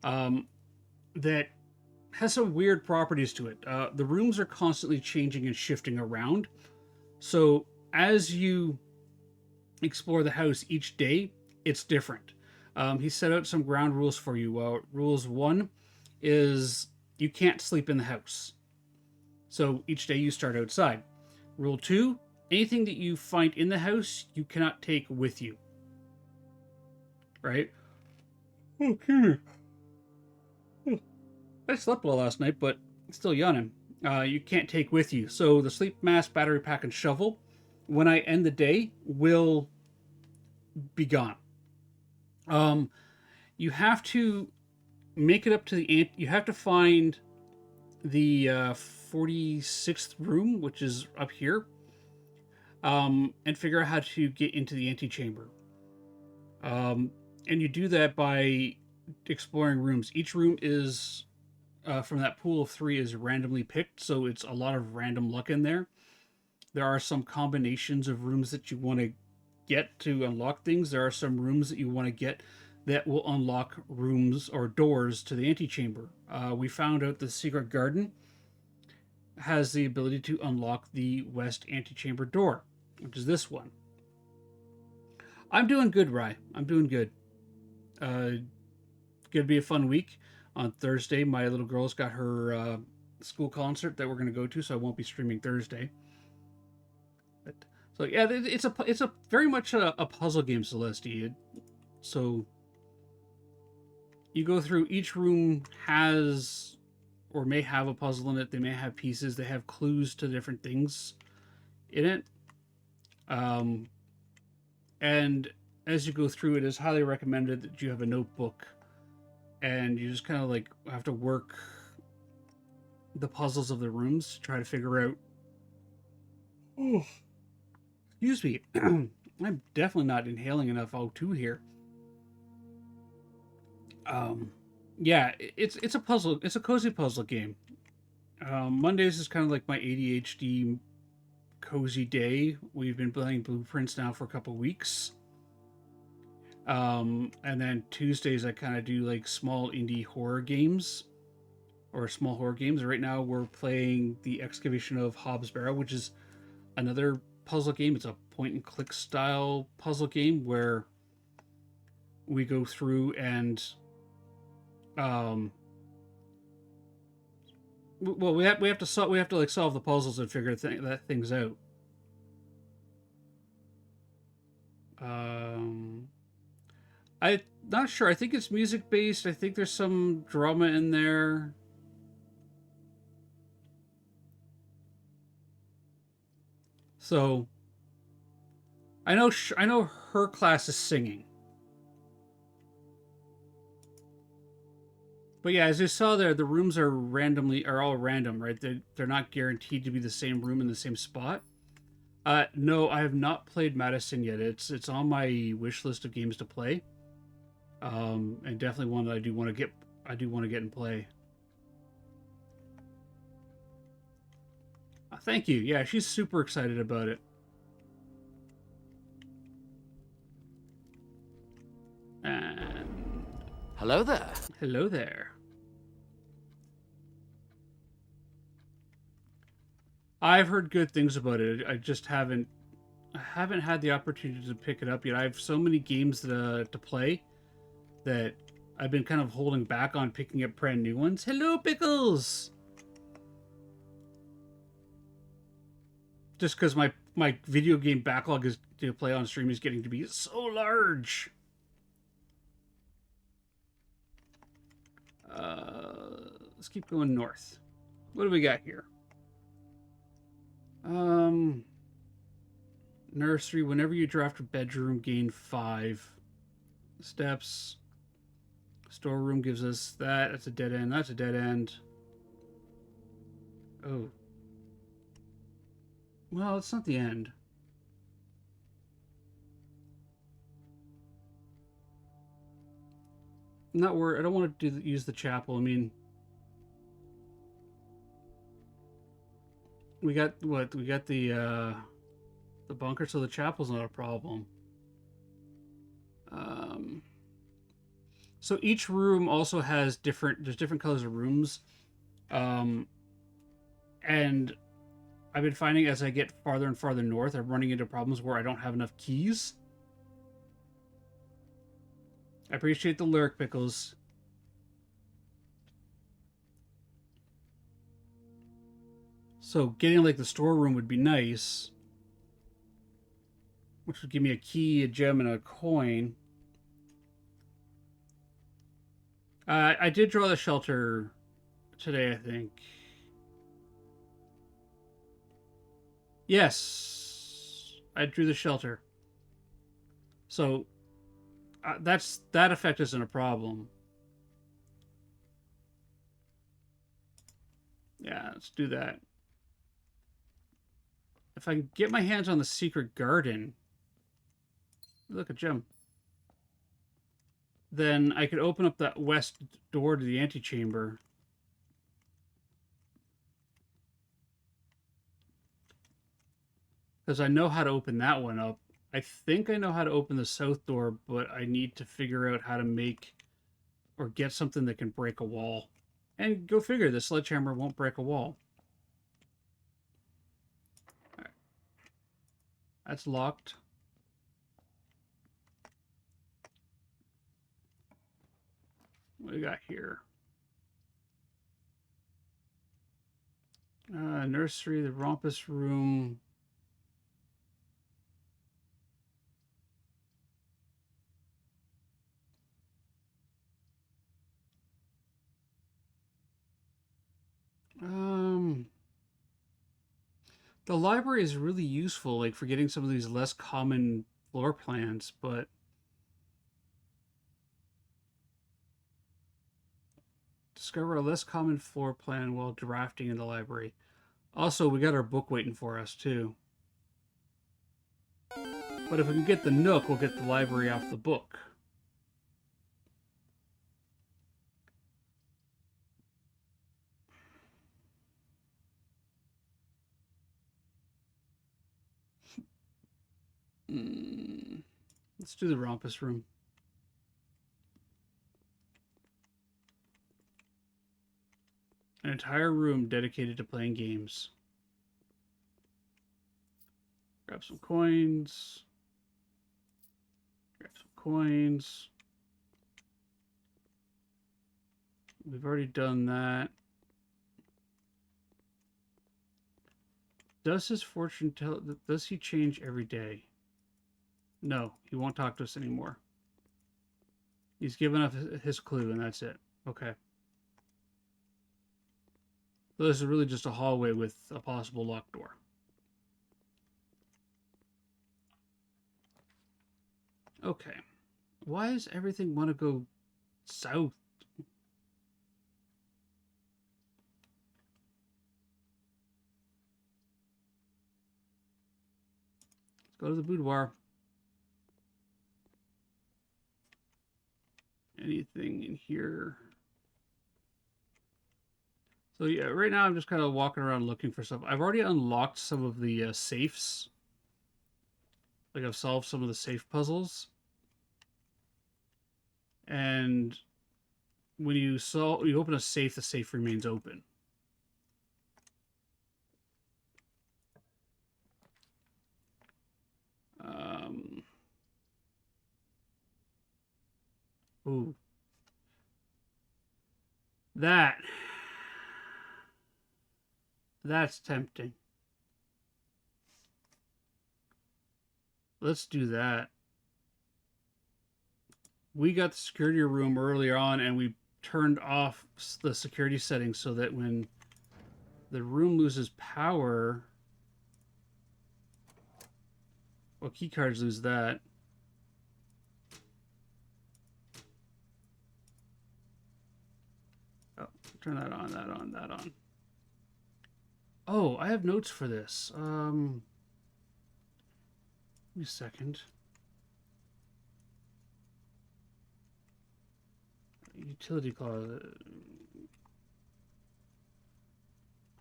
that has some weird properties to it. The rooms are constantly changing and shifting around. So as you explore the house each day, it's different. He set out some ground rules for you. Rules 1 is you can't sleep in the house. So each day you start outside. Rule 2, anything that you find in the house, you cannot take with you. Right? Okay. I slept well last night, but still yawning. You can't take with you. So the sleep mask, battery pack, and shovel, when I end the day, will be gone. You have to make it up to the you have to find the 46th room, which is up here, and figure out how to get into the antechamber. And you do that by exploring rooms. Each room is from that pool of 3 is randomly picked, so it's a lot of random luck in there. There are some combinations of rooms that you want to get to unlock things. There are some rooms that you want to get that will unlock rooms or doors to the antechamber. We found out the secret garden has the ability to unlock the west antechamber door, which is this one. I'm doing good, Rye. I'm doing good. Gonna be a fun week. On Thursday, my little girl's got her school concert that we're gonna go to, so I won't be streaming Thursday. But, so yeah, it's a very much a puzzle game, Celeste. So you go through, each room has or may have a puzzle in it. They may have pieces. They have clues to different things in it. And as you go through, it is highly recommended that you have a notebook, and you just kind of like have to work the puzzles of the rooms to try to figure out. Oh, excuse me. I'm definitely not inhaling enough O2 here. Yeah, it's a puzzle. It's a cozy puzzle game. Mondays is kind of like my ADHD cozy day. We've been playing Blueprints now for a couple weeks. And then Tuesdays I kind of do like small indie horror games or small horror games. Right now we're playing The Excavation of Hobbs Barrow, which is another puzzle game. It's a point and click style puzzle game where we go through and well, we have to solve the puzzles and figure things out. I'm not sure. I think it's music based. I think there's some drama in there. So I know her class is singing. But yeah, as you saw there, the rooms are all random, right? They're not guaranteed to be the same room in the same spot. No, I have not played Madison yet. It's on my wish list of games to play. And definitely one that I do want to get and play. Thank you. Yeah, she's super excited about it. And hello there. Hello there. I've heard good things about it. I just haven't had the opportunity to pick it up yet. I have so many games to play that I've been kind of holding back on picking up brand new ones. Hello, Pickles! Just because my video game backlog is to play on stream is getting to be so large. Let's keep going north. What do we got here? Nursery. Whenever you draft a bedroom, gain 5. Steps. Storeroom gives us that. That's a dead end. That's a dead end. Oh. Well, it's not the end. I'm not worried. I don't want to use the chapel. I mean, we got what? We got the bunker, so the chapel's not a problem. So each room also has there's different colors of rooms. And I've been finding as I get farther and farther north, I'm running into problems where I don't have enough keys. I appreciate the lyric, Pickles. So getting like the storeroom would be nice, which would give me a key, a gem, and a coin. I did draw the shelter today, I think. Yes, I drew the shelter. So that effect isn't a problem. Yeah, let's do that. If I can get my hands on the secret garden, look, a gem. Then I could open up that west door to the antechamber. Because I know how to open that one up. I think I know how to open the south door, but I need to figure out how to make or get something that can break a wall. And go figure, the sledgehammer won't break a wall. All right. That's locked. What do we got here? Nursery, the rompus room. The library is really useful, like for getting some of these less common floor plans, but discover a less common floor plan while drafting in the library. Also, we got our book waiting for us too. But if we can get the Nook, we'll get the library off the book. Let's do the rompus room. An entire room dedicated to playing games. Grab some coins. Grab some coins. We've already done that. Does his fortune tell? Does he change every day? No, he won't talk to us anymore. He's given us his clue, and that's it. Okay. So this is really just a hallway with a possible locked door. Okay. Why does everything want to go south? Let's go to the boudoir. Anything in here? So yeah, right now I'm just kind of walking around looking for stuff. I've already unlocked some of the safes. Like I've solved some of the safe puzzles. And when you open a safe, the safe remains open. Ooh. That's tempting. Let's do that. We got the security room earlier on, and we turned off the security settings so that when the room loses power... Well, key cards lose that. turn that on, that on. Oh, I have notes for this. Give me a second. Utility closet.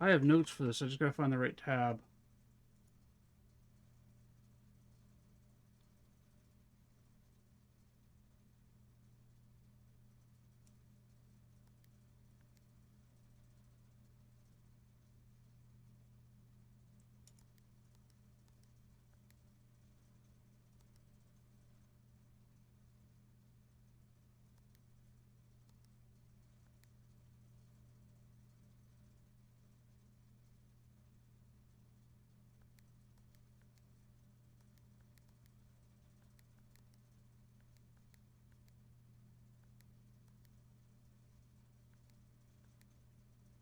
I have notes for this. I just gotta find the right tab.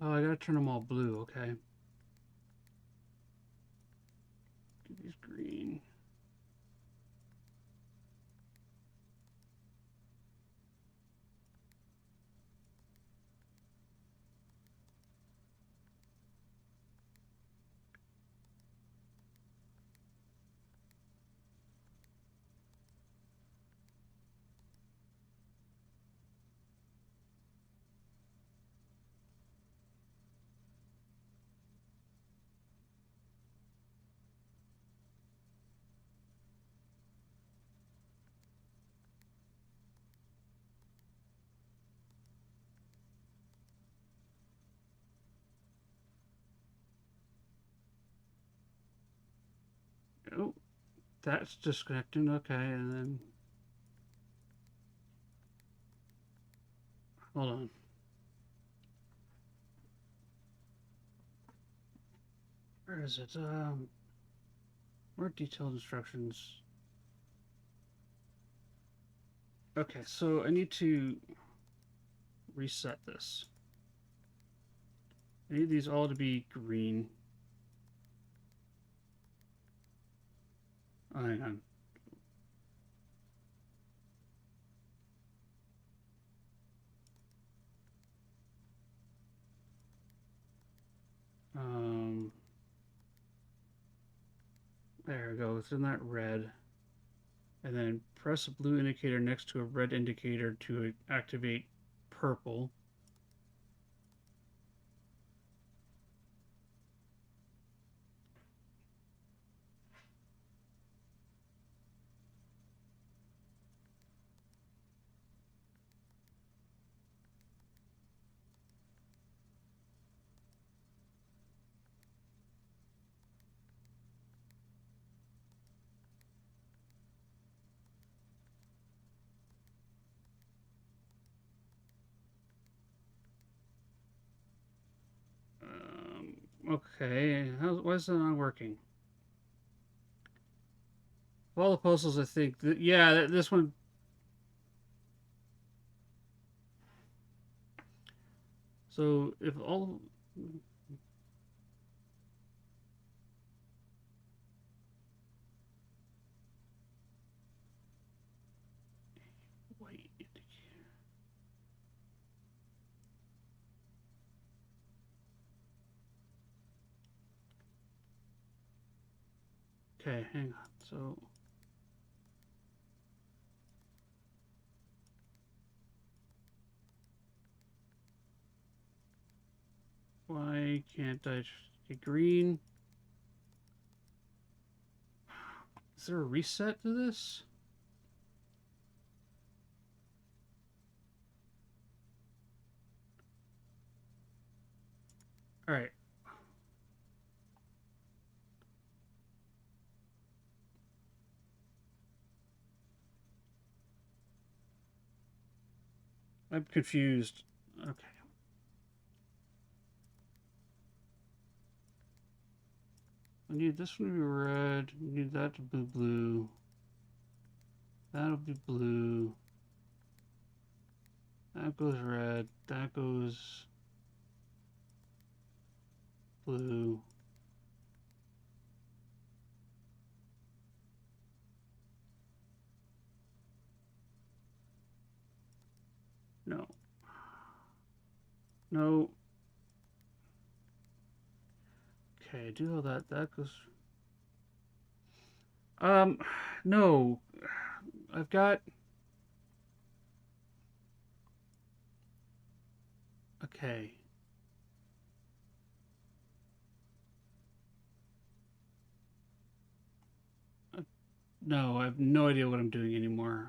Oh, I gotta turn them all blue. Okay. Get these green. Oh, that's disconnecting. Okay, and then hold on. Where is it? More detailed instructions. Okay, so I need to reset this. I need these all to be green. Oh, hang on. There we go. It's in that red. And then press a blue indicator next to a red indicator to activate purple. Okay, why is that not working? Of all the puzzles, I think, yeah, this one. So if all. White indicator. Okay, hang on. So. Why can't I get green? Is there a reset to this? All right. I'm confused. Okay. I need this one to be red. I need that to be blue. That'll be blue. That goes red. That goes blue. No. No. Okay, do all that. That goes. Um, no. I've got. Okay. No, I have no idea what I'm doing anymore.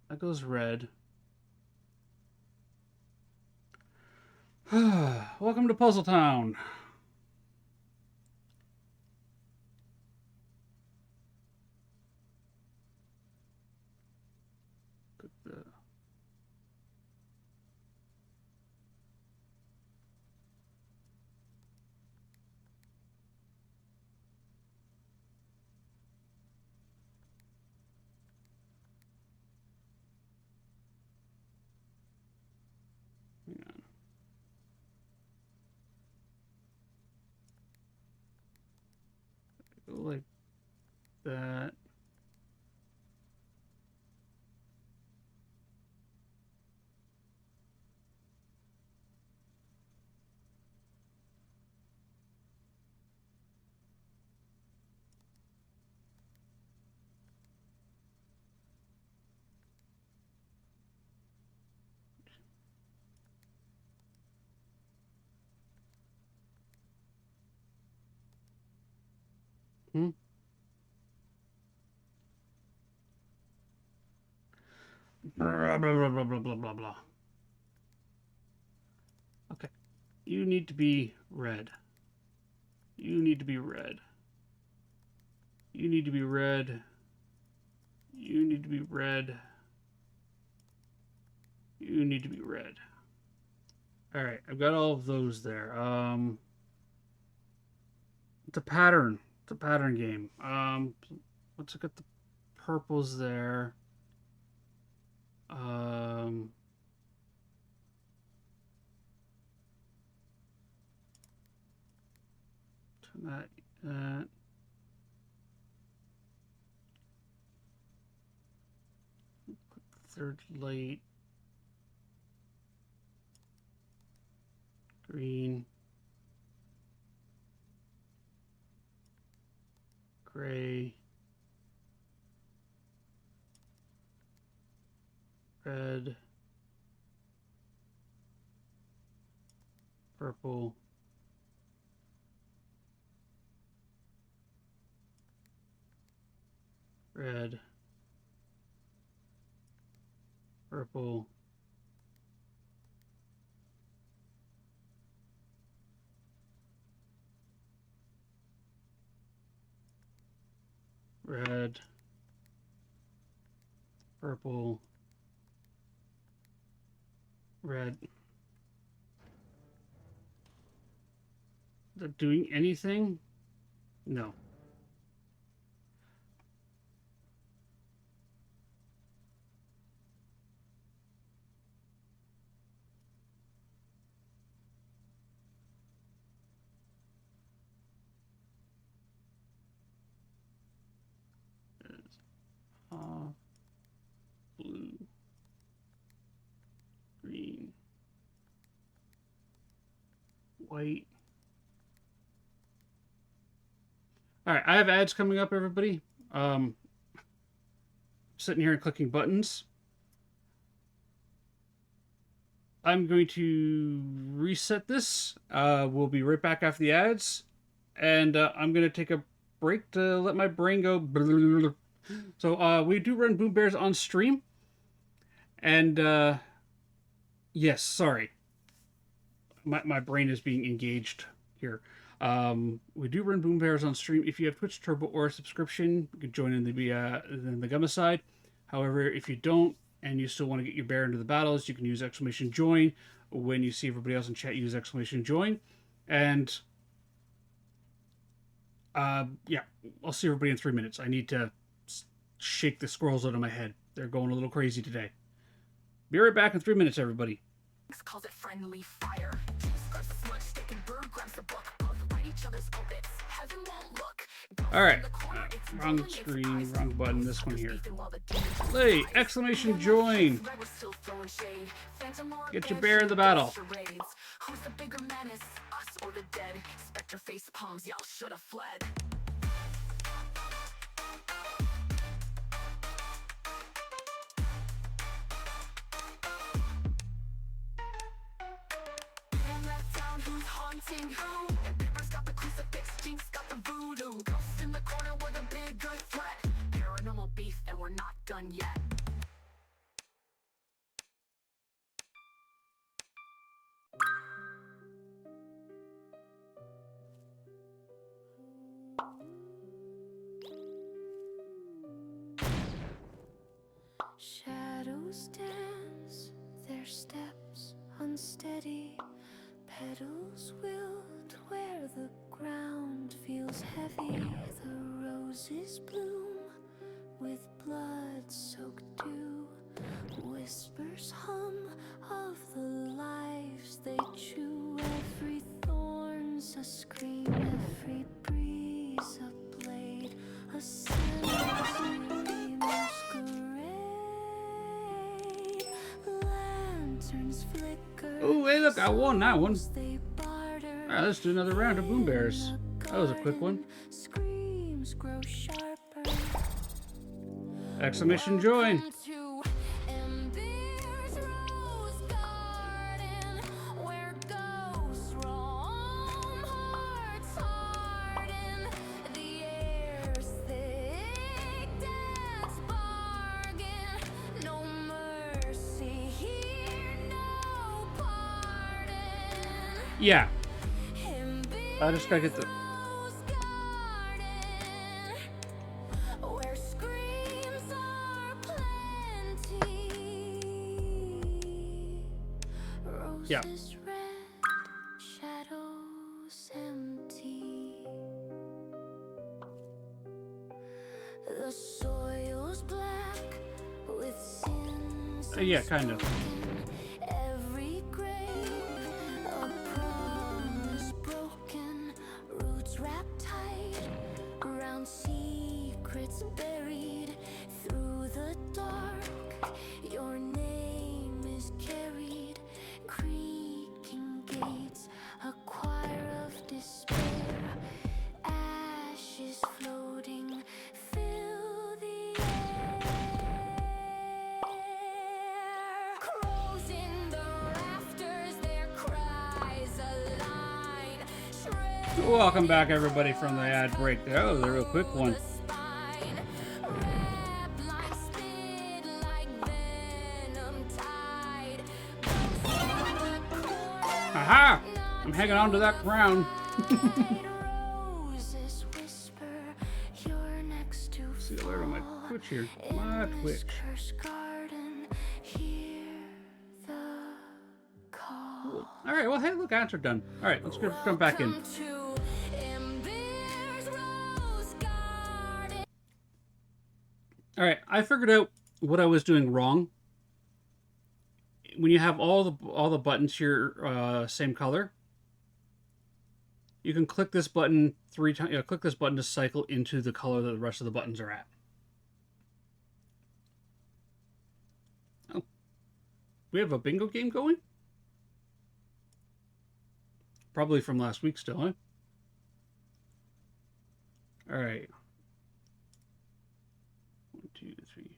That goes red. Welcome to Puzzle Town. Hang on. Go like that. Hmm? Blah, blah, blah, blah, blah, blah, blah, blah. Okay. You need to be red. You need to be red. You need to be red. You need to be red. You need to be red. All right, I've got all of those there. It's a pattern. It's a pattern game. Let's look at the purples there. Um, turn that. Third light. Green. Gray. Red. Purple. Red. Purple. Red. Purple. Red. They're doing anything? No. Uh, Blue. Green. White. All right, I have ads coming up, everybody. Sitting here and clicking buttons. I'm going to reset this. We'll be right back after the ads, and I'm going to take a break to let my brain go. So we do run Boom Bears on stream, and yes, sorry, my brain is being engaged here. We do run Boom Bears on stream. If you have Twitch Turbo or a subscription, you can join in the Gamma side. However, if you don't and you still want to get your bear into the battles, you can use exclamation join. When you see everybody else in chat use exclamation join. And Yeah, I'll see everybody in 3 minutes. I need to shake the squirrels out of my head. They're going a little crazy today. Be right back in 3 minutes, everybody. Calls it friendly fire. Juice grabs a smudge stick and bird grabs a book. Both write each other's obits. Heaven won't look. All right. Wrong screen, wrong button. This one here. Hey! Exclamation join! Get your bear in the battle. Who's the bigger menace? Us or the dead? Spectre face palms, y'all should have fled. Who's haunting who? Paper's got the crucifix, Jinx got the voodoo. Ghost in the corner with a bigger threat. Paranormal beef, and we're not done yet. Shadows dance, their steps unsteady. Petals wilt where the ground feels heavy. The roses bloom with blood-soaked dew. Whispers hum of the lives they chew. Every thorn's a scream, every breeze a blade, a cemetery masquerade. Lanterns flicker. Oh, hey, look, I won that one. All right, let's do another round of Boom Bears. That was a quick one. Screams grow sharper. Exclamation join. Yeah. I just gotta get the... Yeah. Shadows empty. The soil's black with sins. Yeah, kind of. Every grave, a promise broken, roots wrapped tight around secrets buried through the dark. Your name is carried, creaking gates, a choir of despair. Ashes floating fill the air. Crows in the rafters, their cries align. Welcome back, everybody, from the ad break. That was a real quick one. Aha! I'm hanging on to that crown. See you later on my Twitch here. My Twitch. Cool. All right. Well, hey, look, ads are done. All right, let's go jump back in. All right, I figured out what I was doing wrong. When you have all the buttons here same color, you can click this button 3 times. Click this button to cycle into the color that the rest of the buttons are at. Oh, we have a bingo game going? Probably from last week still, huh? All right. 1, 2, 3,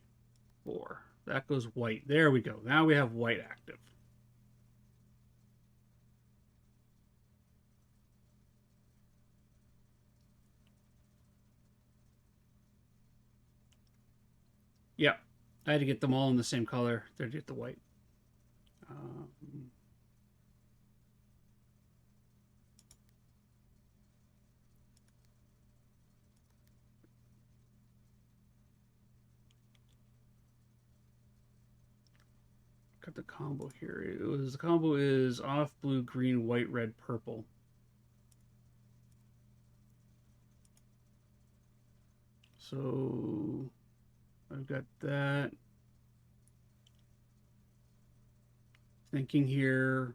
4. That goes white. There we go. Now we have white active. Yeah, I had to get them all in the same color. There to get the white. Got the combo here. The combo is off blue, green, white, red, purple. So I've got that. Thinking here.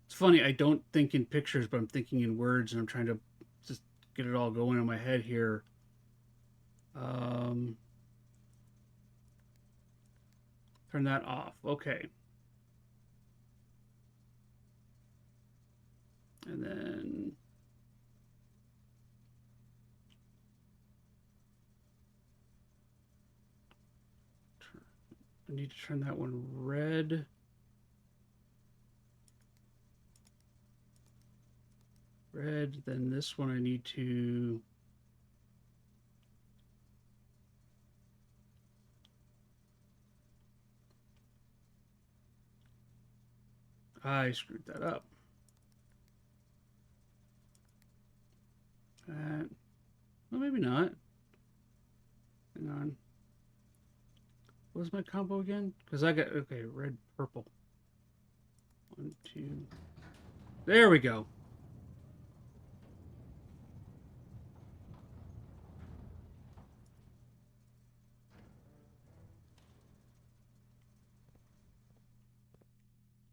It's funny, I don't think in pictures, but I'm thinking in words, and I'm trying to just get it all going in my head here. Um, Turn that off. Okay. And then I need to turn that one red. Red. Then this one I need to... I screwed that up. That. Well, maybe not. Hang on. What was my combo again? Because I got... Okay, red, purple. 1, 2... There we go.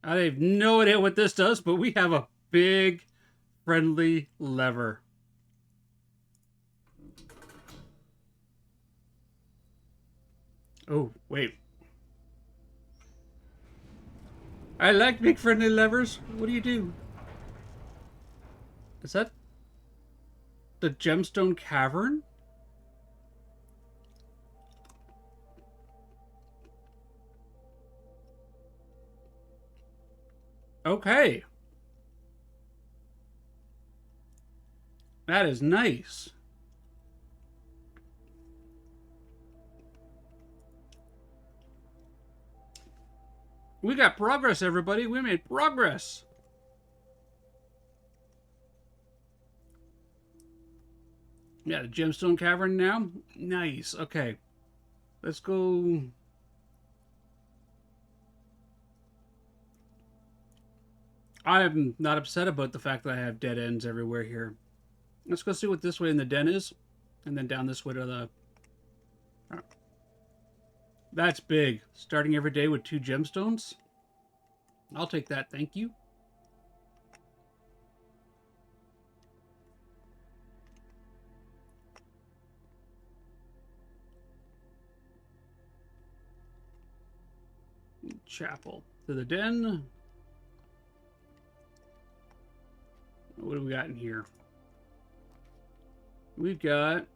I have no idea what this does, but we have a big, friendly lever. Oh, wait. I like big, friendly levers. What do you do? Is that the gemstone cavern? Okay. That is nice. We got progress, everybody. We made progress. Yeah, the gemstone cavern now. Nice. Okay. Let's go. I'm not upset about the fact that I have dead ends everywhere here. Let's go see what this way in the den is. And then down this way to the... That's big. Starting every day with 2 gemstones. I'll take that, thank you. Chapel. To the den. What do we got in here? We've got...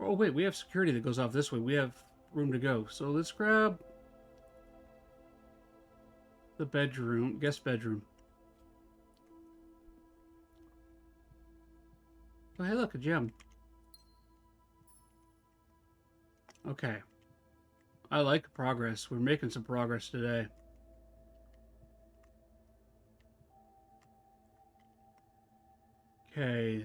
Oh, wait, we have security that goes off this way. We have room to go. So let's grab the bedroom, guest bedroom. Oh, hey, look, a gem. Okay. I like progress. We're making some progress today. Okay.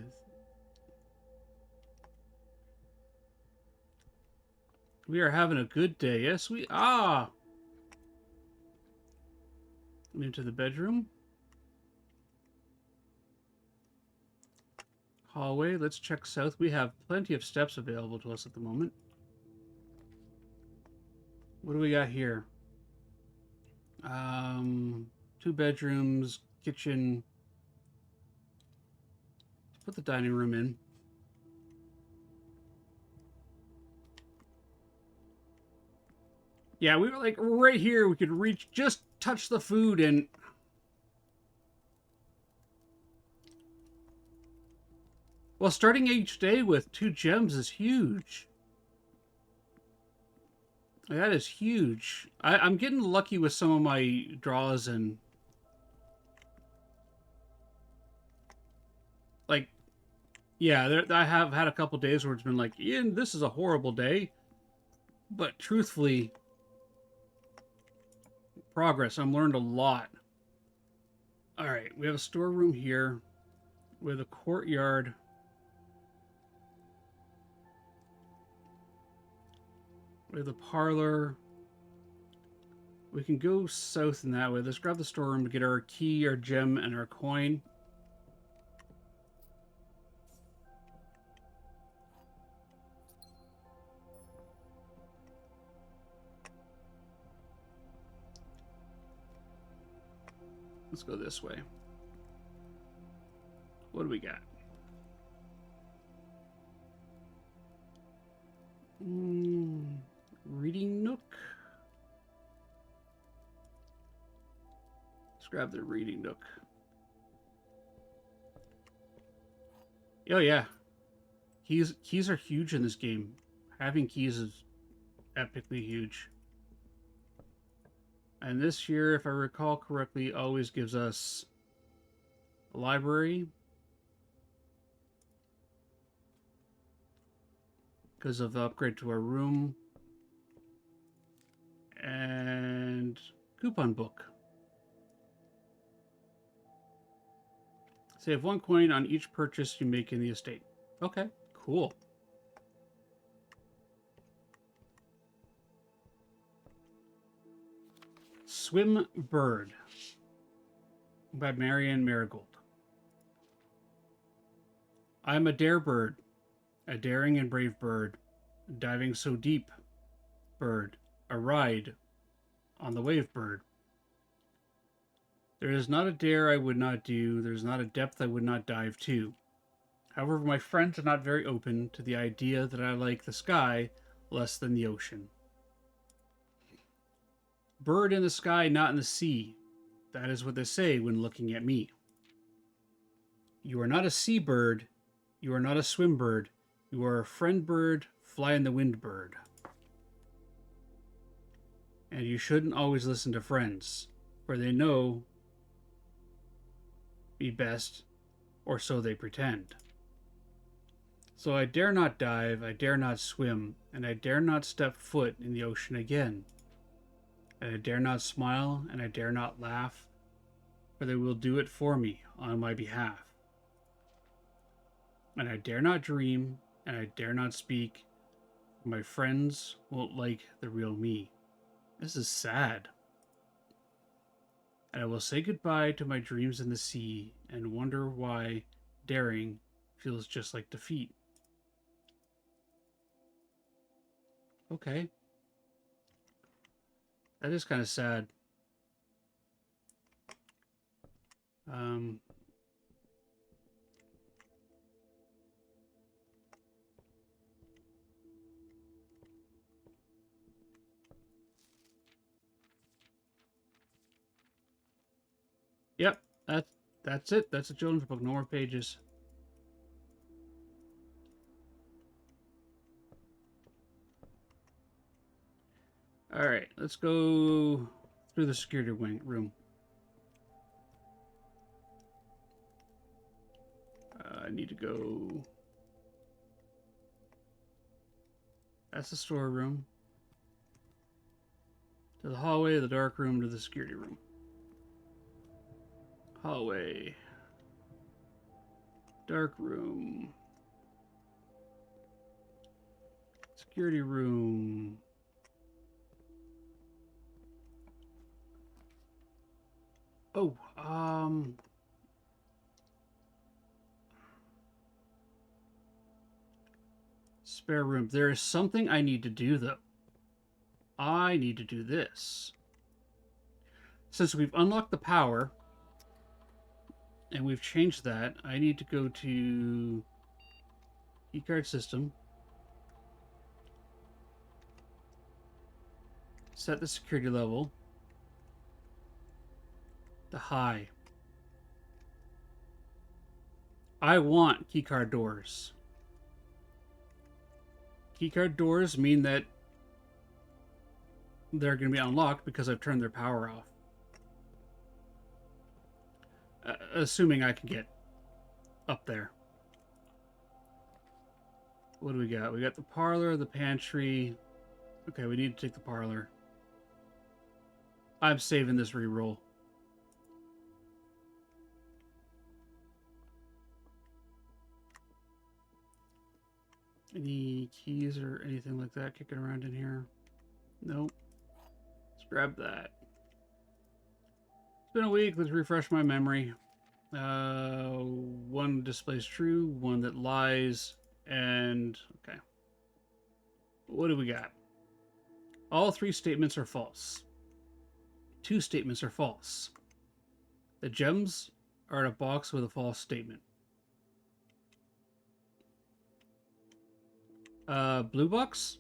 We are having a good day. Yes, we are. Into the bedroom. Hallway. Let's check south. We have plenty of steps available to us at the moment. What do we got here? 2 bedrooms, kitchen. Put the dining room in. Yeah, we were like right here. We could reach, just touch the food, and well, starting each day with 2 gems is huge. That is huge. I'm getting lucky with some of my draws, and like, yeah, I have had a couple days where it's been like, Ian, this is a horrible day. But truthfully, progress. I've learned a lot. All right, we have a storeroom here with a courtyard. We have the parlor. We can go south in that way. Let's grab the storeroom to get our key, our gem, and our coin. Let's go this way. What do we got? Reading nook. Let's grab the reading nook. Oh yeah, keys are huge in this game. Having keys is epically huge. And this year, if I recall correctly, always gives us a library because of the upgrade to our room and coupon book. Save 1 coin on each purchase you make in the estate. Okay, cool. Swim Bird by Marianne Marigold. I'm a dare bird, a daring and brave bird, diving so deep, bird, a ride on the wave, bird. There is not a dare I would not do, there is not a depth I would not dive to. However, my friends are not very open to the idea that I like the sky less than the ocean. Bird in the sky, not in the sea. That is what they say when looking at me. You are not a seabird, you are not a swim bird, you are a friend bird, fly in the wind bird. And you shouldn't always listen to friends, for they know be best, or so they pretend. So I dare not dive, I dare not swim, and I dare not step foot in the ocean again. And I dare not smile, and I dare not laugh, for they will do it for me on my behalf. And I dare not dream, and I dare not speak, for my friends won't like the real me. This is sad. And I will say goodbye to my dreams in the sea and wonder why daring feels just like defeat. Okay. That is kind of sad. Yep, that's it. That's a children's book. No more pages. All right, let's go through the security room. I need to go. That's the storeroom. To the hallway, the dark room, to the security room. Hallway. Dark room. Security room. Oh, spare room. There is something I need to do, though. I need to do this. Since we've unlocked the power, and we've changed that, I need to go to keycard system. Set the security level to high. I want keycard doors. Keycard doors mean that they're going to be unlocked because I've turned their power off. Assuming I can get up there. What do we got? We got the parlor, the pantry. Okay, we need to take the parlor. I'm saving this reroll. Any keys or anything like that kicking around in here? Nope. Let's grab that. been a week. Let's refresh my memory. One displays true, one that lies, and okay. What do we got? All three statements are false. Two statements are false. The gems are in a box with a false statement. Blue box?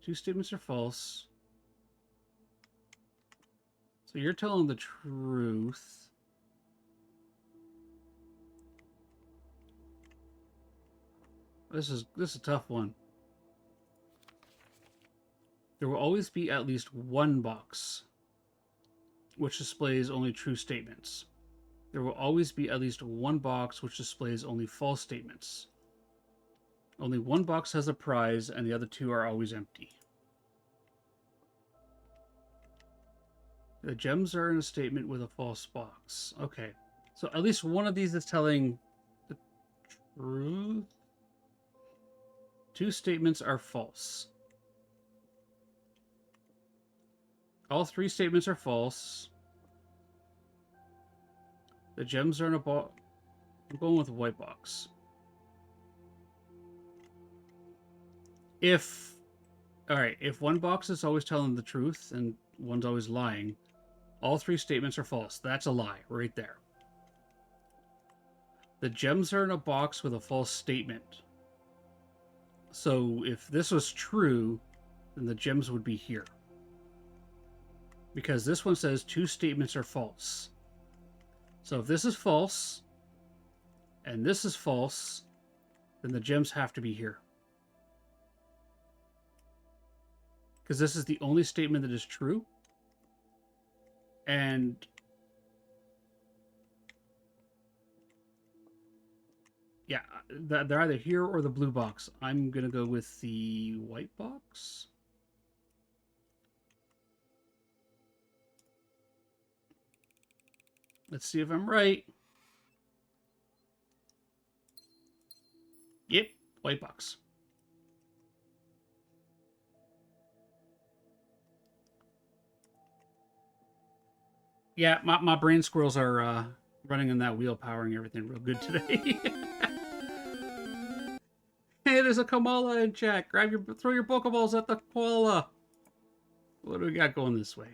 Two statements are false. So you're telling the truth. This is a tough one. There will always be at least one box which displays only true statements. There will always be at least one box which displays only false statements. Only one box has a prize, and the other two are always empty. The gems are in a statement with a false box. Okay. So at least one of these is telling the truth. Two statements are false. All three statements are false. The gems are in a box. I'm going with a white box. If one box is always telling the truth and one's always lying, all three statements are false. That's a lie right there. The gems are in a box with a false statement. So if this was true, then the gems would be here. Because this one says two statements are false. So if this is false, and this is false, then the gems have to be here. Because this is the only statement that is true. And yeah, they're either here or the blue box. I'm going to go with the white box. Let's see if I'm right. Yep, white box. Yeah, my brain squirrels are running in that wheel, powering everything real good today. Hey, there's a Kamala in chat. Throw your Pokeballs at the koala. What do we got going this way?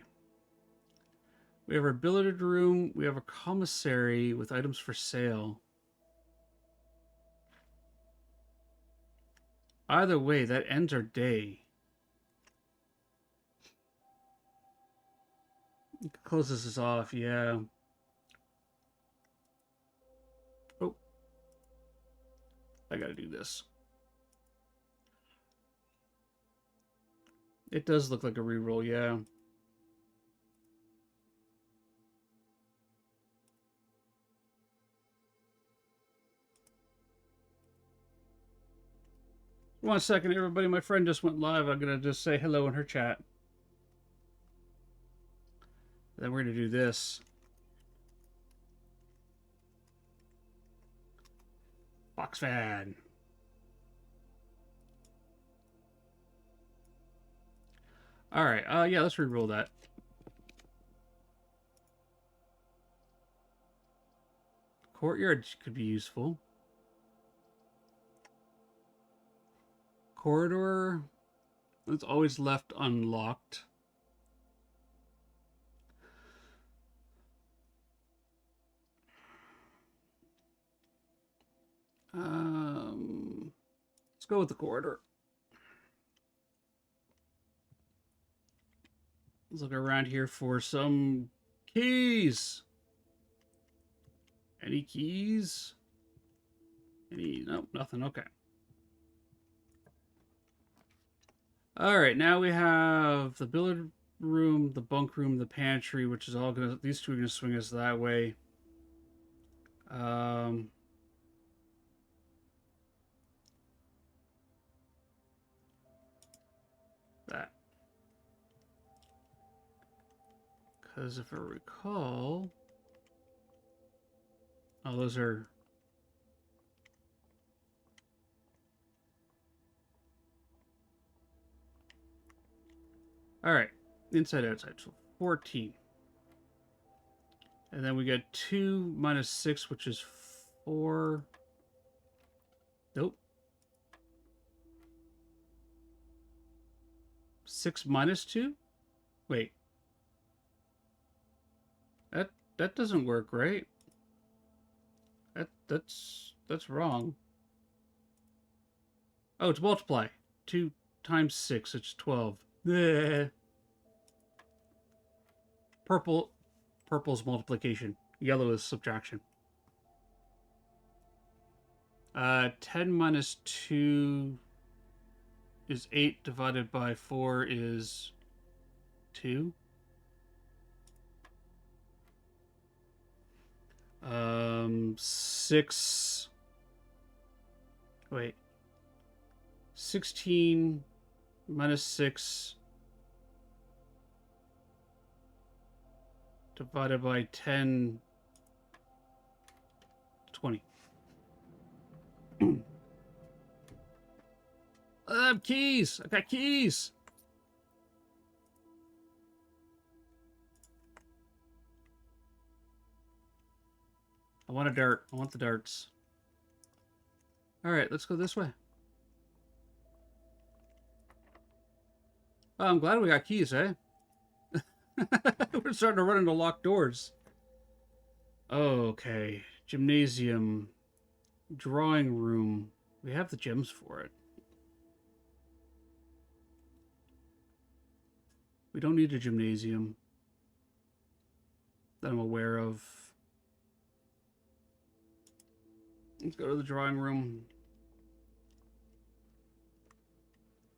We have our billiard room. We have a commissary with items for sale. Either way, that ends our day. Closes this off, yeah. Oh. I gotta do this. It does look like a reroll, yeah. One second, everybody. My friend just went live. I'm gonna just say hello in her chat. Then we're gonna do this. Box fan. All right. Yeah. Let's re-roll that. Courtyard could be useful. Corridor. It's always left unlocked. Let's go with the corridor. Let's look around here for some keys. Any keys? Nope, nothing. Okay. All right, now we have the billiard room, the bunk room, the pantry, which is all gonna. These two are gonna swing us that way. That. Because if I recall, oh, those are. All right, inside outside. So 14. And then we get 2 minus 6, which is 4. Nope. 6 minus 2? Wait. That doesn't work, right? That's wrong. Oh, it's multiply. 2 times 6, it's 12. Bleh. Purple's multiplication. Yellow is subtraction. 10 minus 2 is 8 divided by 4 is 2. 6. Wait. 16 minus 6 divided by 10. 20. I have keys. I got keys. I want a dart. I want the darts. All right, let's go this way. Oh, I'm glad we got keys, eh? We're starting to run into locked doors. Okay. Gymnasium. Drawing room. We have the gems for it. We don't need a gymnasium that I'm aware of. Let's go to the drawing room.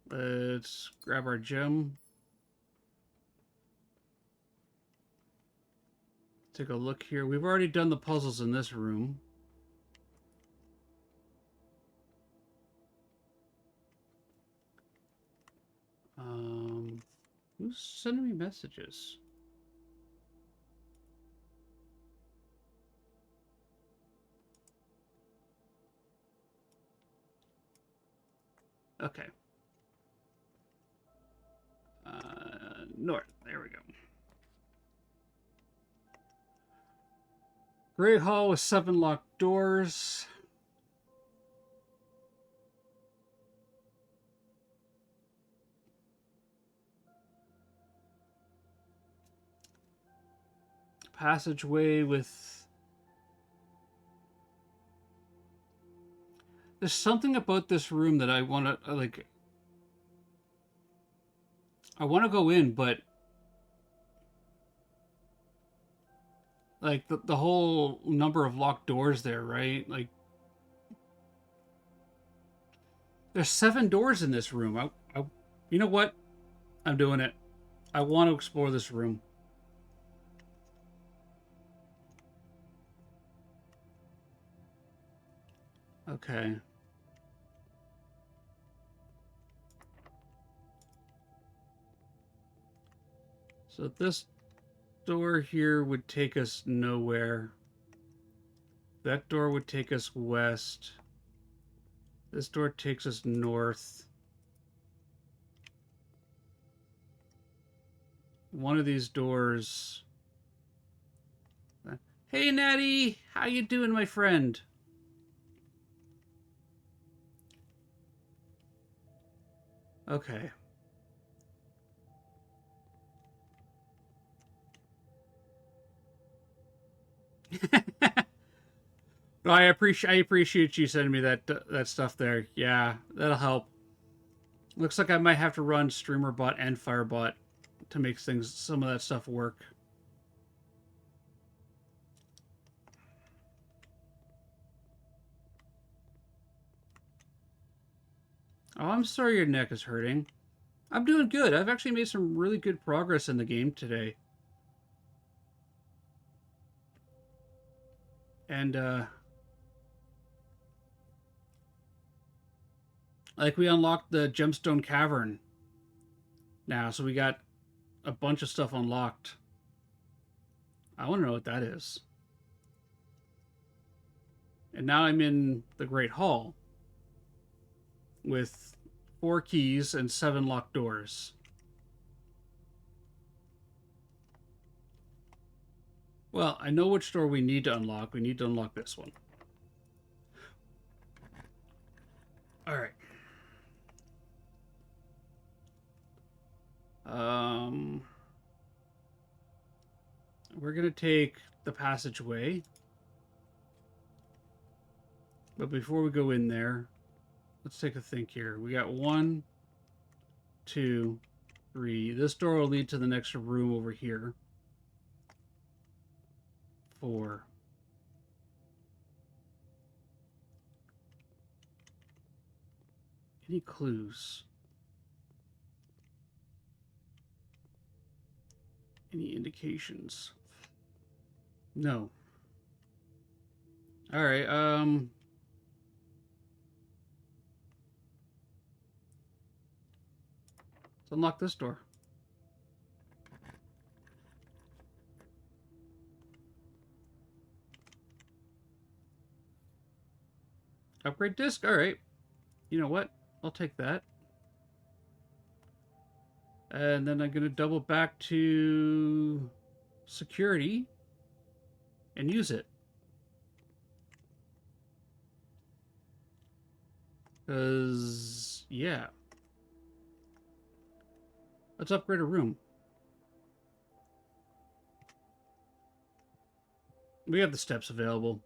Let's grab our gem. Take a look here. We've already done the puzzles in this room. Who's sending me messages? Okay. North. There we go. Great hall with 7 locked doors. Passageway with... There's something about this room that I want to, like... I want to go in, but... Like, the whole number of locked doors there, right? Like... There's 7 doors in this room. You know what? I'm doing it. I want to explore this room. Okay. So this door here would take us nowhere. That door would take us west. This door takes us north. One of these doors... Hey, Natty! How you doing, my friend? Okay. No, I appreciate you sending me that stuff there. Yeah, that'll help. Looks like I might have to run StreamerBot and FireBot to make some of that stuff work. Oh, I'm sorry your neck is hurting. I'm doing good. I've actually made some really good progress in the game today. And, like, we unlocked the Gemstone Cavern now, so we got a bunch of stuff unlocked. I want to know what that is. And now I'm in the Great Hall with 4 keys and 7 locked doors. Well, I know which door we need to unlock. We need to unlock this one. All right. We're gonna take the passageway, but before we go in there, let's take a think here. We got 1, 2, 3. This door will lead to the next room over here. 4. Any clues? Any indications? No. All right. Let's unlock this door. Upgrade disc. All right. You know what? I'll take that. And then I'm going to double back to security and use it. Because, yeah. Let's upgrade a room. We have the steps available.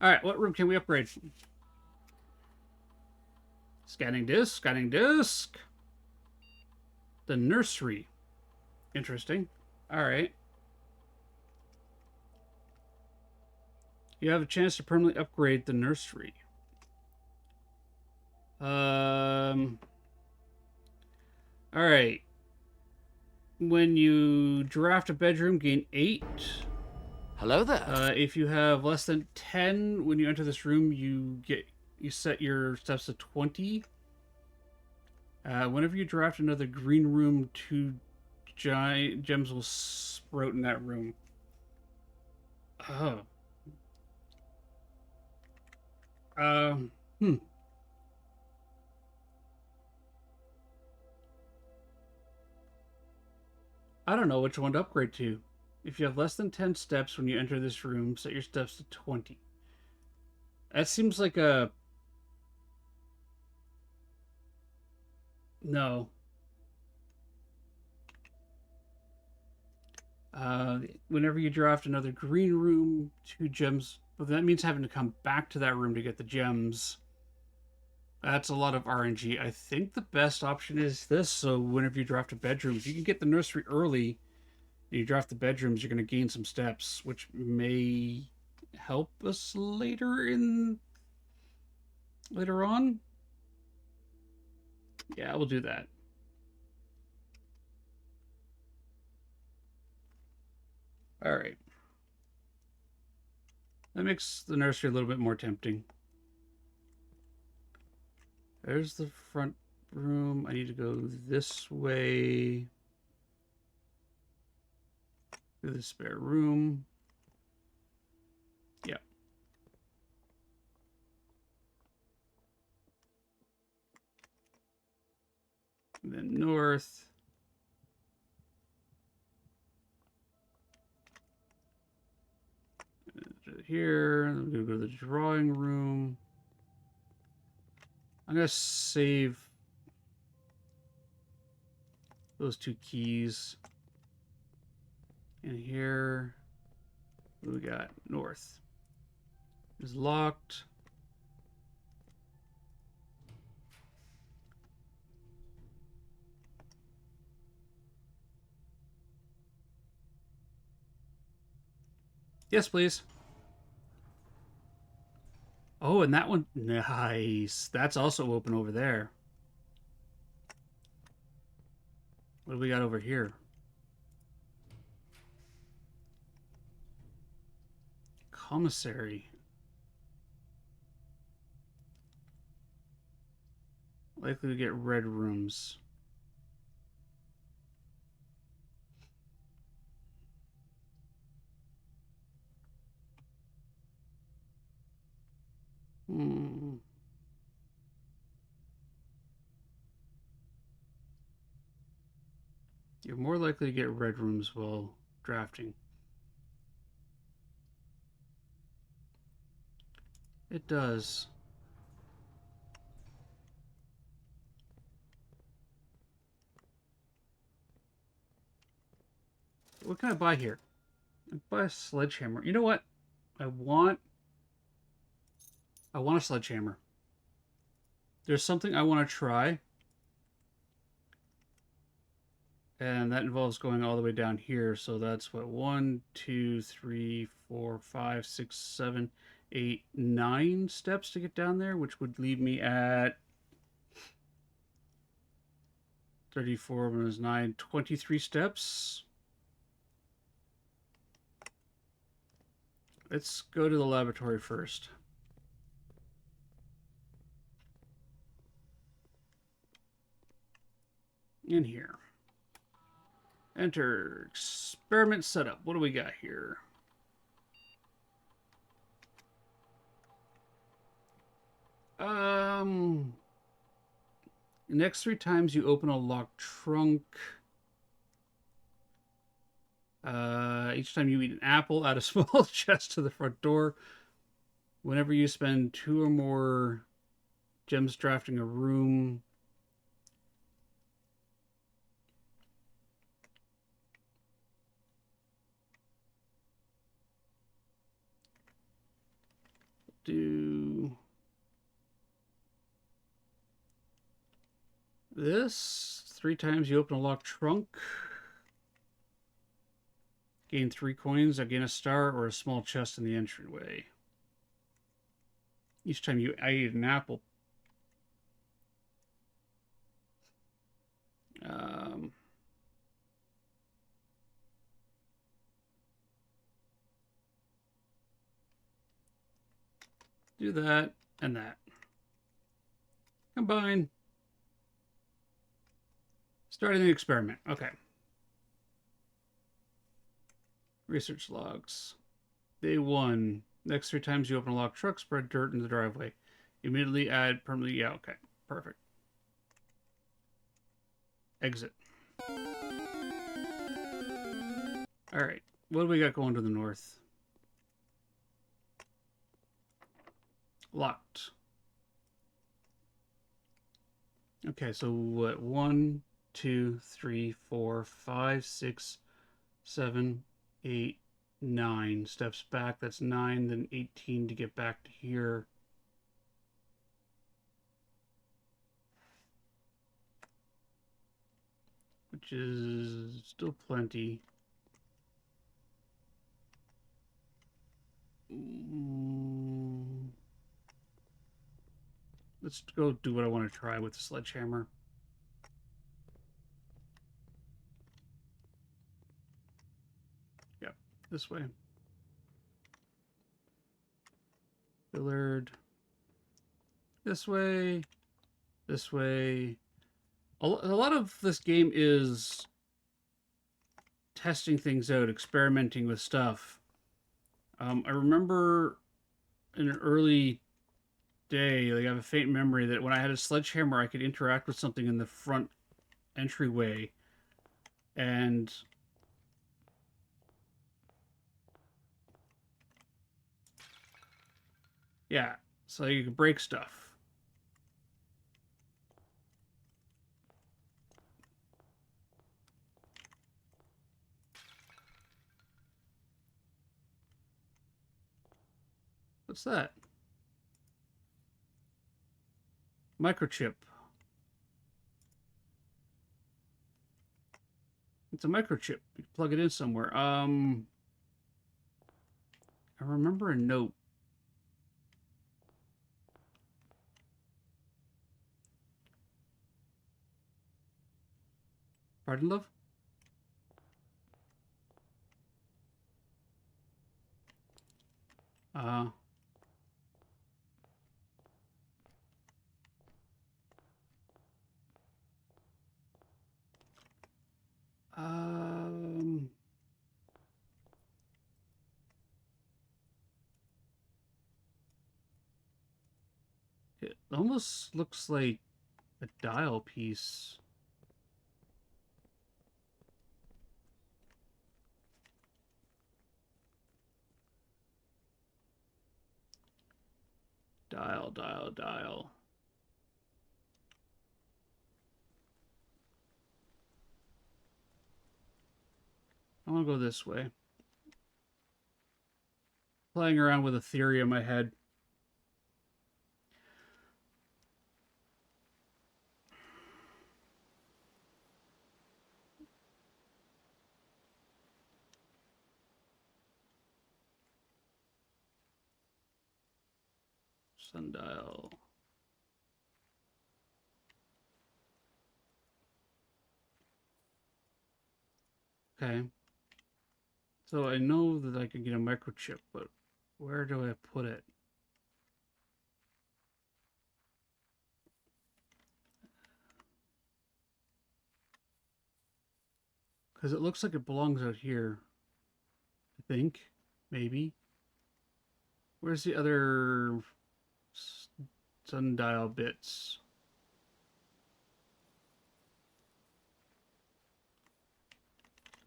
All right, what room can we upgrade? Scanning disc, scanning disc. The nursery. Interesting. All right. You have a chance to permanently upgrade the nursery. All right. When you draft a bedroom, gain 8. Hello there. If you have less than 10 when you enter this room, you set your steps to 20. Whenever you draft another green room, 2 giant gems will sprout in that room. Oh. Hmm. I don't know which one to upgrade to. If you have less than 10 steps when you enter this room, set your steps to 20. That seems like a... No. Whenever you draft another green room, 2 gems... But that means having to come back to that room to get the gems. That's a lot of RNG. I think the best option is this. So whenever you draft a bedroom, if you can get the nursery early, and you draft the bedrooms, you're going to gain some steps, which may help us later on. Yeah, we'll do that. All right. That makes the nursery a little bit more tempting. There's the front room. I need to go this way. To the spare room. Yep. And then north. Here. I'm going to go to the drawing room. I'm going to save those 2 keys. And here, what do we got? North is locked. Yes, please. Oh, and that one, nice. That's also open over there. What do we got over here? Commissary. Likely to get red rooms. Hmm. You're more likely to get red rooms while drafting. It does. What can I buy here? I buy a sledgehammer. You know what? I want a sledgehammer. There's something I want to try. And that involves going all the way down here. So that's what, 1, 2, 3, 4, 5, 6, 7, 8, 9 steps to get down there, which would leave me at 34 minus 9, 23 steps. Let's go to the laboratory first. In here. Enter experiment setup. What do we got here? Next 3 times you open a locked trunk. Each time you eat an apple, add a small chest to the front door. Whenever you spend 2 or more gems drafting a room. Do this 3 times you open a locked trunk. Gain 3 coins, gain a star, or a small chest in the entryway. Each time you eat an apple. Do that and that. Combine. Starting the experiment. Okay. Research logs. Day 1. Next 3 times you open a locked truck, spread dirt in the driveway. Immediately add permanently. Yeah, okay. Perfect. Exit. Alright. What do we got going to the north? Locked. Okay, so what? 1, 2, 3, 4, 5, 6, 7, 8, 9 steps back. That's 9, then 18 to get back to here. Which is still plenty. Let's go do what I want to try with the sledgehammer. Yep, this way. Billard. This way. This way. A lot of this game is testing things out, experimenting with stuff. I remember in an early day, like I have a faint memory that when I had a sledgehammer, I could interact with something in the front entryway, and yeah, so you could break stuff. What's that? Microchip. It's a microchip. You plug it in somewhere. I remember a note. Pardon, love? Uh, um, it almost looks like a dial piece. Dial, dial, dial. I want to go this way. Playing around with a theory in my head. Sundial. Okay. So I know that I can get a microchip, but where do I put it? Because it looks like it belongs out here. I think. Maybe. Where's the other sundial bits?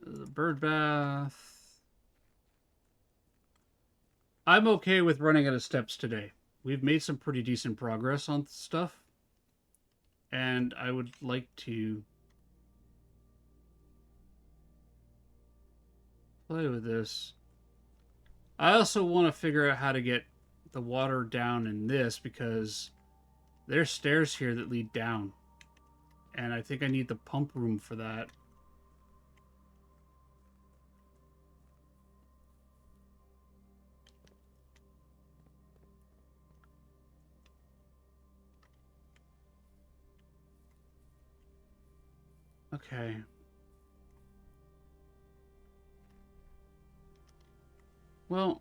The bird bath. I'm okay with running out of steps today. We've made some pretty decent progress on stuff. And I would like to play with this. I also want to figure out how to get the water down in this because there's stairs here that lead down. And I think I need the pump room for that. Okay. Well,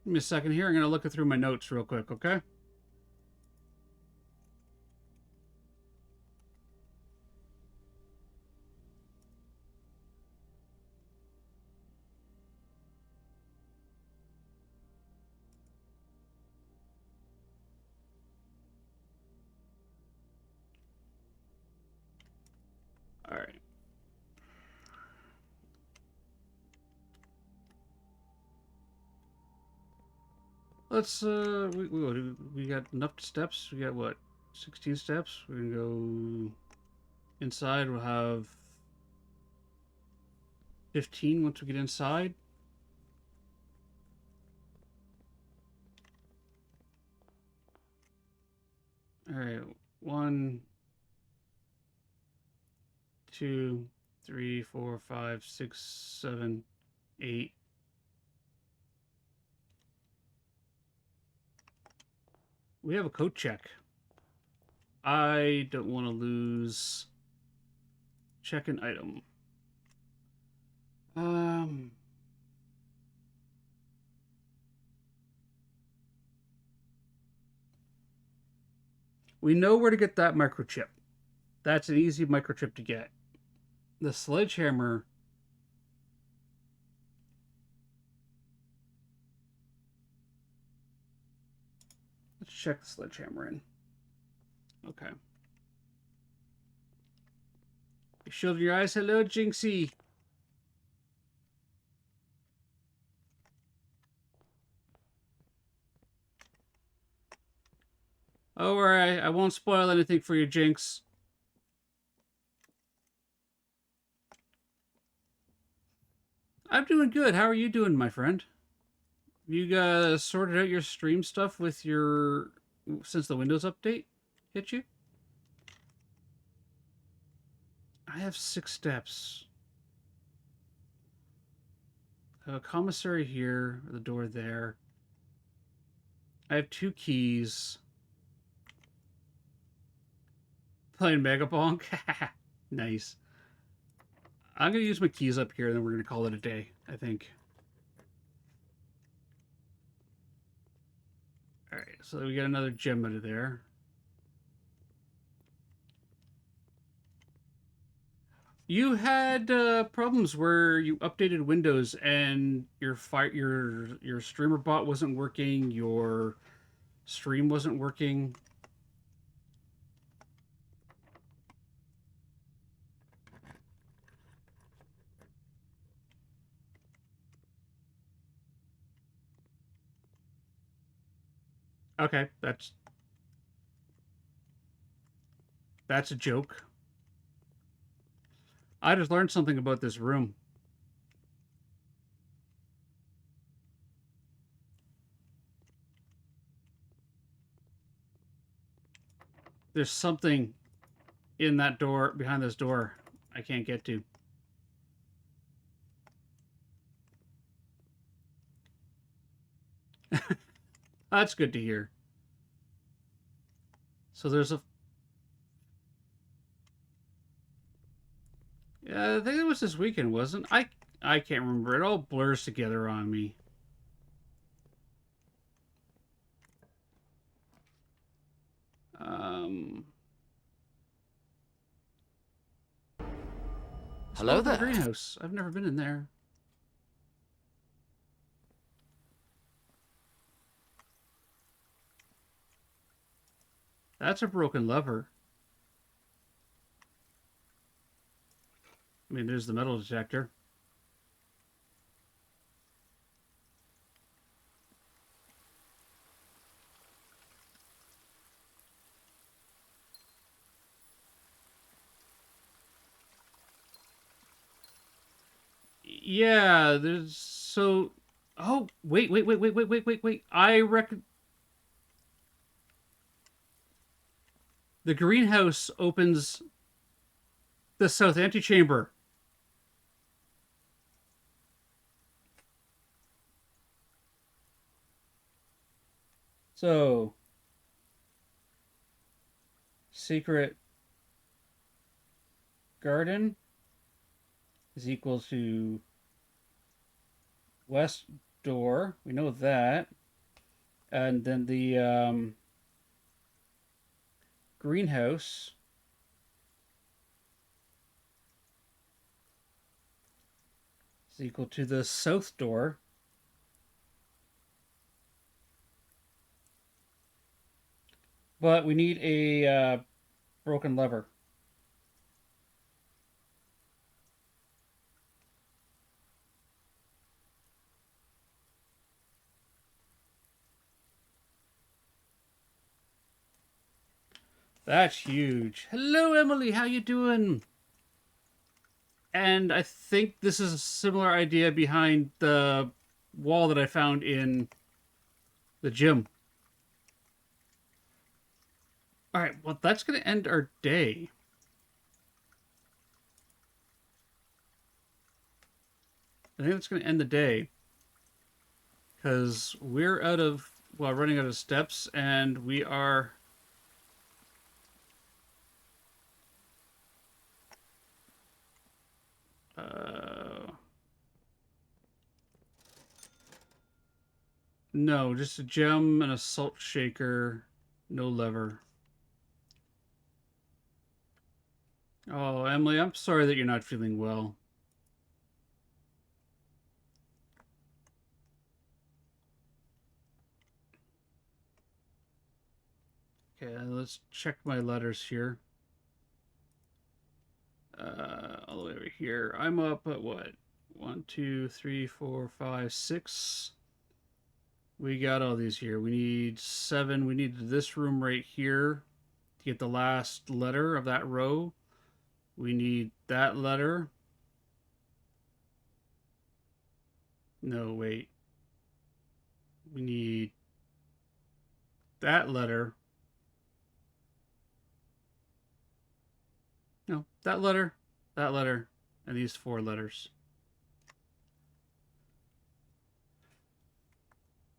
give me a second here. I'm going to look through my notes real quick, okay? All right. Let's, we got enough steps. We got, what, 16 steps? We're going to go inside. We'll have 15 once we get inside. All right. 1, 2, 3, 4, 5, 6, 7, 8. We have a code check. I don't want to lose check an item. We know where to get that microchip. That's an easy microchip to get. The sledgehammer. Let's check the sledgehammer in. Okay. You shielding your eyes? Hello, Jinxie. Oh, alright. I won't spoil anything for you, Jinx. I'm doing good. How are you doing, my friend? You sorted out your stream stuff with your... since the Windows update hit you? I have 6 steps. I have a commissary here, the door there. I have 2 keys. Playing Mega Bonk? Nice. I'm going to use my keys up here, and then we're going to call it a day, I think. Alright, so we got another gem out of there. You had problems where you updated Windows and your streamer bot wasn't working, your stream wasn't working. Okay, that's a joke. I just learned something about this room. There's something in that door, behind this door, I can't get to. That's good to hear. So there's a... Yeah, I think it was this weekend, wasn't I can't remember. It all blurs together on me. Um... Hello The there. greenhouse. I've never been in there. That's a broken lever. I mean, there's the metal detector. Yeah, there's so... Oh, wait. I reckon... The greenhouse opens the south antechamber. So, secret garden is equal to west door. We know that. And then the greenhouse is equal to the south door. But we need a broken lever. That's huge. Hello, Emily. How you doing? And I think this is a similar idea behind the wall that I found in the gym. All right, well, that's going to end our day. I think that's going to end the day. Because we're running out of steps, and we are... No, just a gem and a salt shaker. No lever. Oh, Emily, I'm sorry that you're not feeling well. Okay, let's check my letters here. All the way over here. I'm up at what? 1, 2, 3, 4, 5, 6. We got all these here. We need 7. We need this room right here to get the last letter of that row. We need that letter. No, wait. We need that letter. No, that letter, and these 4 letters.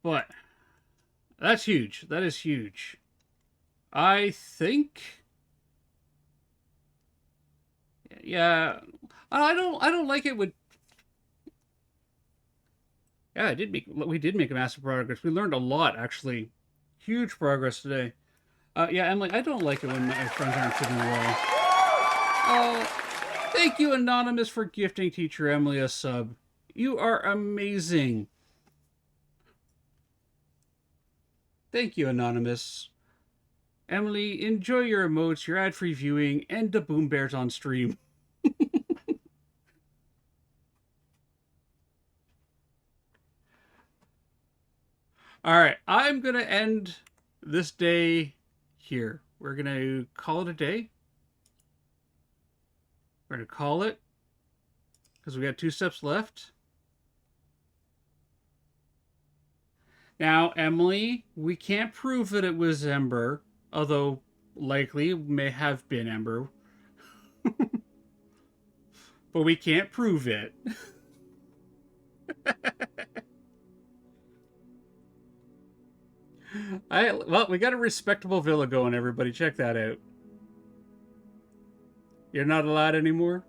But that's huge. That is huge. I think... Yeah, I don't like it with... Yeah, we did make a massive progress. We learned a lot, actually. Huge progress today. Yeah, Emily, I don't like it when my friends aren't feeling well. Oh, thank you, Anonymous, for gifting Teacher Emily a sub. You are amazing. Thank you, Anonymous. Emily, enjoy your emotes, your ad-free viewing, and the Boom Bears on stream. All right, I'm going to end this day here. We're going to call it a day. We're going to call it because we got 2 steps left. Now, Emily, we can't prove that it was Ember, although likely it may have been Ember. But we can't prove it. Well, we got a respectable villa going, everybody. Check that out. You're not allowed anymore?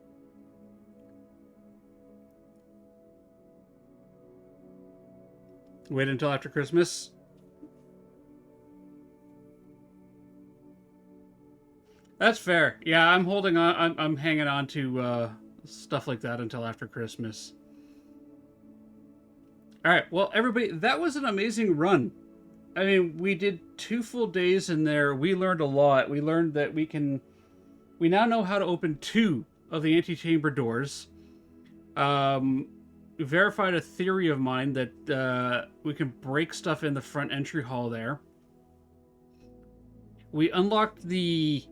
Wait until after Christmas? That's fair. Yeah, I'm holding on. I'm hanging on to stuff like that until after Christmas. All right. Well, everybody, that was an amazing run. I mean, we did 2 full days in there. We learned a lot. We learned that we now know how to open 2 of the antechamber doors. We verified a theory of mine that we can break stuff in the front entry hall there. We unlocked the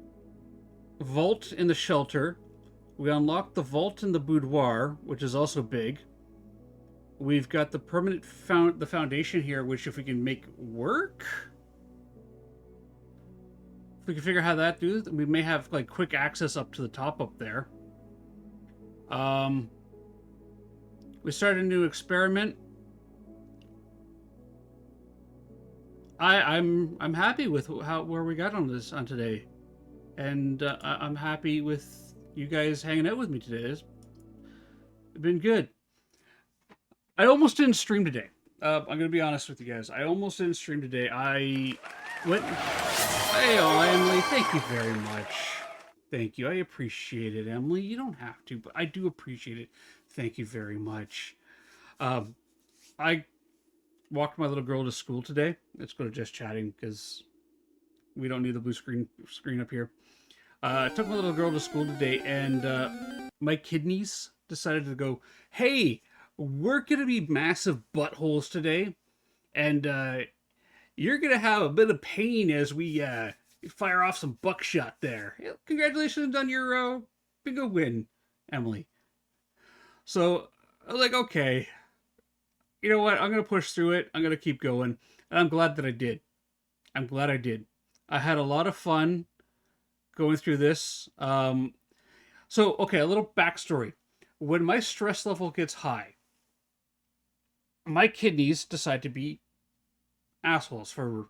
vault in the shelter. We unlocked the vault in the boudoir, which is also big. We've got the permanent foundation here, which if we can make work, if we can figure out how that do, we may have like quick access up to the top up there. We started a new experiment. I'm happy with where we got on today, and I'm happy with you guys hanging out with me today. It's been good. I almost didn't stream today. I'm gonna be honest with you guys. I almost didn't stream today. I went. Hey, Emily, thank you very much. Thank you. I appreciate it, Emily. You don't have to, but I do appreciate it. Thank you very much. I walked my little girl to school today. Let's go to just chatting because we don't need the blue screen up here. I took my little girl to school today, and my kidneys decided to go, hey, we're going to be massive buttholes today, and you're going to have a bit of pain as we fire off some buckshot there. Congratulations on your bingo win, Emily. So, I was like, okay, you know what? I'm going to push through it. I'm going to keep going. And I'm glad that I did. I'm glad I did. I had a lot of fun going through this. So, okay, a little backstory. When my stress level gets high, my kidneys decide to be assholes, for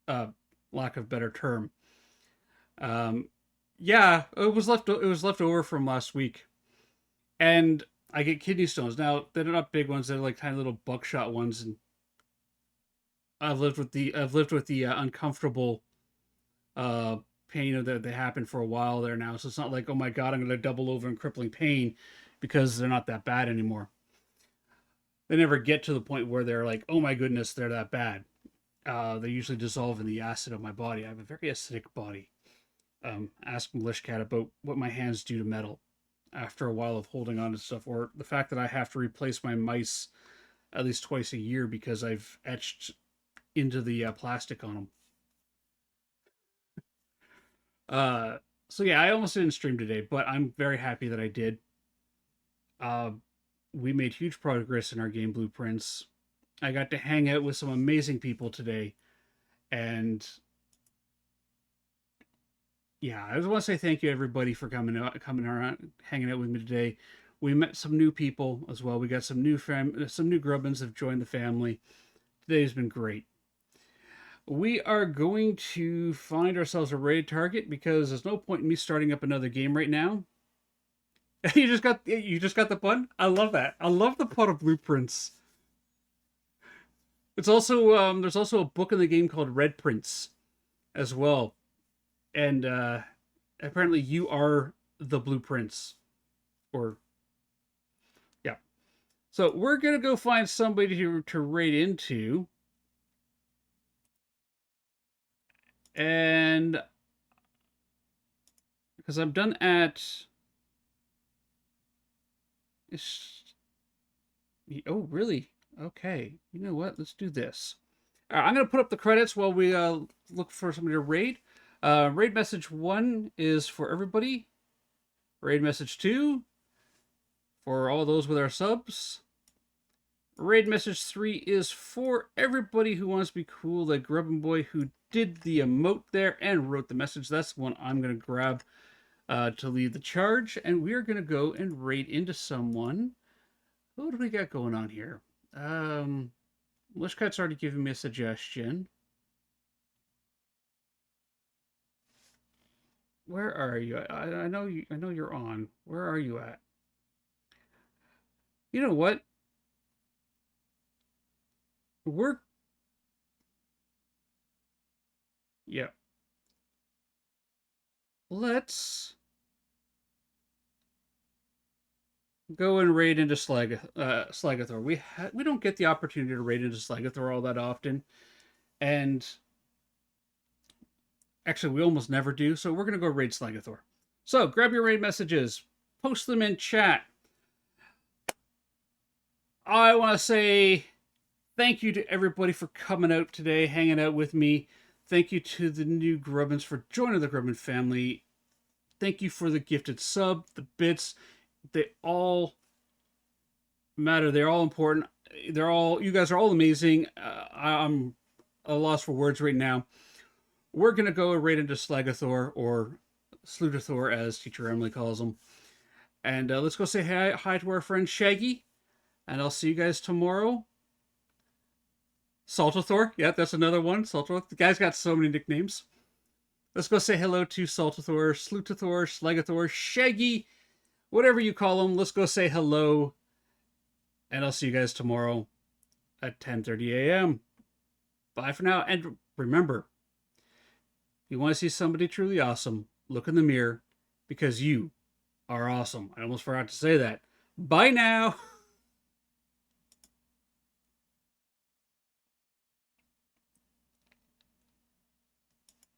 lack of a better term. Yeah, it was left over from last week. And I get kidney stones. Now, they're not big ones, they're like tiny little buckshot ones, and I've lived with the uncomfortable pain that they happen for a while there now. So it's not like, oh my god, I'm going to double over in crippling pain, because they're not that bad anymore. They never get to the point where they're like, oh my goodness, they're that bad. They usually dissolve in the acid of my body. I have a very acidic body. Ask Milishcat about what my hands do to metal after a while of holding on to stuff, or the fact that I have to replace my mice at least twice a year because I've etched into the plastic on them. So yeah, I almost didn't stream today, but I'm very happy that I did. We made huge progress in our game blueprints. I got to hang out with some amazing people today, and yeah, I just want to say thank you everybody for coming around, hanging out with me today. We met some new people as well. We got some new grubbins have joined the family. Today's been great. We are going to find ourselves a raid target because there's no point in me starting up another game right now. You just got the pun? I love that. I love the pun of blueprints. It's also there's also a book in the game called Red Prince as well. And apparently you are the blueprints. Or yeah. So we're gonna go find somebody to raid into. And because I'm done at oh really? Okay. You know what? Let's do this. I'm going to put up the credits while we look for somebody to raid. Raid message 1 is for everybody. Raid message 2 for all those with our subs. Raid message 3 is for everybody who wants to be cool, like Grubbin Boy, who did the emote there and wrote the message. That's one I'm going to grab to lead the charge. And we are going to go and raid into someone. Who do we got going on here? Wishcat's already given me a suggestion. Where are you? I know you. I know you're on. Where are you at? You know what? Yeah. Let's go and raid into Slagathor. We don't get the opportunity to raid into Slagathor all that often, and actually we almost never do. So we're gonna go raid Slagathor. So grab your raid messages, post them in chat. I want to say thank you to everybody for coming out today, hanging out with me. Thank you to the new Grubbins for joining the Grubbin family. Thank you for the gifted sub, the bits. They all matter. They're all important. You guys are all amazing. I'm a loss for words right now. We're going to go right into Slagathor, or Slutathor, as Teacher Emily calls him. And let's go say hi to our friend Shaggy. And I'll see you guys tomorrow. Saltathor. Yeah, that's another one. Saltathor. The guy's got so many nicknames. Let's go say hello to Saltathor, Slutathor, Slagathor, Shaggy, whatever you call him. Let's go say hello. And I'll see you guys tomorrow at 10:30 a.m. Bye for now. And remember, if you want to see somebody truly awesome, look in the mirror, because you are awesome. I almost forgot to say that. Bye now.